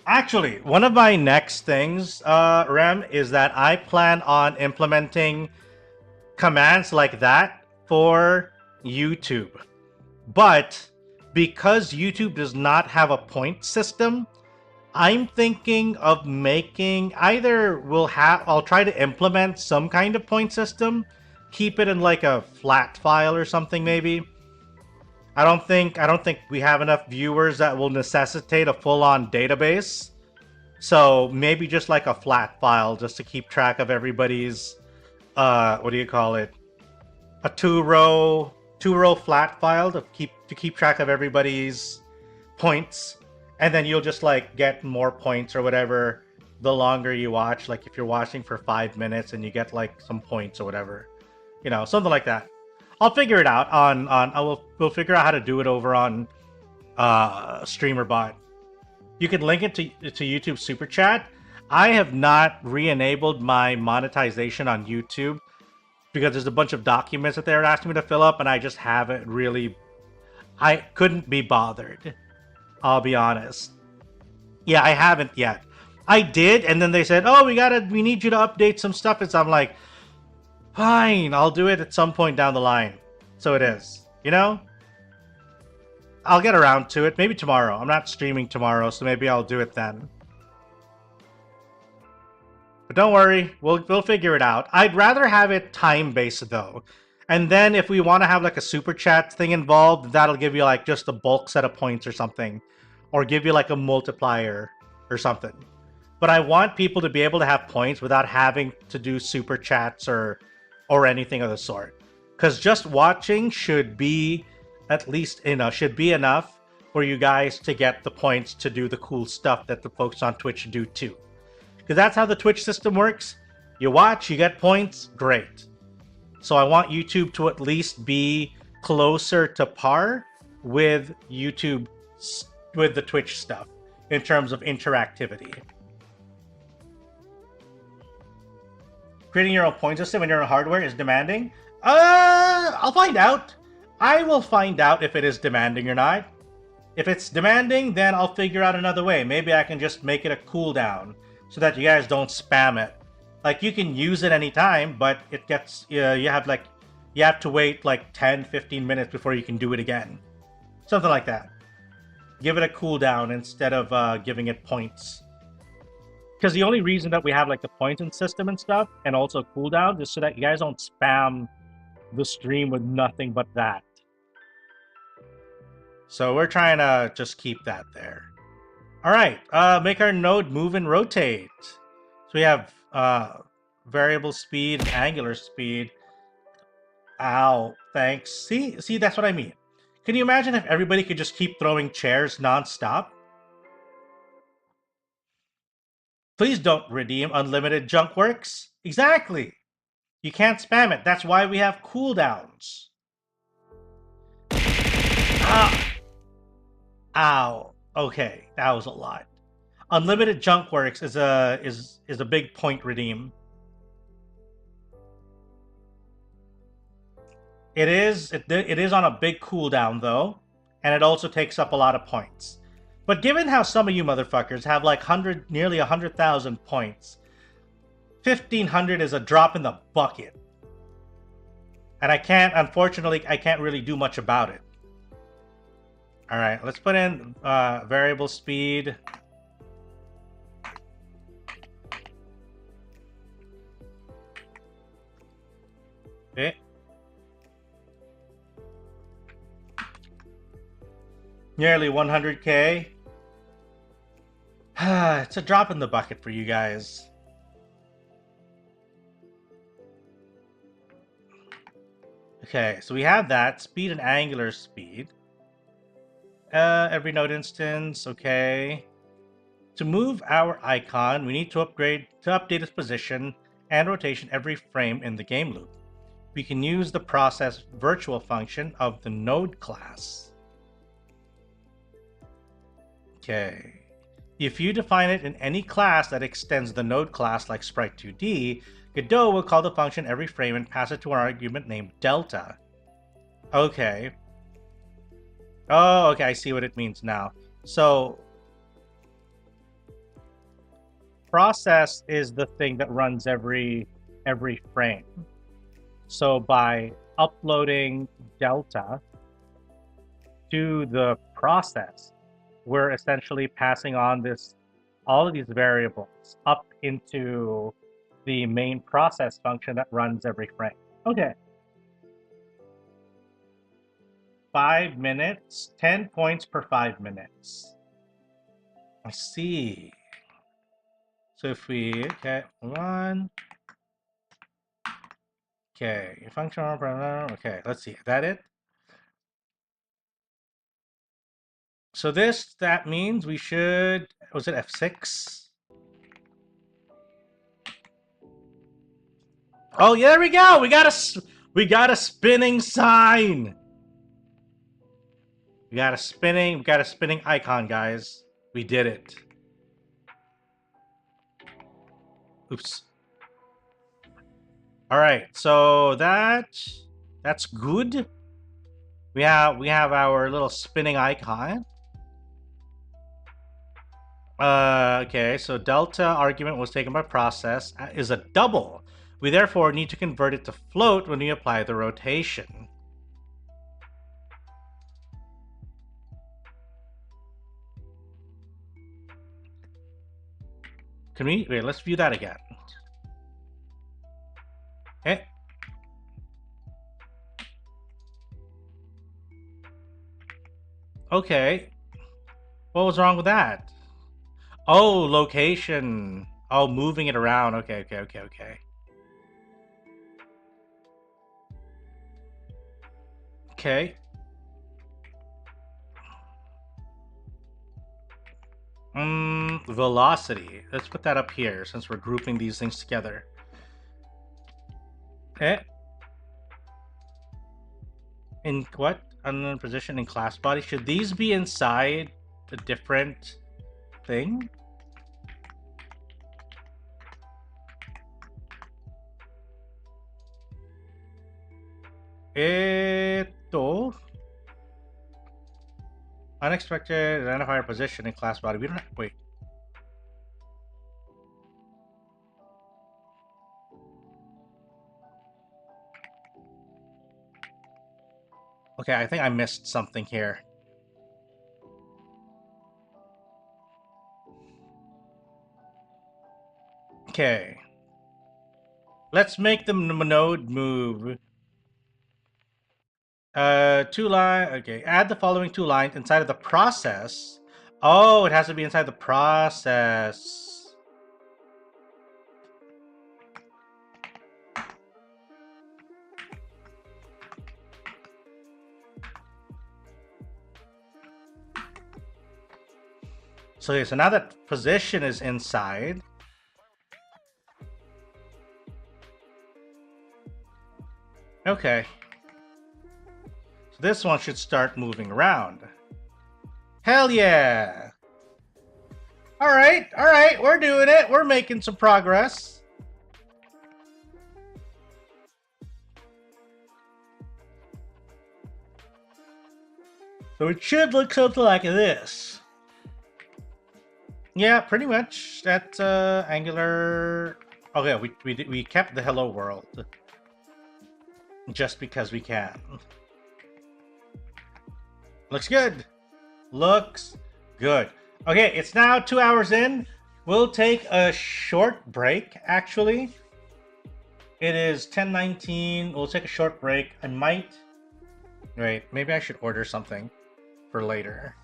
Actually, one of my next things, Rem, is that I plan on implementing commands like that for YouTube. But because YouTube does not have a point system, I'm thinking of making I'll try to implement some kind of point system, keep it in like a flat file or something maybe. I don't think we have enough viewers that will necessitate a full-on database. So maybe just like a flat file just to keep track of everybody's what do you call it? A two-row flat file to keep track of everybody's points. And then you'll just like get more points or whatever the longer you watch. Like if you're watching for 5 minutes and you get like some points or whatever. You know, something like that. I'll figure it out we'll figure out how to do it over on StreamerBot. You can link it to YouTube Super Chat. I have not re-enabled my monetization on YouTube because there's a bunch of documents that they're asking me to fill up and I just haven't really... I couldn't be bothered. I'll be honest. Yeah, I haven't yet. I did, and then they said, oh, we need you to update some stuff. And so I'm like, fine, I'll do it at some point down the line. So it is, you know? I'll get around to it. Maybe tomorrow. I'm not streaming tomorrow, so maybe I'll do it then. But don't worry, we'll figure it out. I'd rather have it time-based, though. And then if we want to have like a super chat thing involved, that'll give you like just a bulk set of points or something. Or give you like a multiplier or something. But I want people to be able to have points without having to do super chats or anything of the sort. Because just watching should be at least should be enough for you guys to get the points to do the cool stuff that the folks on Twitch do too. Because that's how the Twitch system works. You watch, you get points, great. So I want YouTube to at least be closer to par with YouTube, with the Twitch stuff in terms of interactivity. Creating your own point system when your own hardware is demanding? I'll find out. I will find out if it is demanding or not. If it's demanding, then I'll figure out another way. Maybe I can just make it a cooldown so that you guys don't spam it. Like, you can use it anytime, but it gets, you have to wait like 10-15 minutes before you can do it again. Something like that. Give it a cooldown instead of giving it points. Because the only reason that we have like the pointing system and stuff, and also cooldown, is so that you guys don't spam the stream with nothing but that. So we're trying to just keep that there. All right, make our node move and rotate. So we have variable speed and angular speed. Ow, thanks. See, that's what I mean. Can you imagine if everybody could just keep throwing chairs non-stop? Please don't redeem unlimited junk works. Exactly. You can't spam it. That's why we have cooldowns. Ow. Okay, that was a lot. Unlimited junk works is a big point redeem. It is on a big cooldown though, and it also takes up a lot of points. But given how some of you motherfuckers have like nearly 100,000 points, 1,500 is a drop in the bucket. And unfortunately, I can't really do much about it. All right, let's put in variable speed. Okay. Nearly 100K. It's a drop in the bucket for you guys. Okay, so we have that. Speed and angular speed. Every node instance, okay. To move our icon, we need to update its position and rotation every frame in the game loop. We can use the process virtual function of the node class. Okay. If you define it in any class that extends the node class like Sprite2D, Godot will call the function every frame and pass it to an argument named delta. Okay. Oh, okay, I see what it means now. So, process is the thing that runs every frame. So by uploading delta to the process, we're essentially passing on all of these variables up into the main process function that runs every frame. Okay. 5 minutes, 10 points per 5 minutes. I see. So if we, okay, one. Okay, function, okay, let's see, is that it? So that means we should, was it F6? Oh, yeah, there we go. We got a spinning sign. We got a spinning icon, guys. We did it. Oops. All right, so that's good. We have our little spinning icon. Okay, so delta argument was taken by process is a double. We therefore need to convert it to float when we apply the rotation. Can we wait? Let's view that again. Okay. Okay. What was wrong with that? Oh, location. Oh, moving it around. Okay. Okay. Velocity. Let's put that up here since we're grouping these things together. Okay. In what? Unknown position in class body. Should these be inside a different thing? Unexpected identifier position in class body. We don't have, wait. Okay, I think I missed something here. Okay. Let's make the node move. 2 line. Okay, add the following 2 lines inside of the process. Oh, it has to be inside the process. So, okay, so now that position is inside. Okay. So this one should start moving around. Hell yeah! Alright, we're doing it. We're making some progress. So it should look something like this. Yeah, pretty much. That's Angular. Okay, we kept the hello world just because we can. Looks good. Looks good. Okay, it's now 2 hours in. We'll take a short break, actually. It is 10:19. We'll take a short break. I might... Wait, maybe I should order something for later.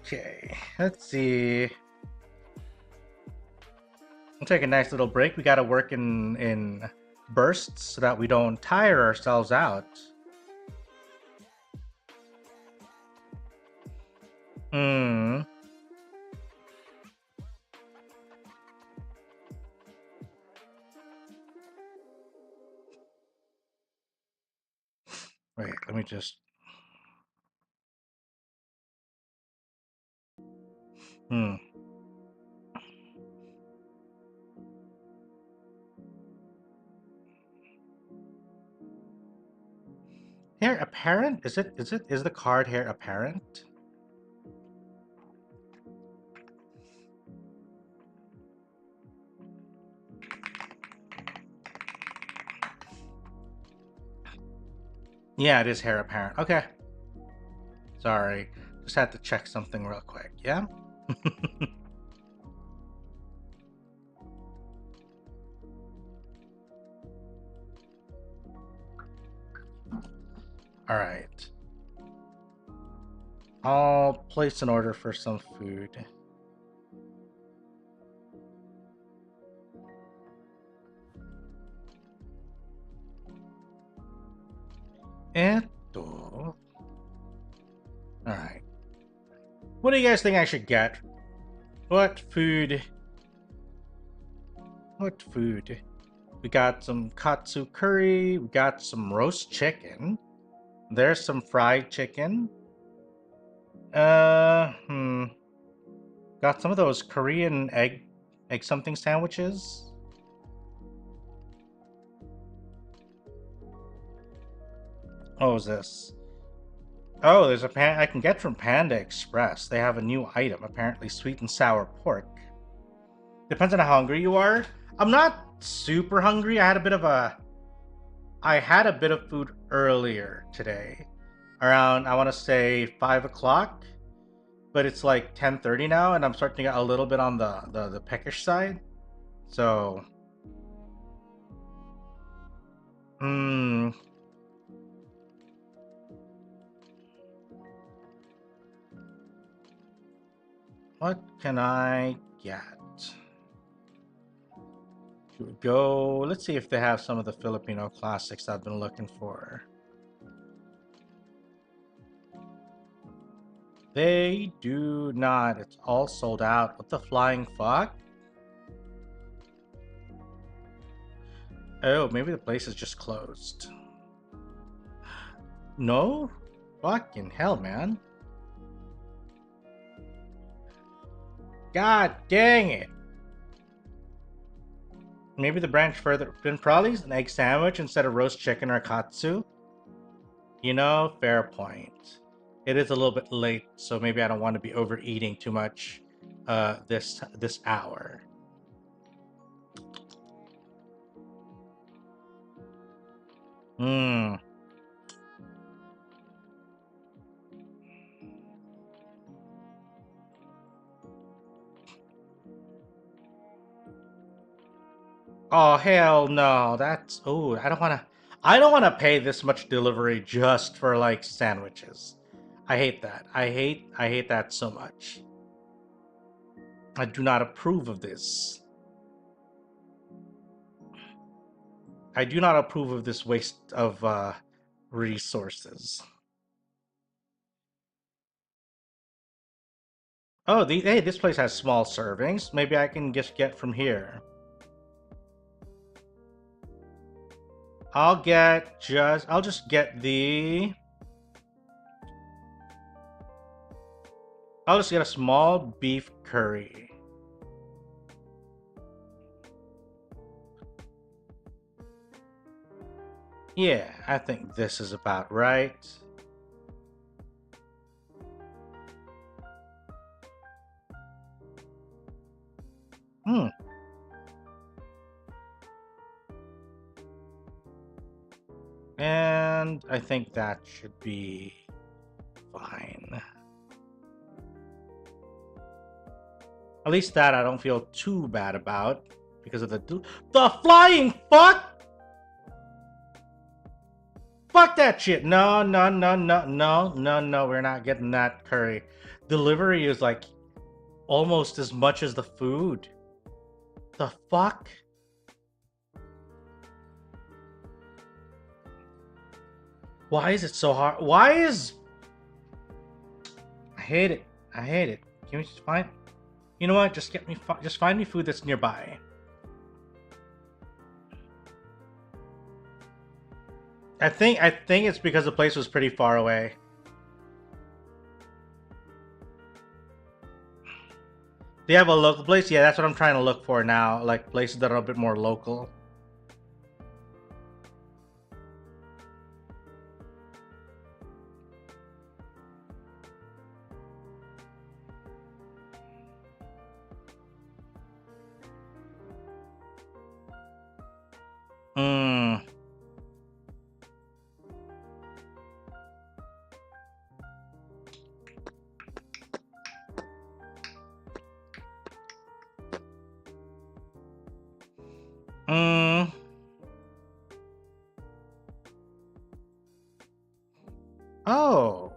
Okay, let's see. We'll take a nice little break. We gotta work in bursts so that we don't tire ourselves out. Wait, let me just... Hair apparent? Is the card hair apparent? Yeah, it is hair apparent. Okay. Sorry. Just had to check something real quick, yeah? Alright. I'll place an order for some food. Alright. What do you guys think I should get? What food? What food? We got some katsu curry. We got some roast chicken. There's some fried chicken. Got some of those Korean egg something sandwiches. What was this? Oh, there's a pan I can get from Panda Express. They have a new item, apparently sweet and sour pork. Depends on how hungry you are. I'm not super hungry. I had a bit of food earlier today. Around, I want to say 5 o'clock. But it's like 10:30 now, and I'm starting to get a little bit on the peckish side. So... What can I get? Here we go. Let's see if they have some of the Filipino classics I've been looking for. They do not. It's all sold out. What the flying fuck? Oh, maybe the place is just closed. No? Fucking hell, man. God dang it. Maybe the branch further... Then probably an egg sandwich instead of roast chicken or katsu. You know, fair point. It is a little bit late, so maybe I don't want to be overeating too much this hour. Oh hell no! That's I don't wanna pay this much delivery just for like sandwiches. I hate that. I hate that so much. I do not approve of this. I do not approve of this waste of resources. Oh, hey, this place has small servings. Maybe I can just get from here. I'll just get the... I'll just get a small beef curry. Yeah, I think this is about right. And I think that should be fine. At least that I don't feel too bad about because of the flying fuck. Fuck that shit. No, we're not getting that curry. Delivery is like almost as much as the food. The fuck? Why is it so hard? Why is... I hate it. I hate it. Can we just find... You know what? Just find me food that's nearby. I think it's because the place was pretty far away. Do you have a local place? Yeah, that's what I'm trying to look for now. Like places that are a bit more local. Oh.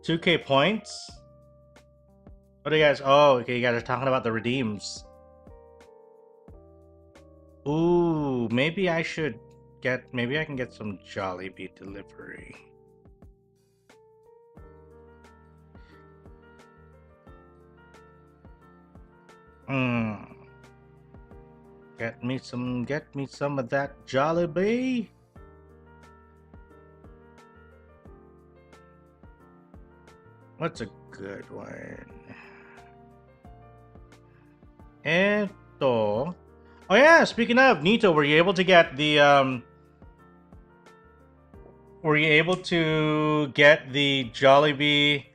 $2K points? What do you guys... Oh, okay, you guys are talking about the redeems. Ooh, maybe I should get... Maybe I can get some Jollibee delivery. Get me some of that Jollibee. What's a good one? Oh yeah, speaking of Nito, were you able to get the were you able to get the Jollibee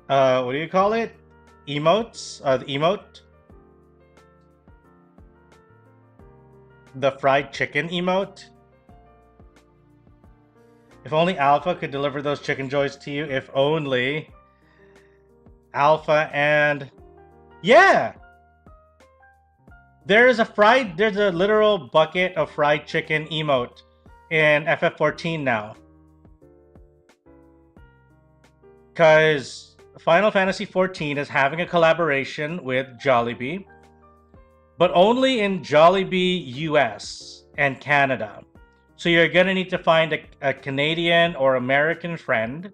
what do you call it? Emotes? The emote? The fried chicken emote? If only Alpha could deliver those chicken joys to you. If only Alpha and... Yeah! There's a literal bucket of fried chicken emote in FF14 now. Because Final Fantasy XIV is having a collaboration with Jollibee, but only in Jollibee US and Canada. So you're gonna need to find a Canadian or American friend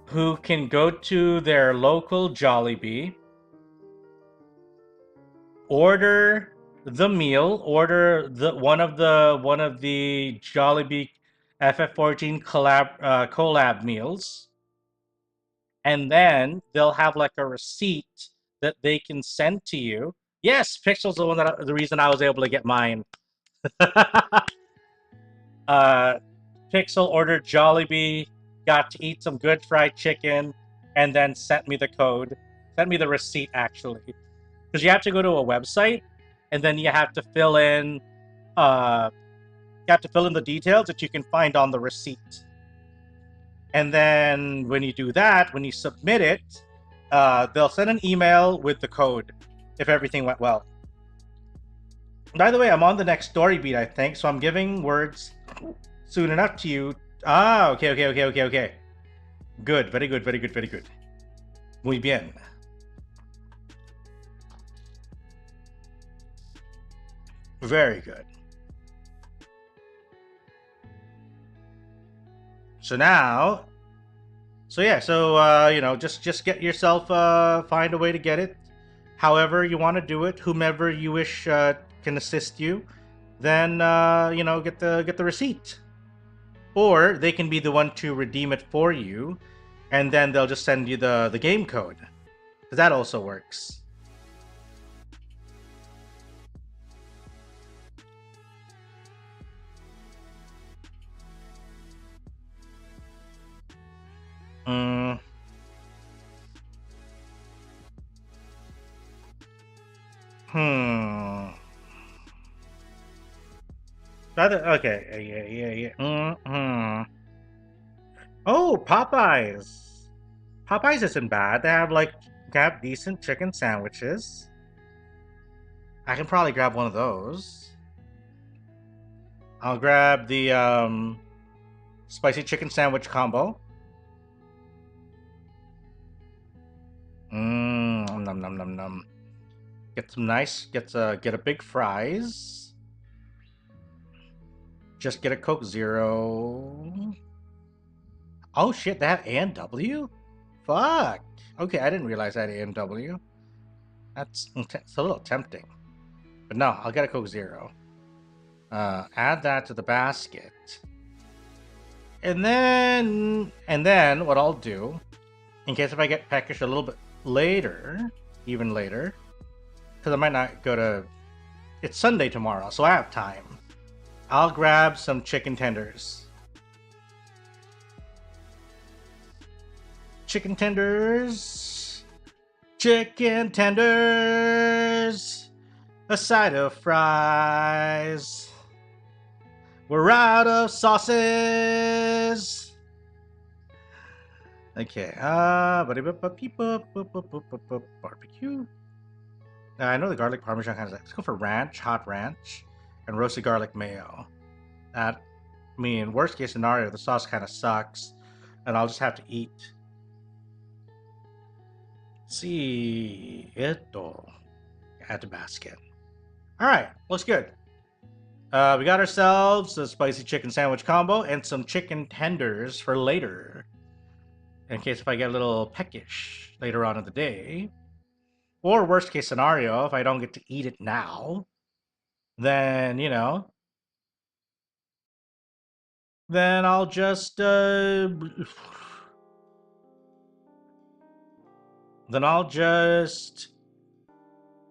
who can go to their local Jollibee, order the meal, order one of the Jollibee FF14 collab meals, and then they'll have like a receipt that they can send to you. Yes, Pixel's the reason I was able to get mine. Pixel ordered Jollibee, got to eat some good fried chicken, and then sent me the code. Sent me the receipt, actually. Because you have to go to a website, and then you have to fill in the details that you can find on the receipt. And then when you do that, when you submit it, they'll send an email with the code if everything went well. By the way, I'm on the next story beat, I think, so I'm giving words soon enough to you. Ah, okay. Good, very good. Muy bien. Very good. So now, you know, just get yourself, find a way to get it. however you want to do it, whomever you wish can assist you, then get the receipt. Or they can be the one to redeem it for you, and then they'll just send you the game code. Because that also works. Okay. Yeah. Oh, Popeyes. Popeyes isn't bad. They have decent chicken sandwiches. I can probably grab one of those. I'll grab the spicy chicken sandwich combo. Nom. Get some nice. Get a big fries. Just get a Coke Zero. Oh shit, they have A&W? Fuck. Okay, I didn't realize I had A&W. It's a little tempting. But no, I'll get a Coke Zero. Add that to the basket. And then what I'll do, in case if I get peckish a little bit later, even later, because I might not go to... It's Sunday tomorrow, so I have time. I'll grab some chicken tenders. Chicken tenders. A side of fries. We're out of sauces. Okay. Barbecue. I know the garlic parmesan kind of. Let's go for ranch, hot ranch, and roasted garlic mayo. Worst case scenario, the sauce kind of sucks, and I'll just have to eat. See esto. Add to basket. All right, looks good. We got ourselves a spicy chicken sandwich combo and some chicken tenders for later, in case if I get a little peckish later on in the day. Or worst case scenario, if I don't get to eat it now, then then I'll just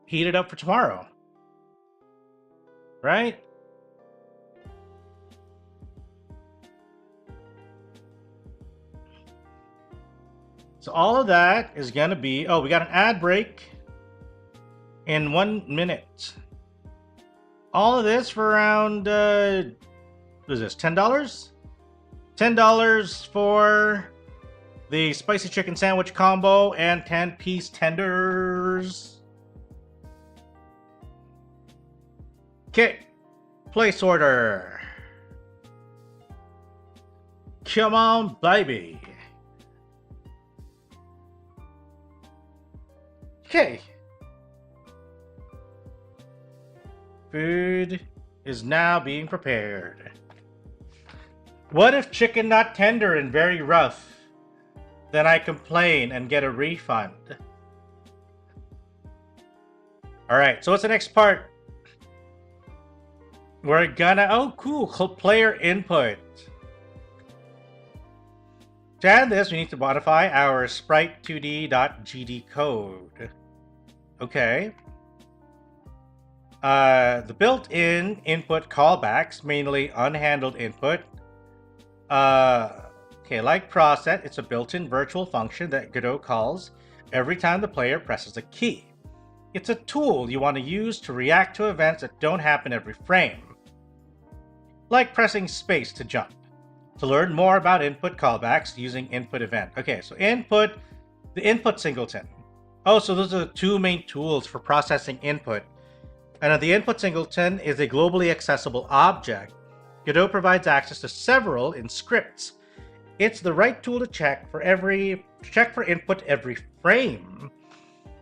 heat it up for tomorrow. Right? So all of that is gonna be... Oh, we got an ad break in 1 minute. All of this for around... what is this, $10? $10 for the spicy chicken sandwich combo and 10-piece tenders. Okay, place order. Come on, baby. Okay. Food is now being prepared. What if chicken not tender and very rough? Then I complain and get a refund. Alright, so what's the next part? We're gonna... Oh, cool. Player input. To add this, we need to modify our sprite2d.gd code. Okay. The built-in input callbacks, mainly unhandled input. Okay, like process, it's a built-in virtual function that Godot calls every time the player presses a key. It's a tool you want to use to react to events that don't happen every frame. Like pressing space to jump. To learn more about input callbacks using input event. Okay, so input, the input singleton. Oh, so those are the two main tools for processing input. And the input singleton is a globally accessible object. Godot provides access to several in scripts. It's the right tool to check for input every frame.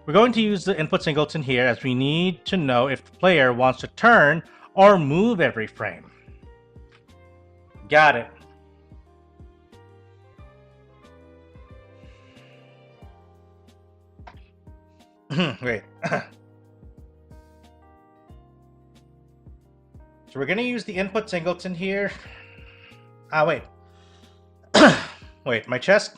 We're going to use the input singleton here as we need to know if the player wants to turn or move every frame. Got it. Wait. So we're gonna use the input singleton here. Ah, wait. Wait, my chest.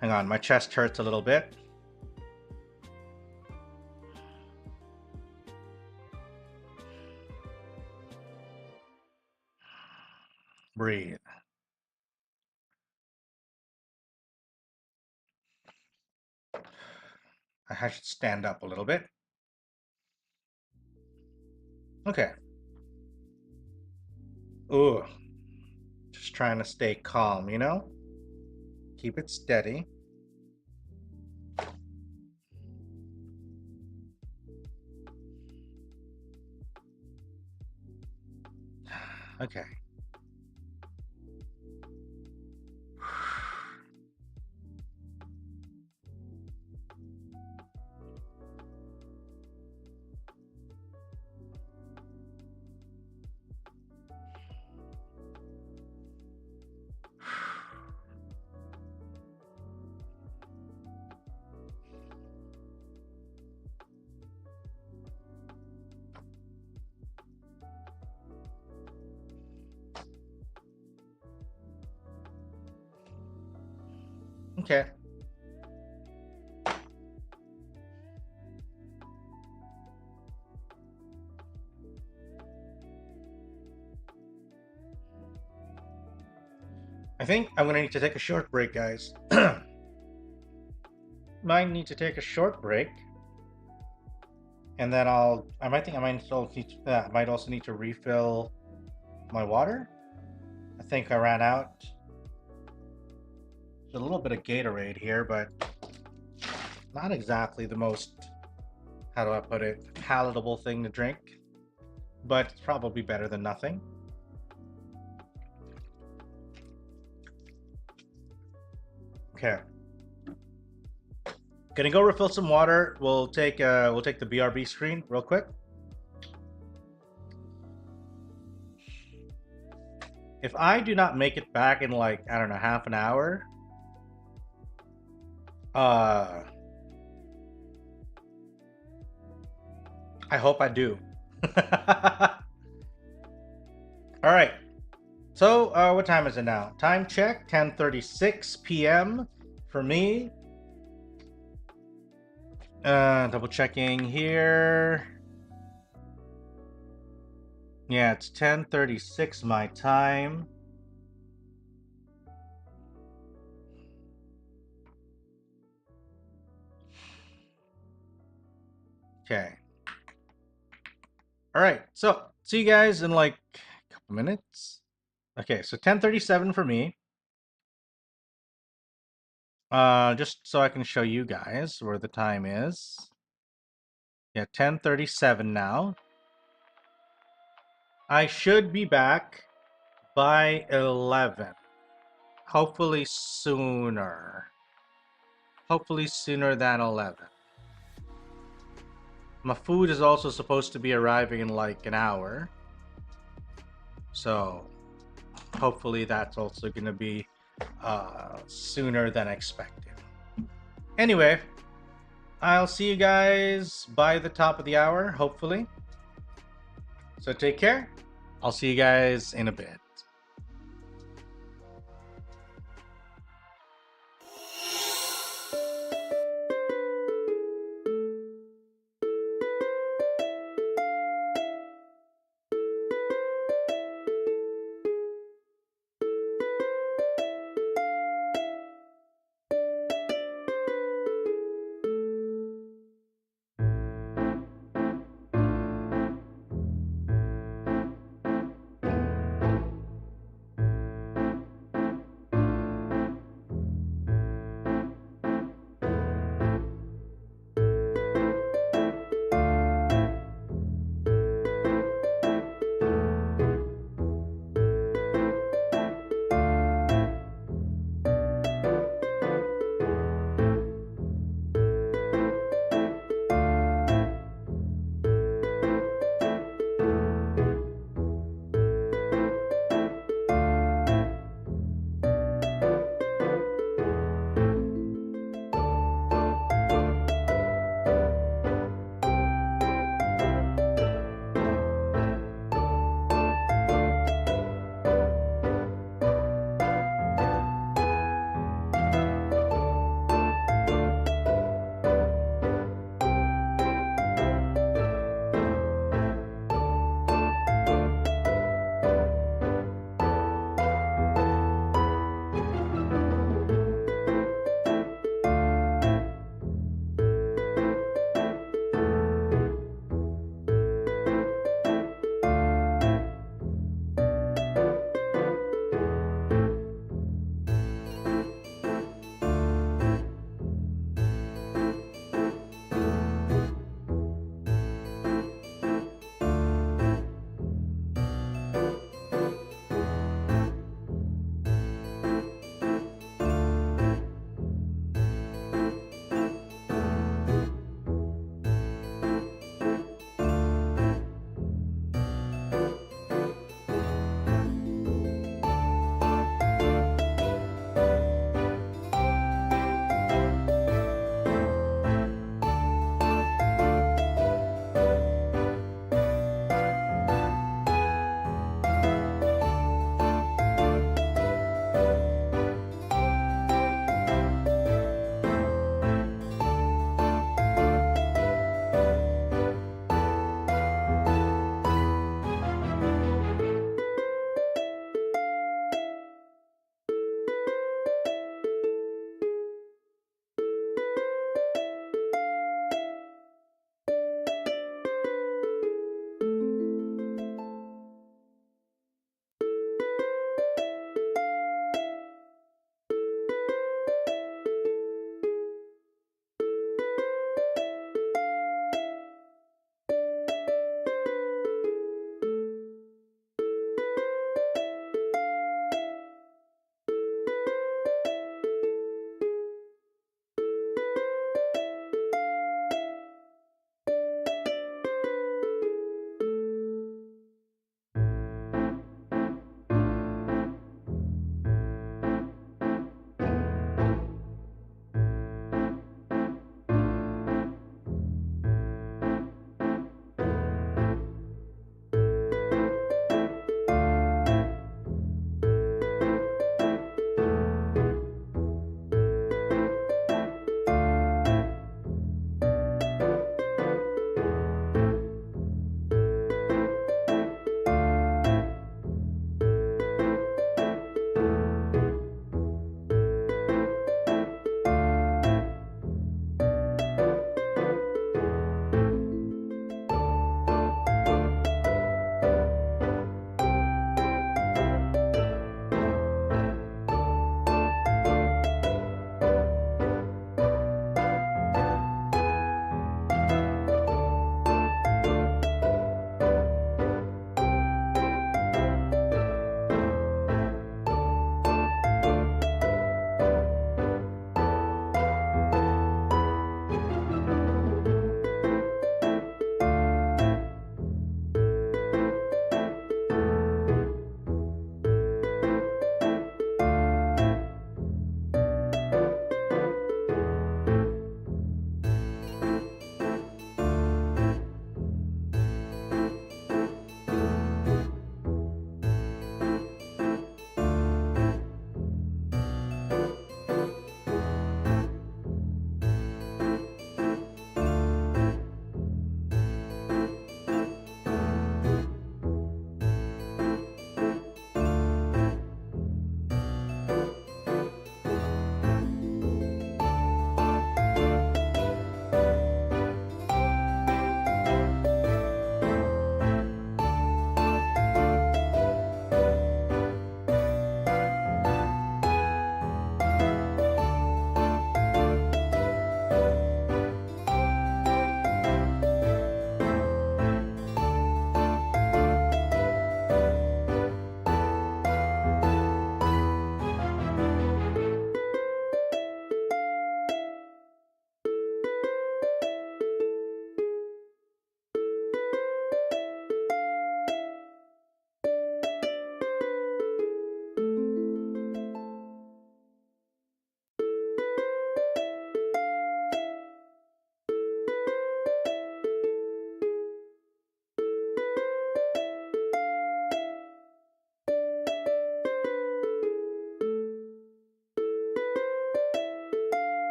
Hang on, my chest hurts a little bit. Breathe. I should stand up a little bit. Okay. Ooh. Just trying to stay calm, you know? Keep it steady. Okay. Okay. I think I'm gonna need to take a short break, guys. Might need to take a short break, and then I might also need to refill my water. I think I ran out. There's a little bit of Gatorade here, but not exactly the most, how do I put it, palatable thing to drink. But it's probably better than nothing. Okay. Gonna go refill some water. We'll take the BRB screen real quick. If I do not make it back in, like, I don't know, half an hour, I hope I do. All right. So, what time is it now? Time check, 10:36 p.m. for me. Double checking here. Yeah, it's 10:36 my time. Okay. All right. So, see you guys in like a couple minutes. Okay, so 10:37 for me. Just so I can show you guys where the time is. Yeah, 10:37 now. I should be back by 11. Hopefully sooner. Hopefully sooner than 11. My food is also supposed to be arriving in like an hour. So hopefully that's also going to be sooner than expected. Anyway, I'll see you guys by the top of the hour, hopefully. So take care. I'll see you guys in a bit.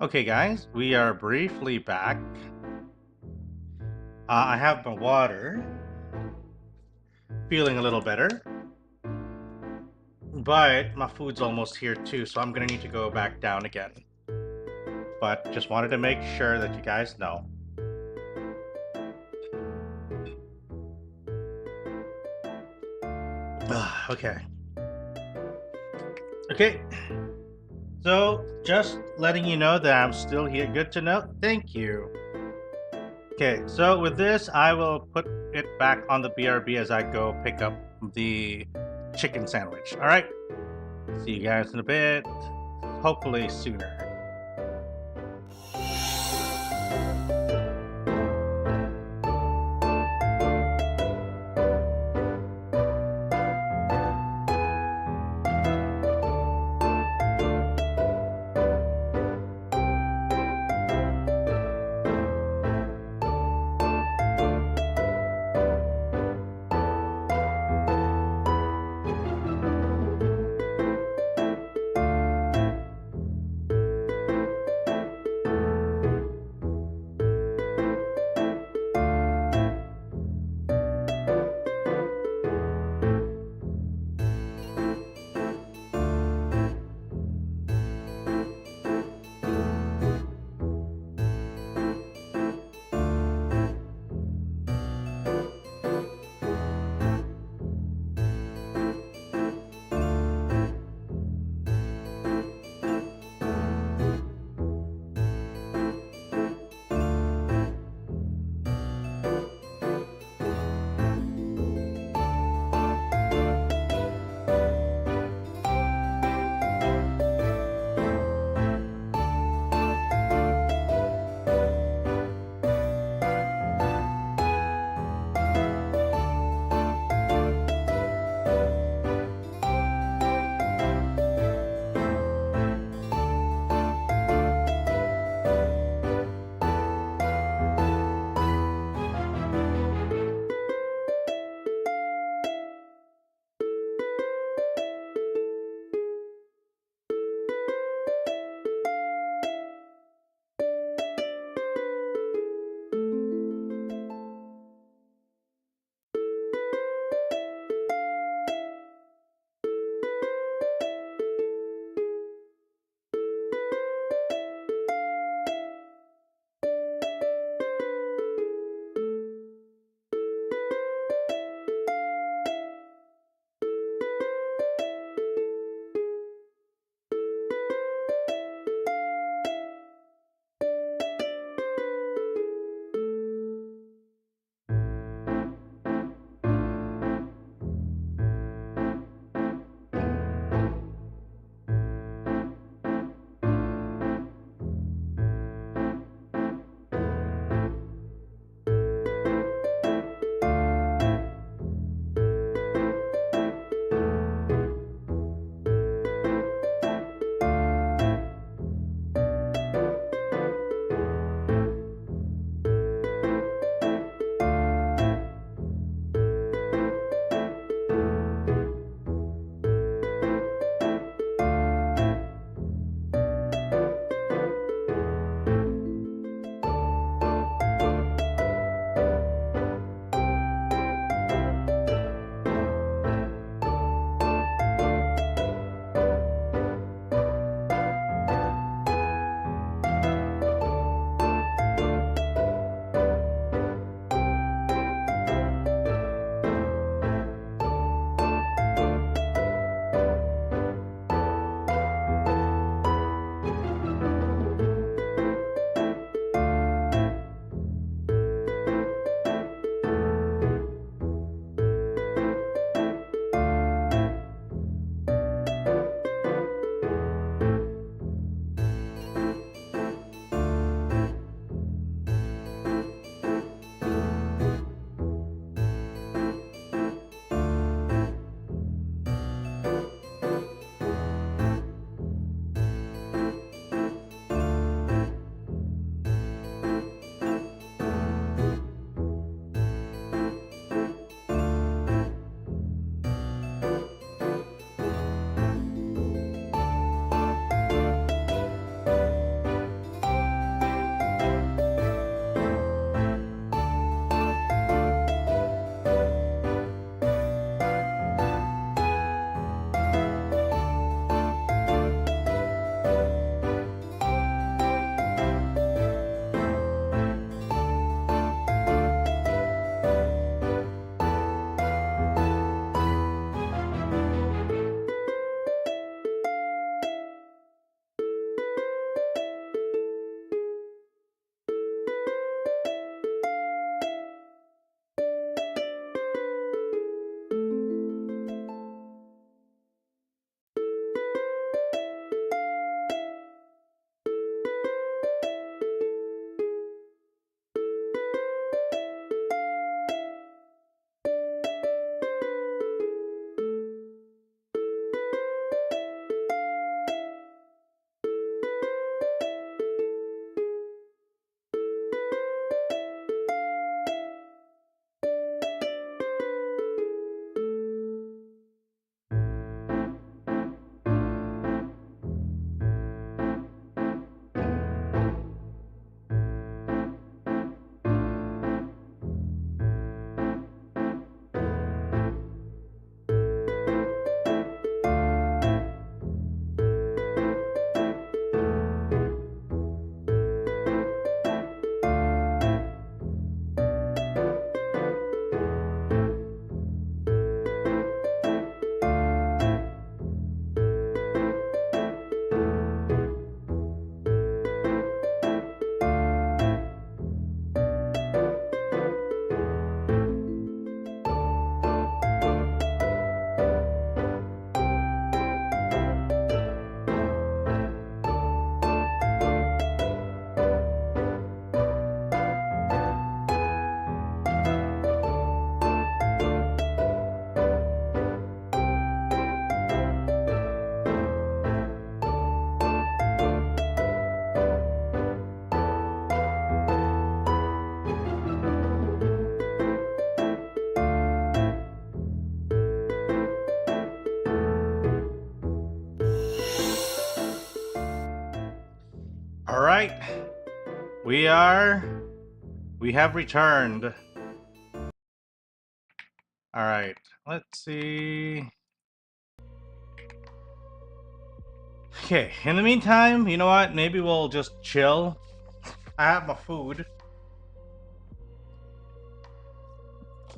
Okay, guys, we are briefly back. I have my water. Feeling a little better. But my food's almost here too, so I'm gonna need to go back down again. But just wanted to make sure that you guys know. Okay. Okay. So, just letting you know that I'm still here. Good to know. Thank you. Okay, so with this, I will put it back on the BRB as I go pick up the chicken sandwich. All right? See you guys in a bit. Hopefully sooner. We have returned. Alright, let's see. Okay, in the meantime, you know what? Maybe we'll just chill. I have my food.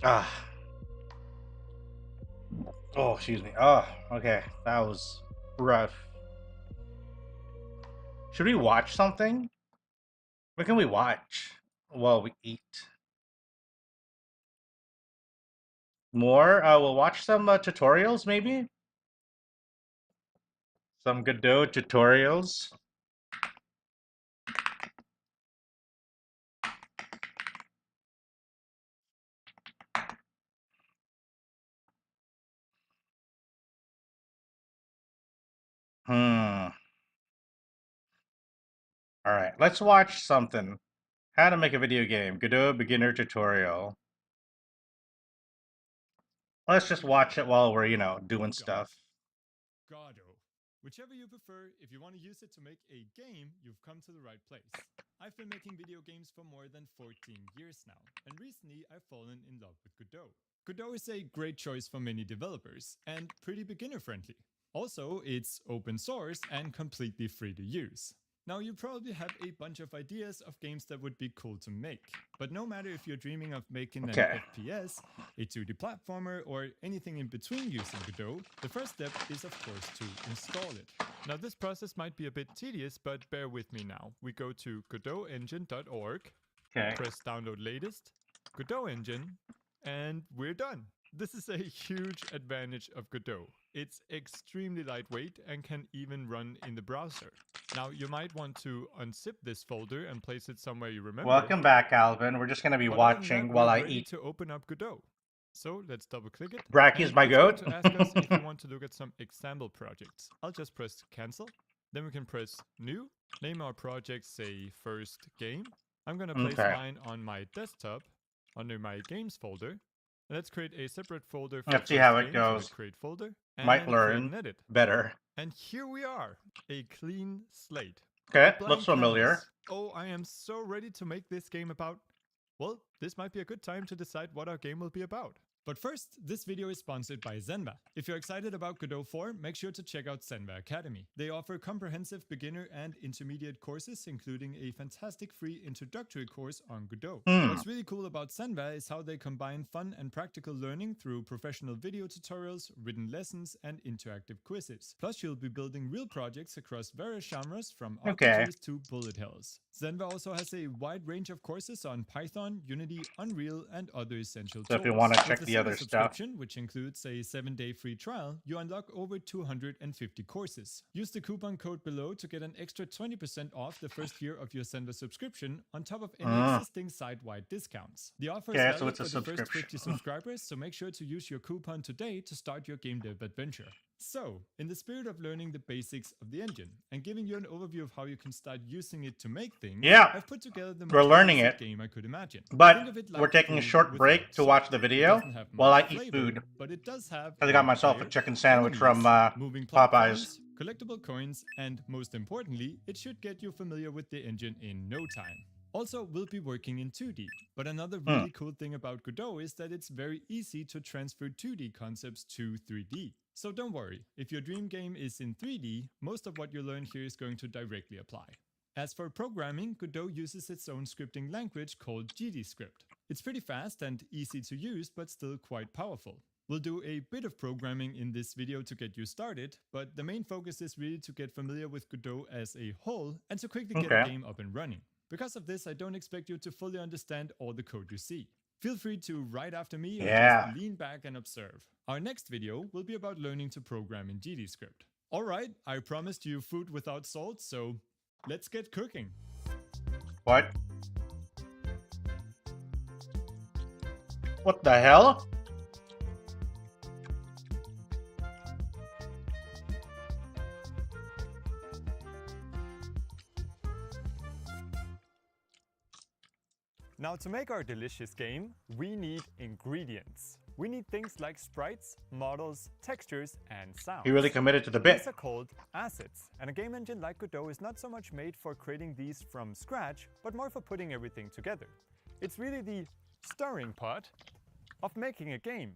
Ah. Oh, excuse me. Oh, okay. That was rough. Should we watch something? What can we watch while we eat? More? We'll watch some tutorials, maybe? Some Godot tutorials. Alright, let's watch something. How to make a video game. Godot beginner tutorial. Let's just watch it while we're, doing stuff. Godot. Whichever you prefer, if you want to use it to make a game, you've come to the right place. I've been making video games for more than 14 years now, and recently I've fallen in love with Godot. Godot is a great choice for many developers, and pretty beginner-friendly. Also, it's open source and completely free to use. Now, you probably have a bunch of ideas of games that would be cool to make, but no matter if you're dreaming of making an FPS, a 2D platformer, or anything in between using Godot, the first step is of course to install it. Now, this process might be a bit tedious, but bear with me now. We go to godotengine.org, press download latest, Godot engine, and we're done. This is a huge advantage of Godot. It's extremely lightweight and can even run in the browser. Now, you might want to unzip this folder and place it somewhere you remember. Welcome back, Alvin. We're just going to be watching while I eat. To open up Godot. So let's double click it. Bracky's my goat. To ask us if you want to look at some example projects. I'll just press cancel. Then we can press new. Name our project, say, first game. I'm going to place mine on my desktop under my games folder. Let's create a separate folder for let's see how it goes. Create folder. Might learn better. And here we are, a clean slate. Okay, looks familiar. Canvas. Oh, I am so ready to make this game about... Well, this might be a good time to decide what our game will be about. But first, this video is sponsored by Zenva. If you're excited about Godot 4, make sure to check out Zenva Academy. They offer comprehensive beginner and intermediate courses, including a fantastic free introductory course on Godot. What's really cool about Zenva is how they combine fun and practical learning through professional video tutorials, written lessons, and interactive quizzes. Plus, you'll be building real projects across various genres from RPGs to bullet hells. Zenva also has a wide range of courses on Python, Unity, Unreal, and other essential tools. So if you want to check the other stuff, which includes a 7-day free trial, you unlock over 250 courses. Use the coupon code below to get an extra 20% off the first year of your Zenva subscription on top of any existing site-wide discounts. The offer is valid for the first 50 subscribers, so make sure to use your coupon today to start your game dev adventure. So, in the spirit of learning the basics of the engine and giving you an overview of how you can start using it to make things, I've put together the most basic game I could imagine. But we're taking a short break to watch the video while I eat food. But it does have I got myself a chicken sandwich from Popeyes. Collectible coins, and most importantly, it should get you familiar with the engine in no time. Also, we'll be working in 2D, but another really cool thing about Godot is that it's very easy to transfer 2D concepts to 3D. So don't worry, if your dream game is in 3D, most of what you learn here is going to directly apply. As for programming, Godot uses its own scripting language called GDScript. It's pretty fast and easy to use, but still quite powerful. We'll do a bit of programming in this video to get you started, but the main focus is really to get familiar with Godot as a whole and to quickly get the game up and running. Because of this, I don't expect you to fully understand all the code you see. Feel free to write after me and just lean back and observe. Our next video will be about learning to program in GDScript. Alright, I promised you food without salt, so let's get cooking. What? What the hell? Now, to make our delicious game, we need ingredients. we need things like sprites, models, textures, and sounds. He really committed to the bit. These are called assets, and a game engine like Godot is not so much made for creating these from scratch, but more for putting everything together. It's really the stirring pot of making a game.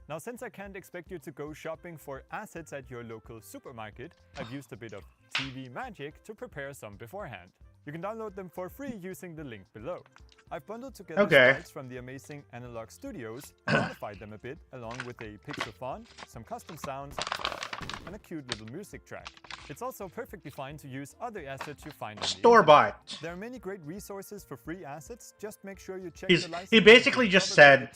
Now, since I can't expect you to go shopping for assets at your local supermarket, I've used a bit of TV magic to prepare some beforehand. You can download them for free using the link below. I've bundled together sprites from the amazing Analog Studios and modified them a bit, along with a pixel font, some custom sounds, and a cute little music track. It's also perfectly fine to use other assets you find on the store-bought. There are many great resources for free assets. Just make sure you check the license. He basically just said,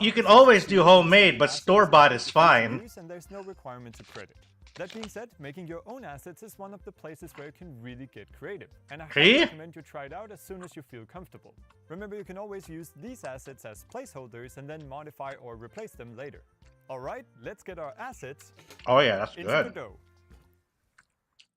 you can always do homemade, but store-bought is fine. And there's no requirement to credit. That being said, making your own assets is one of the places where you can really get creative. And I highly recommend you try it out as soon as you feel comfortable. Remember, you can always use these assets as placeholders and then modify or replace them later. Alright, let's get our assets that's into good. Godot.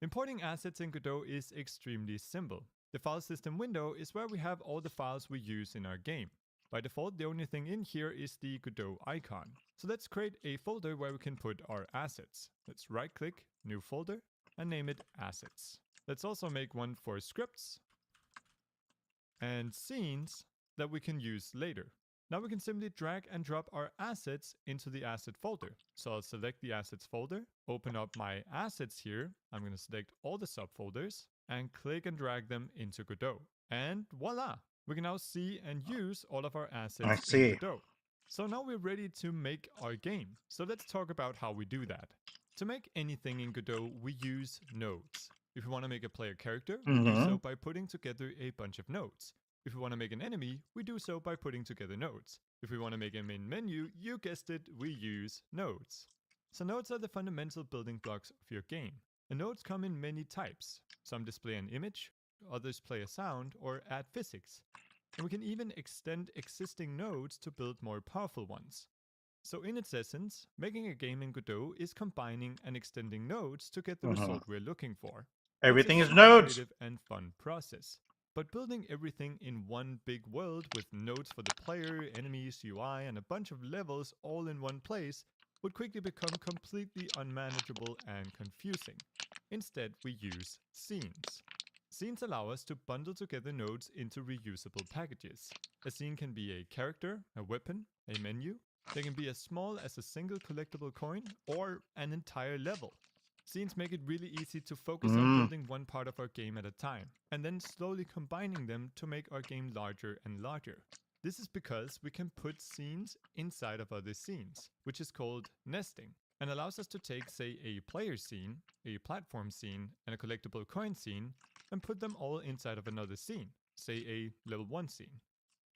Importing assets in Godot is extremely simple. The file system window is where we have all the files we use in our game. By default, the only thing in here is the Godot icon. So let's create a folder where we can put our assets. Let's right-click, new folder, and name it assets. Let's also make one for scripts and scenes that we can use later. Now we can simply drag and drop our assets into the asset folder. So I'll select the assets folder, open up my assets here. I'm going to select all the subfolders and click and drag them into Godot. And voila! We can now see and use all of our assets in Godot. So now we're ready to make our game. So let's talk about how we do that. To make anything in Godot, we use nodes. If we want to make a player character, we do so by putting together a bunch of nodes. If we want to make an enemy, we do so by putting together nodes. If we want to make a main menu, you guessed it, we use nodes. So nodes are the fundamental building blocks of your game. And nodes come in many types. Some display an image, others play a sound or add physics. And we can even extend existing nodes to build more powerful ones. So in its essence, making a game in Godot is combining and extending nodes to get the result we're looking for. Everything is nodes. Creative and fun process. But building everything in one big world with nodes for the player, enemies, UI, and a bunch of levels all in one place would quickly become completely unmanageable and confusing. Instead, we use scenes. Scenes allow us to bundle together nodes into reusable packages. A scene can be a character, a weapon, a menu. They can be as small as a single collectible coin or an entire level. Scenes make it really easy to focus on building one part of our game at a time, and then slowly combining them to make our game larger and larger. This is because we can put scenes inside of other scenes, which is called nesting, and allows us to take, say, a player scene, a platform scene, and a collectible coin scene, and put them all inside of another scene, say a level 1 scene.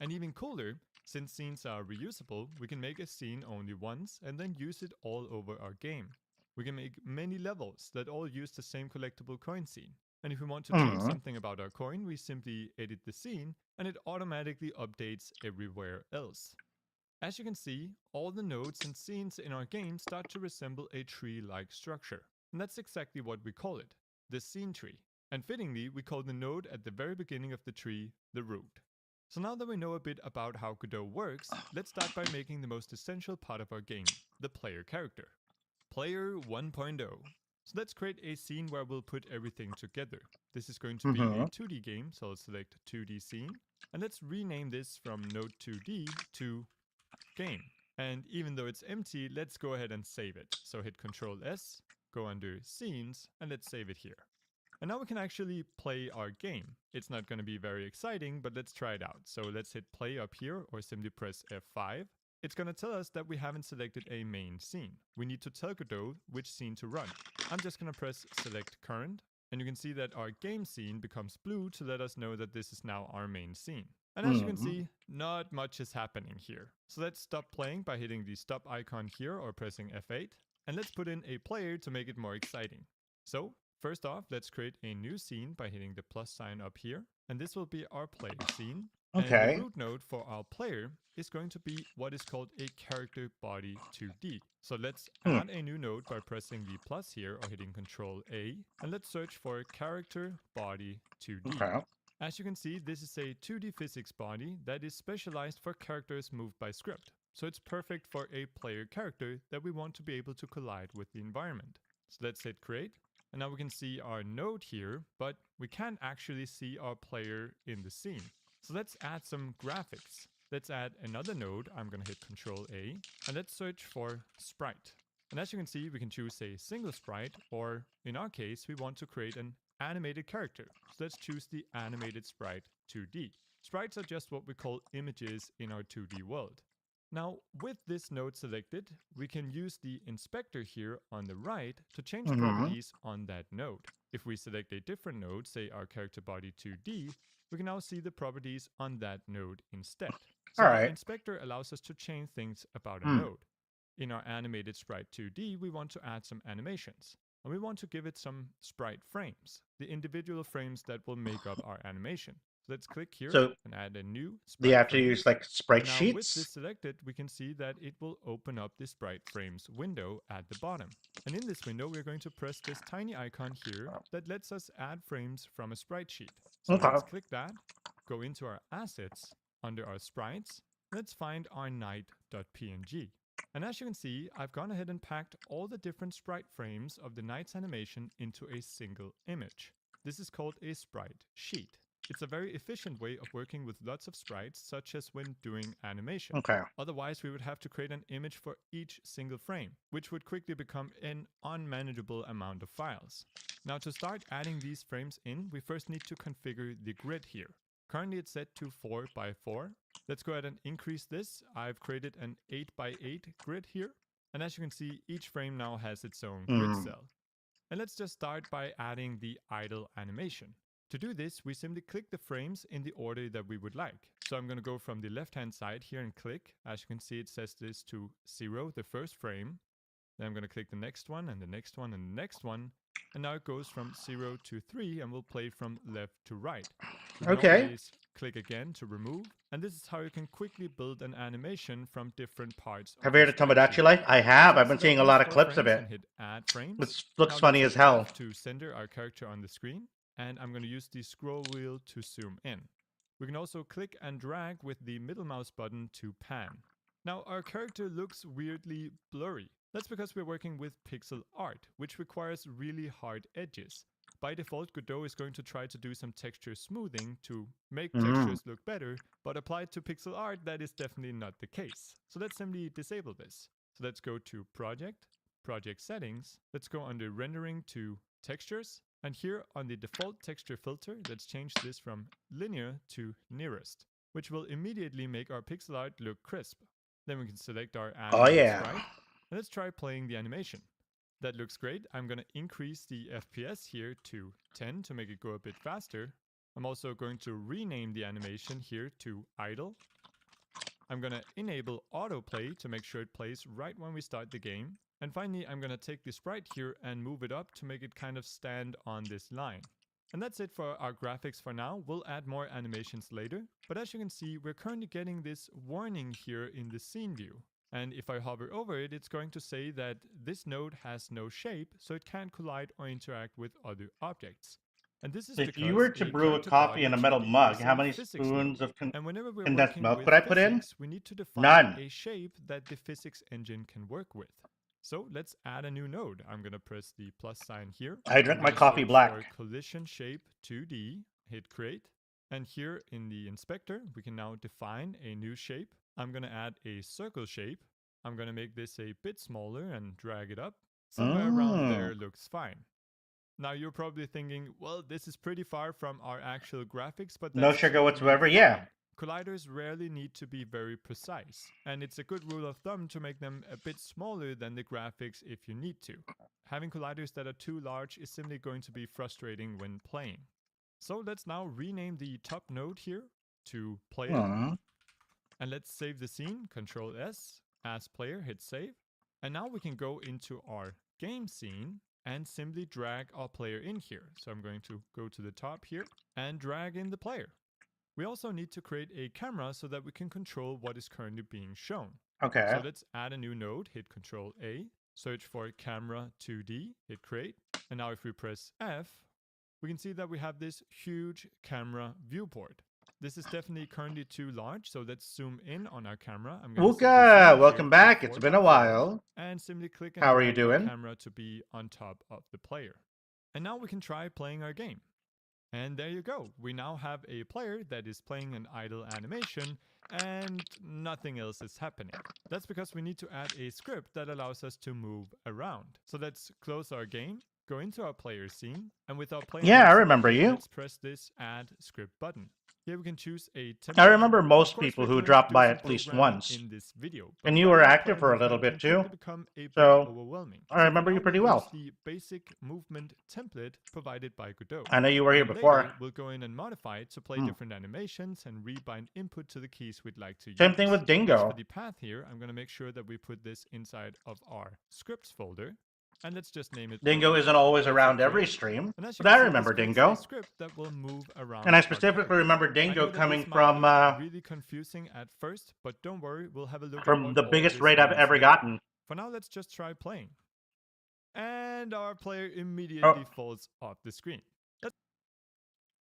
And even cooler, since scenes are reusable, we can make a scene only once and then use it all over our game. We can make many levels that all use the same collectible coin scene. And if we want to change something about our coin, we simply edit the scene and it automatically updates everywhere else. As you can see, all the nodes and scenes in our game start to resemble a tree-like structure. And that's exactly what we call it, the scene tree. And fittingly, we call the node at the very beginning of the tree the root. So now that we know a bit about how Godot works, let's start by making the most essential part of our game, the player character. Player 1.0. So let's create a scene where we'll put everything together. This is going to be a 2D game, so I'll select 2D scene. And let's rename this from node 2D to game. And even though it's empty, let's go ahead and save it. So hit Ctrl S, go under scenes, and let's save it here. And now we can actually play our game. It's not going to be very exciting, but let's try it out. So let's hit play up here or simply press F5. It's going to tell us that we haven't selected a main scene. We need to tell Godot which scene to run. I'm just going to press select current, and you can see that our game scene becomes blue to let us know that this is now our main scene. And as you can see, not much is happening here. So let's stop playing by hitting the stop icon here or pressing F8. And let's put in a player to make it more exciting. So first off, let's create a new scene by hitting the plus sign up here. And this will be our player scene. Okay. And the root node for our player is going to be what is called a character body 2D. So let's add a new node by pressing the plus here or hitting Ctrl A. And let's search for character body 2D. Okay. As you can see, this is a 2D physics body that is specialized for characters moved by script. So it's perfect for a player character that we want to be able to collide with the environment. So let's hit create. And now we can see our node here, but we can't actually see our player in the scene. So let's add some graphics. Let's add another node. I'm going to hit Control A, and let's search for sprite. And as you can see, we can choose a single sprite, or in our case, we want to create an animated character. So let's choose the animated sprite 2D. Sprites are just what we call images in our 2D world. Now, with this node selected, we can use the inspector here on the right to change properties on that node. If we select a different node, say our character body 2D, we can now see the properties on that node instead. So our inspector allows us to change things about a node. In our animated sprite 2D, we want to add some animations. And we want to give it some sprite frames, the individual frames that will make up our animation. Let's click here and add a new sprite. Do you have to use like sprite now, sheets? With this selected, we can see that it will open up the sprite frames window at the bottom. And in this window, we're going to press this tiny icon here that lets us add frames from a sprite sheet. So let's click that, go into our assets, under our sprites, let's find our knight.png. And as you can see, I've gone ahead and packed all the different sprite frames of the knight's animation into a single image. This is called a sprite sheet. It's a very efficient way of working with lots of sprites, such as when doing animation. Otherwise, we would have to create an image for each single frame, which would quickly become an unmanageable amount of files. Now, to start adding these frames in, we first need to configure the grid here. Currently, it's set to 4x4. Let's go ahead and increase this. I've created an 8x8 grid here. And as you can see, each frame now has its own grid cell. And let's just start by adding the idle animation. To do this, we simply click the frames in the order that we would like. So I'm going to go from the left-hand side here and click. As you can see, it says this to 0, the first frame. Then I'm going to click the next one and the next one and the next one. And now it goes from 0 to 3 and we'll play from left to right. We can always click again to remove. And this is how you can quickly build an animation from different parts. Have you heard of Tomodachi Life? I have. I've been seeing a lot of clips of it. Hit add frames. It looks funny as hell. To center our character on the screen. And I'm going to use the scroll wheel to zoom in. We can also click and drag with the middle mouse button to pan. Now our character looks weirdly blurry. That's because we're working with pixel art, which requires really hard edges. By default, Godot is going to try to do some texture smoothing to make textures look better, but applied to pixel art, that is definitely not the case. So let's simply disable this. So let's go to Project, Project Settings. Let's go under Rendering to Textures. And here on the default texture filter, let's change this from linear to nearest, which will immediately make our pixel art look crisp. Then we can select our animated sprite. And let's try playing the animation. That looks great. I'm going to increase the FPS here to 10 to make it go a bit faster. I'm also going to rename the animation here to idle. I'm going to enable autoplay to make sure it plays right when we start the game. And finally, I'm going to take the sprite here and move it up to make it kind of stand on this line. And that's it for our graphics for now. We'll add more animations later. But as you can see, we're currently getting this warning here in the scene view. And if I hover over it, it's going to say that this node has no shape, so it can't collide or interact with other objects. And this is if you were to brew a coffee in a metal mug, how many spoons of condensed milk would I put in? We need to define None. A shape that the physics engine can work with. So let's add a new node. I'm going to press the plus sign here. I drink my coffee black. For collision shape 2D, hit create. And here in the inspector, we can now define a new shape. I'm going to add a circle shape. I'm going to make this a bit smaller and drag it up. Somewhere around there looks fine. Now you're probably thinking, well, this is pretty far from our actual graphics, but no sugar whatsoever, yeah. Colliders rarely need to be very precise, and it's a good rule of thumb to make them a bit smaller than the graphics if you need to. Having colliders that are too large is simply going to be frustrating when playing. So let's now rename the top node here to player. And let's save the scene, Control S, as player, hit save. And now we can go into our game scene and simply drag our player in here. So I'm going to go to the top here and drag in the player. We also need to create a camera so that we can control what is currently being shown. Okay. So let's add a new node, hit Control A, search for camera 2D, hit create. And now if we press F, we can see that we have this huge camera viewport. This is definitely currently too large, so let's zoom in on our camera. I'm Wuka, welcome back. It's been a while. And simply click and How are you drag our doing? camera to be on top of the player. And now we can try playing our game. And there you go. We now have a player that is playing an idle animation and nothing else is happening. That's because we need to add a script that allows us to move around. So let's close our game, go into our player scene, and with our player I remember selected, you. let's press this add script button. Here we can choose a template. I remember most people who drop by at least once. In this video, and you were active for a little bit too. So I remember you pretty well. The basic movement template provided by Godot. I know you were here before. We'll go in and modify it to play different animations and rebind input to the keys we'd like to use. Same thing with Dingo. For the path here, I'm going to make sure that we put this inside of our scripts folder. And let's just name it. Dingo isn't always around every stream, but I remember Dingo. That will move around and I specifically remember Dingo coming from really confusing at first, but don't worry, we'll have a look from the biggest raid I've ever gotten. For now, let's just try playing. And our player immediately falls off the screen. That's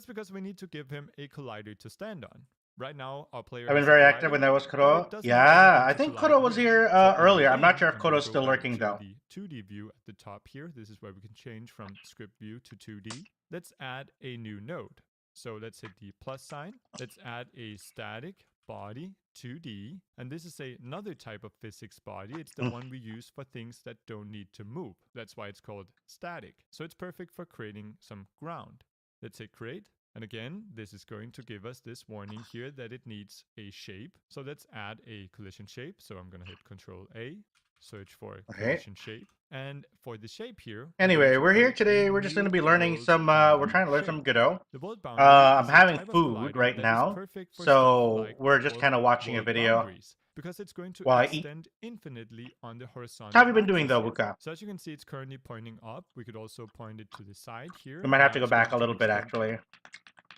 because we need to give him a collider to stand on. Right now, our player. I've been very active when there was Godot. Yeah, I think Godot was here earlier. I'm not sure if Godot's still lurking though. The 2D view at the top here. This is where we can change from script view to 2D. Let's add a new node. So let's hit the plus sign. Let's add a static body 2D. And this is another type of physics body. It's the one we use for things that don't need to move. That's why it's called static. So it's perfect for creating some ground. Let's hit create. And again, this is going to give us this warning here that it needs a shape. So let's add a collision shape. So I'm going to hit Control A, search for collision shape. And for the shape here. Anyway, we're here today. We're just going to be learning some, we're trying to learn some Godot. I'm having food right now. So we're just kind of watching a video because it's going to extend infinitely on the horizontal. How have you been doing though, Wuka? So as you can see, it's currently pointing up. We could also point it to the side here. We might have to go back a little bit actually.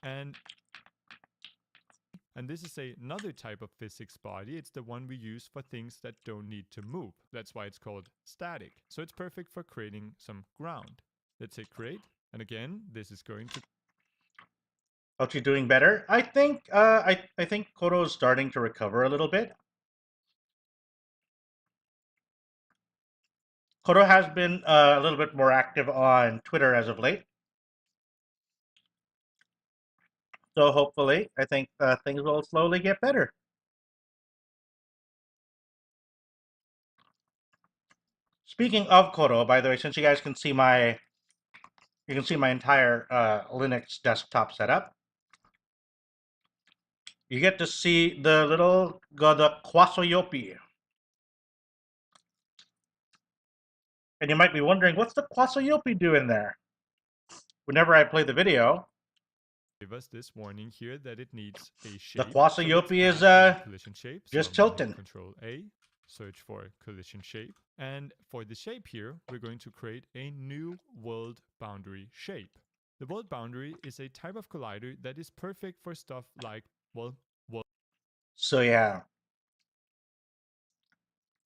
And this is another type of physics body. It's the one we use for things that don't need to move. That's why it's called static. So it's perfect for creating some ground. Let's hit create. And again, this is going to... Are you doing better? I think I think Godot is starting to recover a little bit. Godot has been a little bit more active on Twitter as of late. So hopefully, I think things will slowly get better. Speaking of Godot, by the way, since you guys can see my entire Linux desktop setup, you get to see the little Godot Kwasoyopi. And you might be wondering, what's the Kwasoyopi doing there? Whenever I play the video, give us this warning here that it needs a shape. The Kwasoyopi is collision shape. Just tilting. Control A, search for collision shape. And for the shape here, we're going to create a new world boundary shape. The world boundary is a type of collider that is perfect for stuff like, So yeah.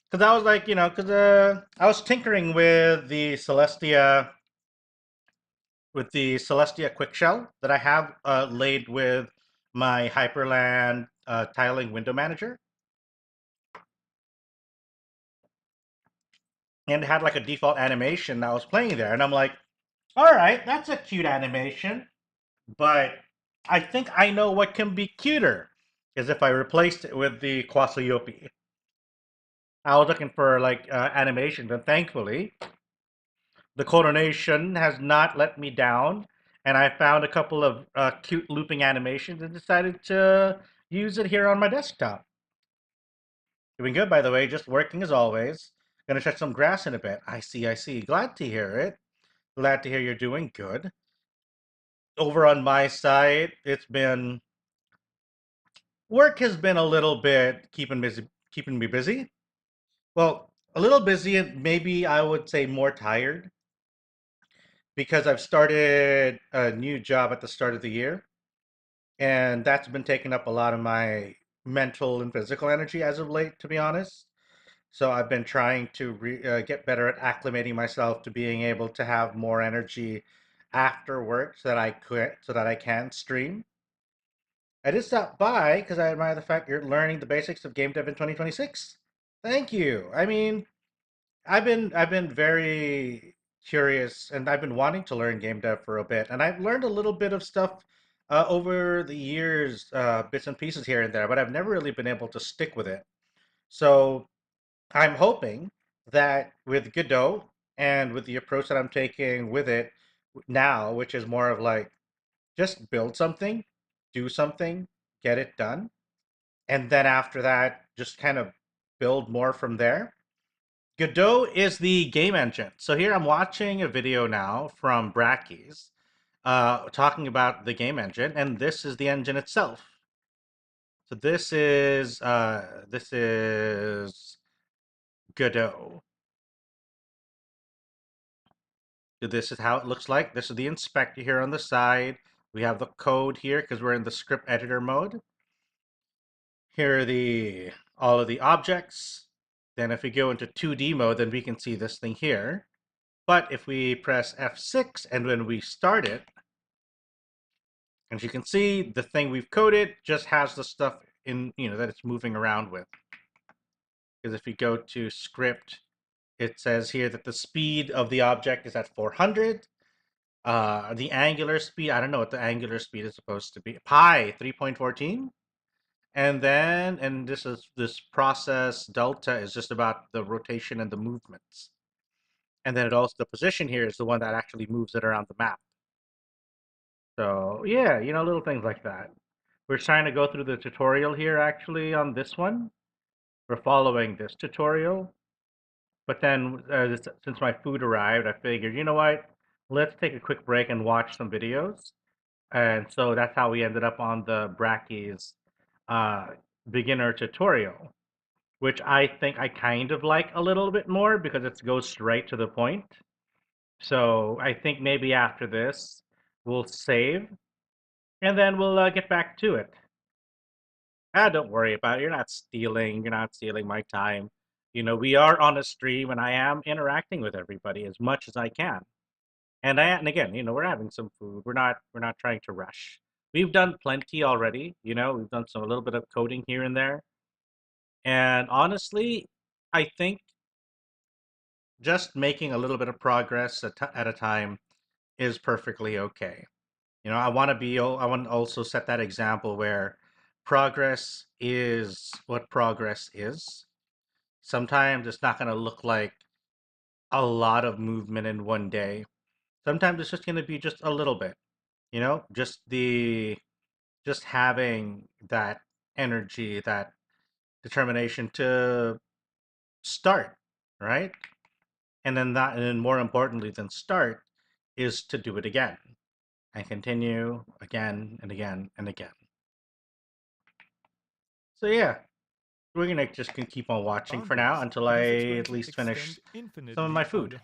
Because I was like, you know, because I was tinkering with the Celestia quick shell that I have laid with my Hyperland tiling window manager. And it had like a default animation that was playing there. And I'm like, all right, that's a cute animation. But I think I know what can be cuter is if I replaced it with the Kwasoyopi. I was looking for like animations, and thankfully, the coordination has not let me down, and I found a couple of cute looping animations and decided to use it here on my desktop. Doing good, by the way, just working as always. Gonna touch some grass in a bit. I see. Glad to hear it. Glad to hear you're doing good. Over on my side, it's been... Work has been a little bit keeping me busy. Well, a little busy, and maybe I would say more tired, because I've started a new job at the start of the year, and that's been taking up a lot of my mental and physical energy as of late, to be honest. So I've been trying to get better at acclimating myself to being able to have more energy after work so that I can stream. I did stop by because I admire the fact you're learning the basics of game dev in 2026. Thank you. I mean, I've been very curious, and I've been wanting to learn game dev for a bit, and I've learned a little bit of stuff over the years, bits and pieces here and there, but I've never really been able to stick with it. So I'm hoping that with Godot and with the approach that I'm taking with it now, which is more of like just build something, do something, get it done, and then after that, just kind of build more from there. Godot is the game engine. So here I'm watching a video now from Brackeys talking about the game engine, and this is the engine itself. So this is Godot. This is how it looks like. This is the inspector here on the side. We have the code here because we're in the script editor mode. Here are all of the objects. Then if we go into 2D mode, then we can see this thing here. But if we press F6 and when we start it, as you can see, the thing we've coded just has the stuff in, that it's moving around with. Because if we go to script, it says here that the speed of the object is at 400. The angular speed, I don't know what the angular speed is supposed to be. Pi 3.14. And this process delta is just about the rotation and the movements. And then the position here is the one that actually moves it around the map. So yeah, little things like that. We're trying to go through the tutorial here actually on this one. We're following this tutorial. But then since my food arrived, I figured, you know what? Let's take a quick break and watch some videos. And so that's how we ended up on the Brackeys beginner tutorial, which I think I kind of like a little bit more because it goes straight to the point. So I think maybe after this, we'll save and then we'll get back to it. Don't worry about it. You're not stealing. You're not stealing my time. We are on a stream and I am interacting with everybody as much as I can. And again, we're having some food. We're not trying to rush. We've done plenty already. We've done a little bit of coding here and there. And honestly, I think just making a little bit of progress at a time is perfectly okay. I want to also set that example where progress is what progress is. Sometimes it's not going to look like a lot of movement in one day. Sometimes it's just going to be just a little bit, just having that energy, that determination to start, right? And then more importantly than start is to do it again and continue again and again and again. So yeah, we're gonna just keep on watching for now until I at least finish some of my food,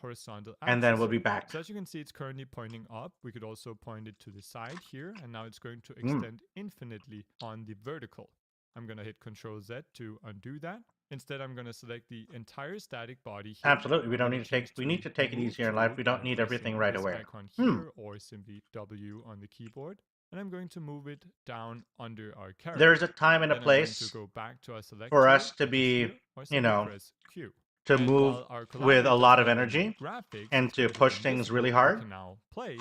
and then we'll be back. So as you can see, it's currently pointing up. We could also point it to the side here, and now it's going to extend infinitely on the vertical. I'm gonna hit Control Z to undo that. Instead, I'm gonna select the entire static body here. Absolutely, we need to take it easier in life. We don't need everything right away. Icon here, or simply W on the keyboard. And I'm going to move it down under our character. There is a time and a place for us to be, to move with a lot of energy and to push things really hard. Now play,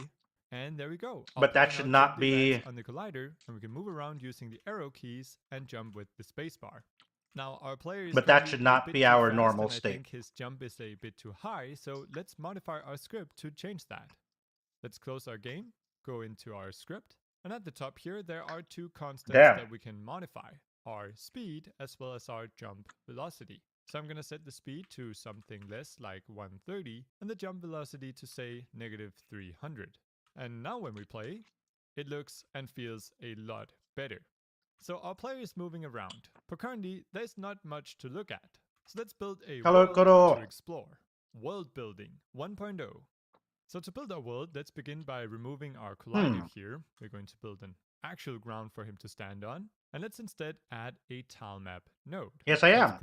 and there we go. But that should not be on the collider, and we can move around using the arrow keys and jump with the spacebar. Now our player is but that should not be our normal state. I think his jump is a bit too high, so let's modify our script to change that. Let's close our game, go into our script, and at the top here there are two constants that we can modify, our speed as well as our jump velocity. So I'm going to set the speed to something less, like 130, and the jump velocity to say -300. And now when we play, it looks and feels a lot better. So our player is moving around, but currently there's not much to look at. So let's build a world to explore. World building 1.0. So to build our world, let's begin by removing our collider here. We're going to build an actual ground for him to stand on. And let's instead add a tile map node. Yes, I am.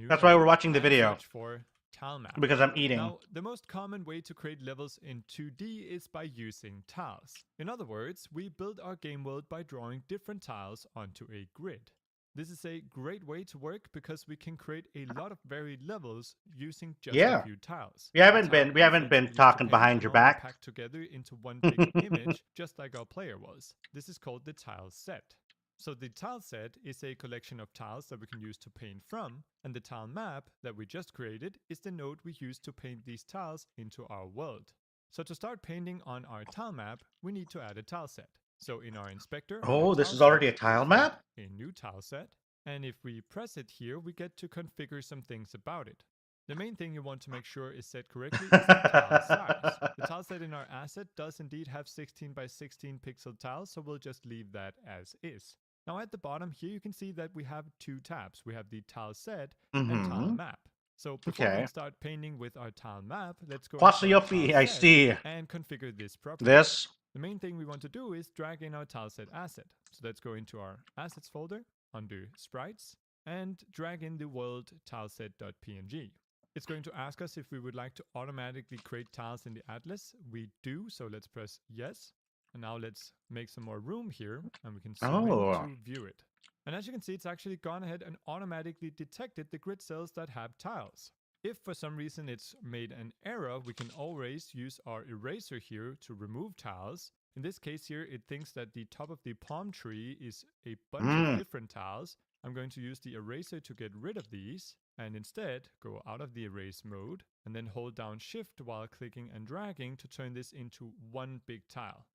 That's why we're watching the video. Search for tile map. Because I'm eating. Now, the most common way to create levels in 2D is by using tiles. In other words, we build our game world by drawing different tiles onto a grid. This is a great way to work because we can create a lot of varied levels using just a few tiles. We haven't been talking behind your back. Packed together into one big image, just like our player was. This is called the tile set. So the tile set is a collection of tiles that we can use to paint from, and the tile map that we just created is the node we use to paint these tiles into our world. So to start painting on our tile map, we need to add a tile set. So in our inspector... Oh, this is already a tile map? A new tile set. And if we press it here, we get to configure some things about it. The main thing you want to make sure is set correctly is the tile size. The tile set in our asset does indeed have 16 by 16 pixel tiles, so we'll just leave that as is. Now at the bottom here, you can see that we have two tabs. We have the tile set and tile map. So before we start painting with our tile map, let's go I see. And configure this property. This. The main thing we want to do is drag in our tile set asset. So let's go into our assets folder under sprites and drag in the world tileset.png. It's going to ask us if we would like to automatically create tiles in the atlas. We do, so let's press yes. And now let's make some more room here and we can zoom in to view it. And as you can see, it's actually gone ahead and automatically detected the grid cells that have tiles. If for some reason it's made an error, we can always use our eraser here to remove tiles. In this case here, it thinks that the top of the palm tree is a bunch of different tiles. I'm going to use the eraser to get rid of these and instead go out of the erase mode and then hold down shift while clicking and dragging to turn this into one big tile.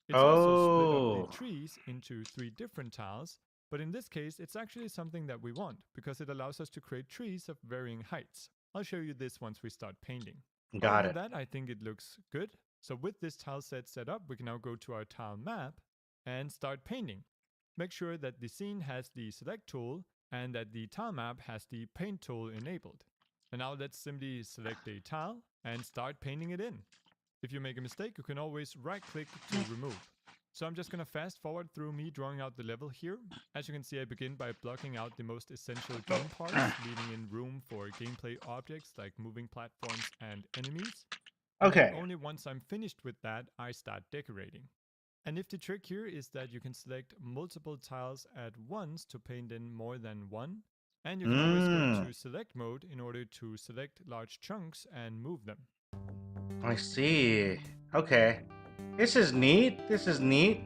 It's also split up the trees into 3 different tiles, but in this case, it's actually something that we want because it allows us to create trees of varying heights. I'll show you this once we start painting. Got it. That, I think it looks good. So with this tile set up, we can now go to our tile map and start painting. Make sure that the scene has the select tool and that the tile map has the paint tool enabled. And now let's simply select a tile and start painting it in. If you make a mistake, you can always right-click to remove. So I'm just going to fast forward through me drawing out the level here. As you can see, I begin by blocking out the most essential game parts, leaving in room for gameplay objects like moving platforms and enemies. And only once I'm finished with that, I start decorating. A nifty trick here is that you can select multiple tiles at once to paint in more than one. And you can always go to select mode in order to select large chunks and move them. I see. Okay. This is neat. This is neat.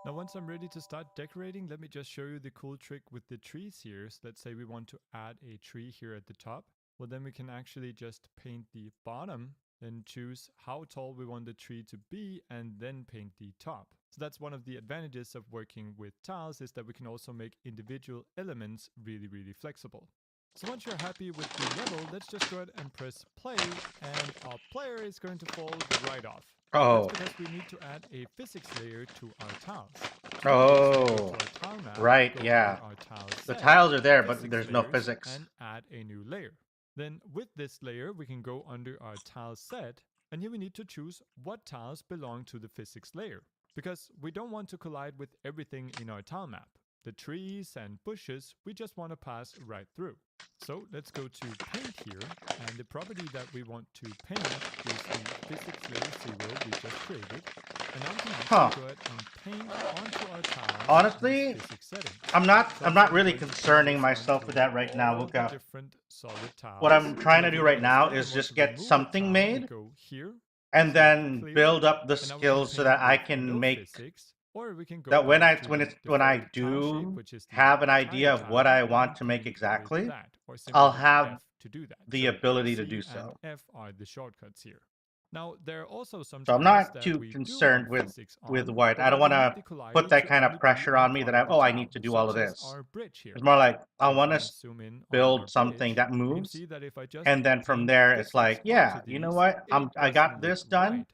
Now once I'm ready to start decorating, let me just show you the cool trick with the trees here. So let's say we want to add a tree here at the top. Well, then we can actually just paint the bottom, then choose how tall we want the tree to be, and then paint the top. So that's one of the advantages of working with tiles, is that we can also make individual elements really, really flexible. So once you're happy with the level, let's just go ahead and press play, and our player is going to fall right off. That's because we need to add a physics layer to our tiles. Oh, right, yeah. The tiles are there, but there's no physics. And add a new layer. Then with this layer, we can go under our tile set, and here we need to choose what tiles belong to the physics layer, because we don't want to collide with everything in our tile map. The trees and bushes, we just want to pass right through. So let's go to paint here, and the property that we want to paint is the physics layer 0 we just created. And now we can actually go ahead and paint onto our tile. Honestly, I'm not really concerning myself with that right now, Luca. What I'm trying to do right now is just get something made and then build up the skills so that I can make that when I do have an idea of what I want to make exactly, I'll have the ability to do so. F are the shortcuts here. Now, there are also some so I'm not too concerned with white. I don't want to put that kind of pressure on me that I need to do all of this. It's more like I want to build something that moves, and then from there it's like, yeah, you know what? I got this done.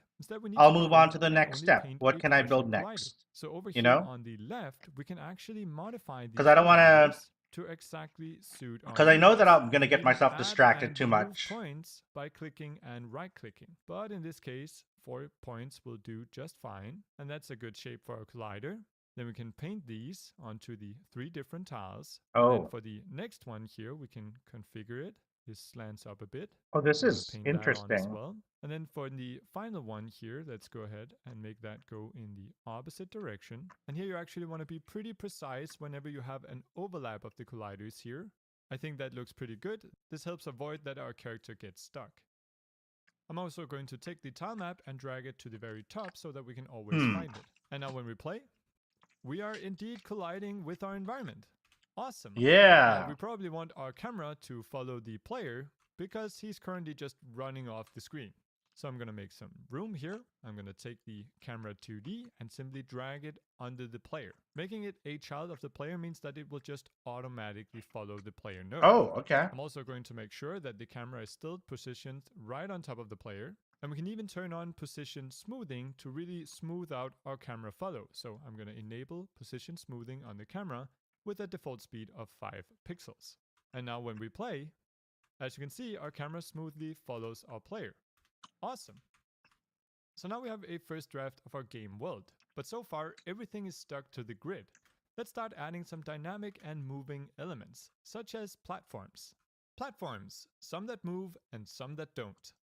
I'll move on to the next step. What can I build next? So over here on the left, we can actually modify these because I don't want to exactly suit our because I know that I'm going to get myself distracted too much. Points by clicking and right-clicking. But in this case, 4 points will do just fine. And that's a good shape for our collider. Then we can paint these onto the 3 different tiles. Oh. And then for the next one here, we can configure it. This slants up a bit. Oh, this I'm gonna is paint that on as interesting. well. And then for the final one here, let's go ahead and make that go in the opposite direction. And here you actually want to be pretty precise whenever you have an overlap of the colliders here. I think that looks pretty good. This helps avoid that our character gets stuck. I'm also going to take the tile map and drag it to the very top so that we can always find it. And now when we play, we are indeed colliding with our environment. Awesome. Yeah. We probably want our camera to follow the player because he's currently just running off the screen. So I'm going to make some room here. I'm going to take the camera 2D and simply drag it under the player. Making it a child of the player means that it will just automatically follow the player node. Oh, okay. I'm also going to make sure that the camera is still positioned right on top of the player. And we can even turn on position smoothing to really smooth out our camera follow. So I'm going to enable position smoothing on the camera with a default speed of 5 pixels. And now when we play, as you can see, our camera smoothly follows our player. Awesome. So now we have a first draft of our game world, but so far everything is stuck to the grid. Let's start adding some dynamic and moving elements, such as platforms. Platforms, some that move and some that don't.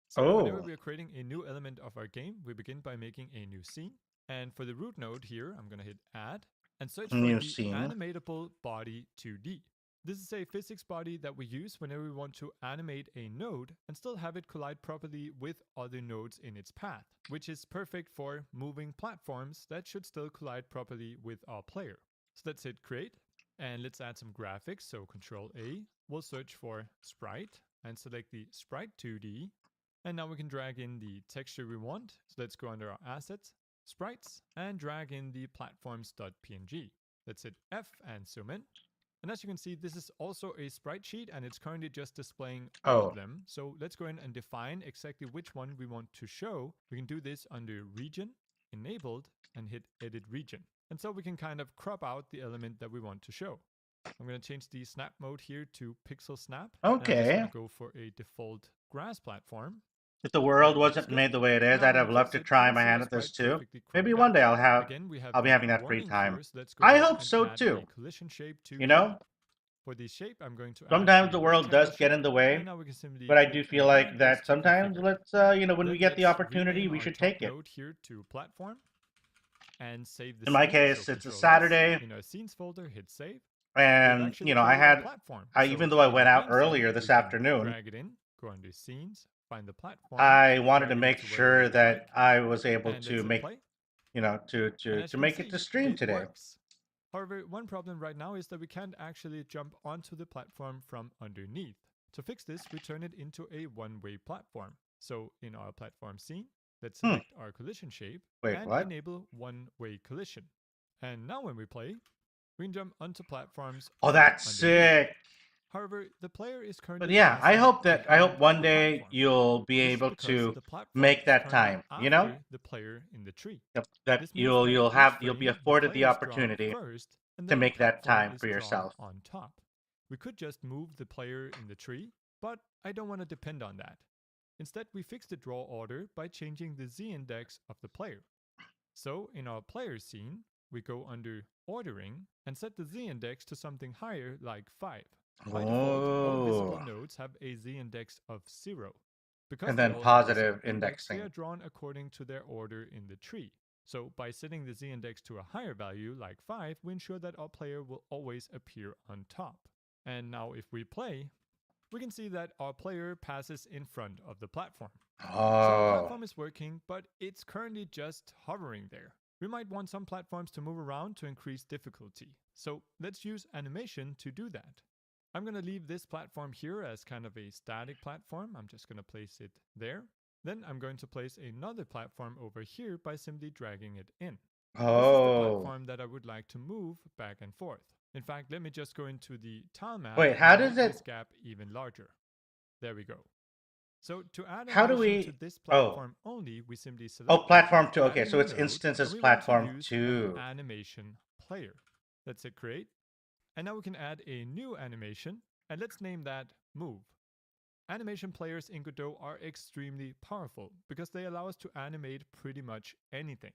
So whenever we are creating a new element of our game, we begin by making a new scene. And for the root node here, I'm going to hit add and search for the animatable body 2D. This is a physics body that we use whenever we want to animate a node and still have it collide properly with other nodes in its path, which is perfect for moving platforms that should still collide properly with our player. So let's hit create and let's add some graphics. So Control A, we'll search for sprite and select the sprite 2D. And now we can drag in the texture we want. So let's go under our assets, sprites, and drag in the platforms.png. Let's hit F and zoom in. And as you can see, this is also a sprite sheet and it's currently just displaying all of them. So let's go in and define exactly which one we want to show. We can do this under region, enabled, and hit edit region. And so we can kind of crop out the element that we want to show. I'm going to change the snap mode here to pixel snap. Okay. And I'm just going to go for a default grass platform. If the world wasn't made the way it is, I'd have loved to try my hand at this too. Maybe one day I'll be having that free time. I hope so too. You know? For the shape, I'm going to sometimes the world does get in the way, but I do feel like that sometimes when we get the opportunity, we should take it. Here to platform and save the in my case, it's a Saturday. In our scenes folder, hit save. And even though I went out earlier this afternoon, drag it in, go under scenes, find the platform. I wanted to make sure that I was able to make, to make it to stream today. However, one problem right now is that we can't actually jump onto the platform from underneath. To fix this, we turn it into a one-way platform. So in our platform scene, let's select our collision shape and enable one-way collision. And now when we play, we can jump onto platforms. Oh, that's sick. However, the player is currently. But yeah, I hope one day you'll be able to make that time. The player in the tree. That you'll be afforded the opportunity to make that time for yourself. On top, we could just move the player in the tree, but I don't want to depend on that. Instead, we fix the draw order by changing the z-index of the player. So in our player scene, we go under ordering and set the z-index to something higher, like 5. By default, all visible nodes have a z-index of 0. And then positive indexing. They are drawn according to their order in the tree. So by setting the z-index to a higher value, like 5, we ensure that our player will always appear on top. And now if we play, we can see that our player passes in front of the platform. So the platform is working, but it's currently just hovering there. We might want some platforms to move around to increase difficulty. So let's use animation to do that. I'm going to leave this platform here as kind of a static platform. I'm just going to place it there. Then I'm going to place another platform over here by simply dragging it in. This is the platform that I would like to move back and forth. In fact, let me just go into the tile map. Wait, how does this gap even larger? There we go. So to add to this platform only, we simply select platform 2. Okay, so its instance is platform 2. Animation player. Let's hit create. And now we can add a new animation, and let's name that move. Animation players in Godot are extremely powerful because they allow us to animate pretty much anything.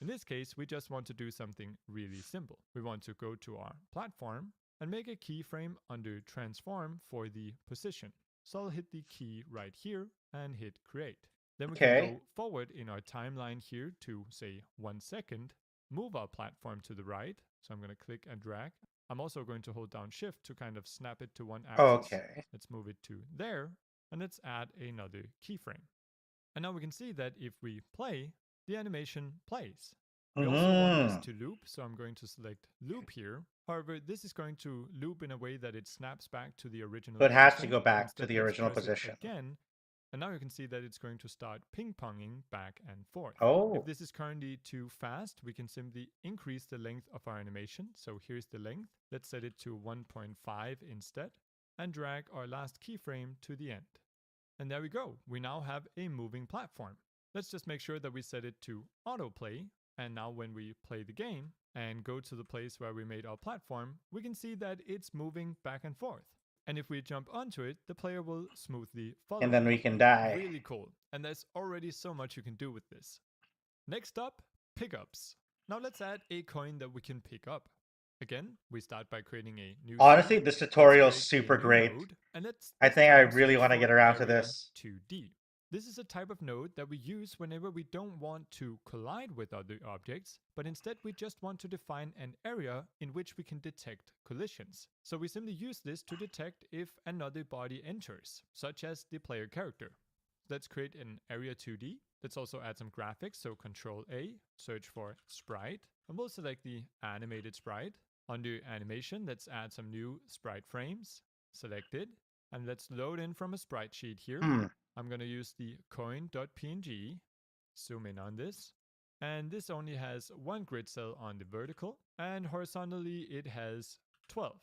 In this case, we just want to do something really simple. We want to go to our platform and make a keyframe under transform for the position. So I'll hit the key right here and hit create. Then we can go forward in our timeline here to say 1 second, move our platform to the right. So I'm going to click and drag. I'm also going to hold down shift to kind of snap it to one axis. Okay. Let's move it to there and let's add another keyframe. And now we can see that if we play, the animation plays. We also want this to loop, so I'm going to select loop here. However, this is going to loop in a way that it snaps back to the original position. So it has to position. go back Instead, to the original position. Again, and now you can see that it's going to start ping-ponging back and forth. Oh. If this is currently too fast, we can simply increase the length of our animation. So here's the length. Let's set it to 1.5 instead and drag our last keyframe to the end. And there we go. We now have a moving platform. Let's just make sure that we set it to autoplay. And now when we play the game and go to the place where we made our platform, we can see that it's moving back and forth. And if we jump onto it, the player will smoothly follow. And then we can die. Really cool. And there's already so much you can do with this. Next up, pickups. Now let's add a coin that we can pick up. Again, we start by creating a new. Honestly, this tutorial is super great. I think I really want to get around to this. 2D. This is a type of node that we use whenever we don't want to collide with other objects, but instead we just want to define an area in which we can detect collisions. So we simply use this to detect if another body enters, such as the player character. Let's create an area 2D. Let's also add some graphics, so Control A, search for sprite, and we'll select the animated sprite. Under animation, let's add some new sprite frames, selected, and let's load in from a sprite sheet here. I'm going to use the coin.png, zoom in on this, and this only has one grid cell on the vertical, and horizontally it has 12.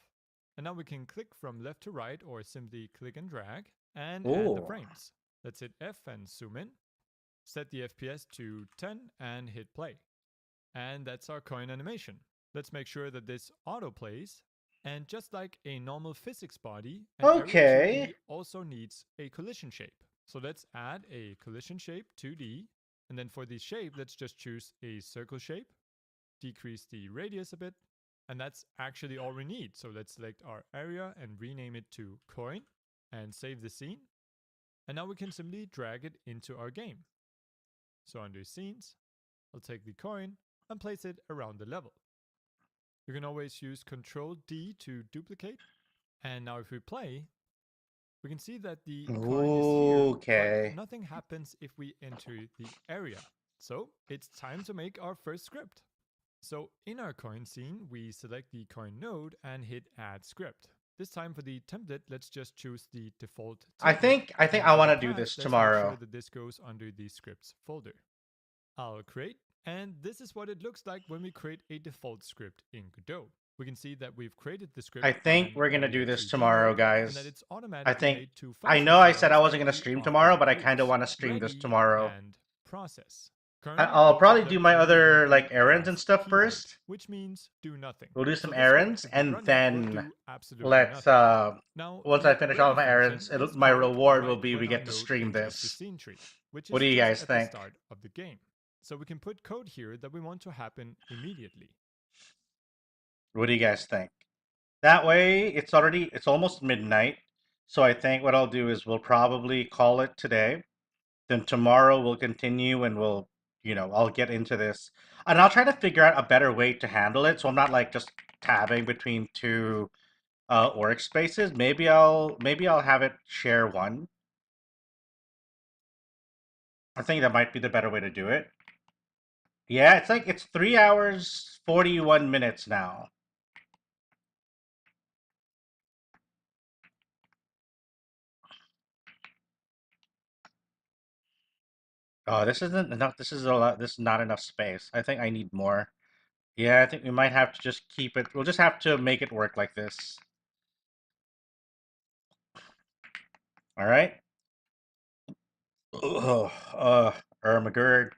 And now we can click from left to right or simply click and drag and add the frames. Let's hit F and zoom in, set the FPS to 10 and hit play. And that's our coin animation. Let's make sure that this auto plays. And just like a normal physics body, an area 2D also needs a collision shape. So let's add a collision shape 2D. And then for the shape, let's just choose a circle shape, decrease the radius a bit. And that's actually all we need. So let's select our area and rename it to coin and save the scene. And now we can simply drag it into our game. So under scenes, I'll take the coin and place it around the level. You can always use Control D to duplicate. And now if we play, we can see that the coin is here, but nothing happens if we enter the area. So it's time to make our first script. So in our coin scene, we select the coin node and hit add script. This time for the template, let's just choose the default template. I think I want to do this tomorrow. Make sure that this goes under the scripts folder. I'll create, and this is what it looks like when we create a default script in Godot. We can see that we've created the script. I think we're going to do this tomorrow, guys. I know I said I wasn't going to stream tomorrow, but I kind of want to stream this tomorrow. And process. I'll probably do my other errands and stuff first. Which means do nothing. We'll do some errands and then let's once I finish all of my errands, my reward will be we get to stream this. What do you guys think? Start of the game. So we can put code here that we want to happen immediately. What do you guys think? That way it's almost midnight. So I think what I'll do is we'll probably call it today. Then tomorrow we'll continue and we'll I'll get into this. And I'll try to figure out a better way to handle it. So I'm not just tabbing between two workspaces. Maybe I'll have it share one. I think that might be the better way to do it. Yeah, it's 3 hours, 41 minutes now. Oh, this isn't enough. This is not enough space. I think I need more. Yeah, I think we might have to just keep it. We'll just have to make it work like this. All right. Ermagerd.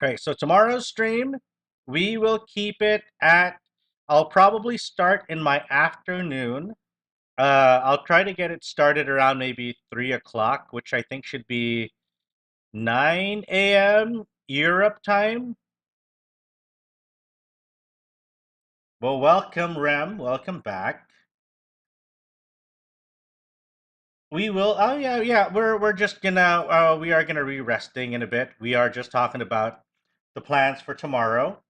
Okay, so tomorrow's stream, we will keep it at. I'll probably start in my afternoon. I'll try to get it started around maybe 3 o'clock, which I think should be 9 a.m. Europe time. Well, welcome, Rem. Welcome back. We will. Oh yeah, yeah. We're just gonna. We are gonna be resting in a bit. We are just talking about the plans for tomorrow,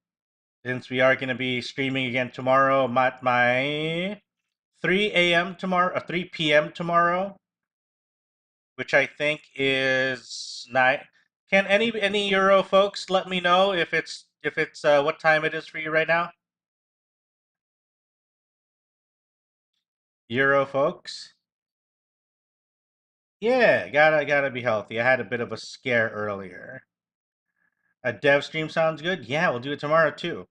since we are gonna be streaming again tomorrow at my 3 a.m. tomorrow, 3 p.m. tomorrow, which I think is 9. Can any Euro folks let me know if it's what time it is for you right now? Euro folks. Yeah, gotta be healthy. I had a bit of a scare earlier. A dev stream sounds good. Yeah, we'll do it tomorrow too.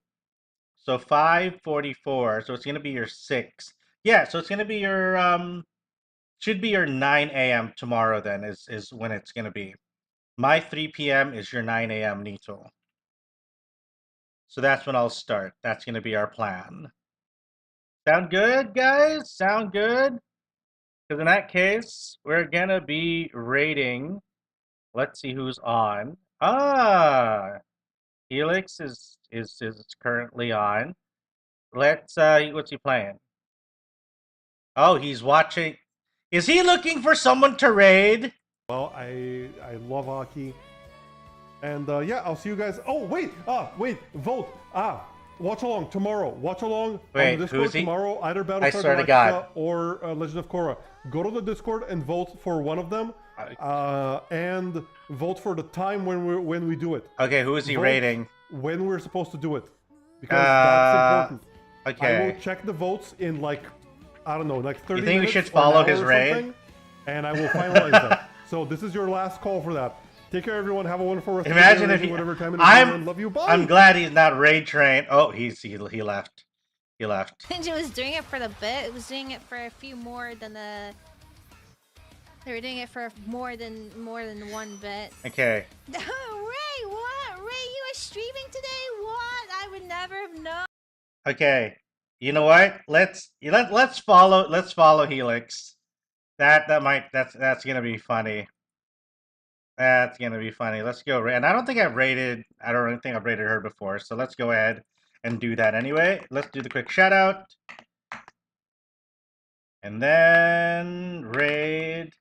So 5:44. So it's gonna be your 6. Yeah, so it's gonna be your should be your 9 a.m. tomorrow then is when it's gonna be. My 3 p.m. is your 9 a.m. Nito. So that's when I'll start. That's gonna be our plan. Sound good, guys? Sound good? Because in that case, we're gonna be rating. Let's see who's on. Ah, Helix is currently on. Let's what's he playing? Oh, he's watching. Is he looking for someone to raid? Well, I love hockey. And yeah, I'll see you guys. Oh, wait. Vote. Watch along tomorrow. Watch along Wait, on the Discord who's he? tomorrow. Either I Battlestar swear to God. Galactica or Legend of Korra. Go to the Discord and vote for one of them. And vote for the time when we do it. Okay, who is he Vote raiding? when we're supposed to do it, because that's important. Okay. I will check the votes in like, I don't know, like 30 You think we minutes should or an follow hour his or raid? something, and I will finalize that. So this is your last call for that. Take care, everyone. Have a wonderful rest Imagine of if the day, he. whatever time it is. And love you. Bye. I'm glad he's not raid trained. Oh, he left. He left. Ninja was doing it for the bit. It was doing it for a few more than the. They were doing it for more than one bit. Okay. Ray, what? Ray, you were streaming today? What? I would never have known. Okay. You know what? Let's follow Helix. That's gonna be funny. That's gonna be funny. Let's go. And I don't think I've rated her before, so let's go ahead and do that anyway. Let's do the quick shout out. And then raid.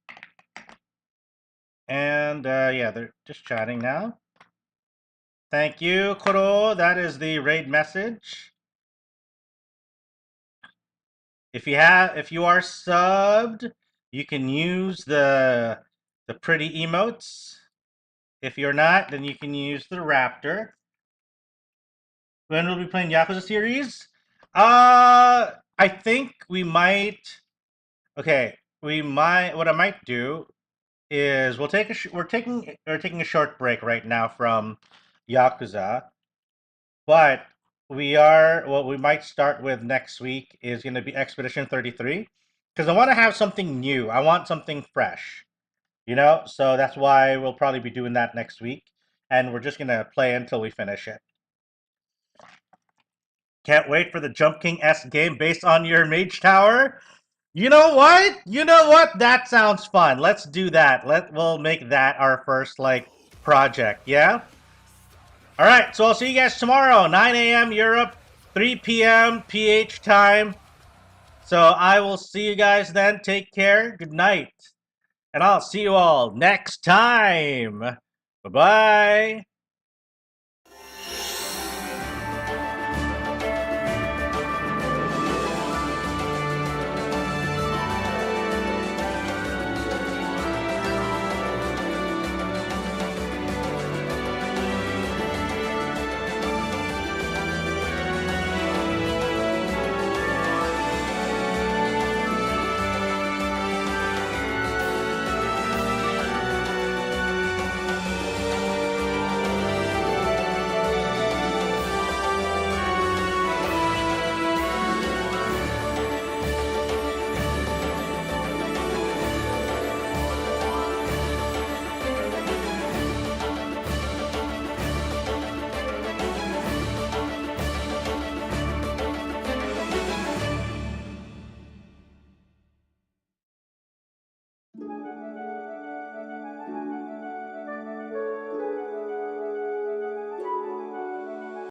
And yeah, they're just chatting now. Thank you, Koro. That is the raid message. If you are subbed, you can use the pretty emotes. If you're not, then you can use the raptor. When we'll be playing Yakuza series? I think we might. Okay, we might. What I might do is we're taking a short break right now from Yakuza, but what we might start with next week is going to be Expedition 33, because I want to have something new. I want something fresh, so that's why we'll probably be doing that next week, and we're just going to play until we finish it. Can't wait for the Jump King-esque game based on your Mage Tower. You know what? That sounds fun. Let's do that. We'll make that our first project, yeah? All right, so I'll see you guys tomorrow, 9 a.m. Europe, 3 p.m. PH time. So I will see you guys then. Take care. Good night. And I'll see you all next time. Bye-bye.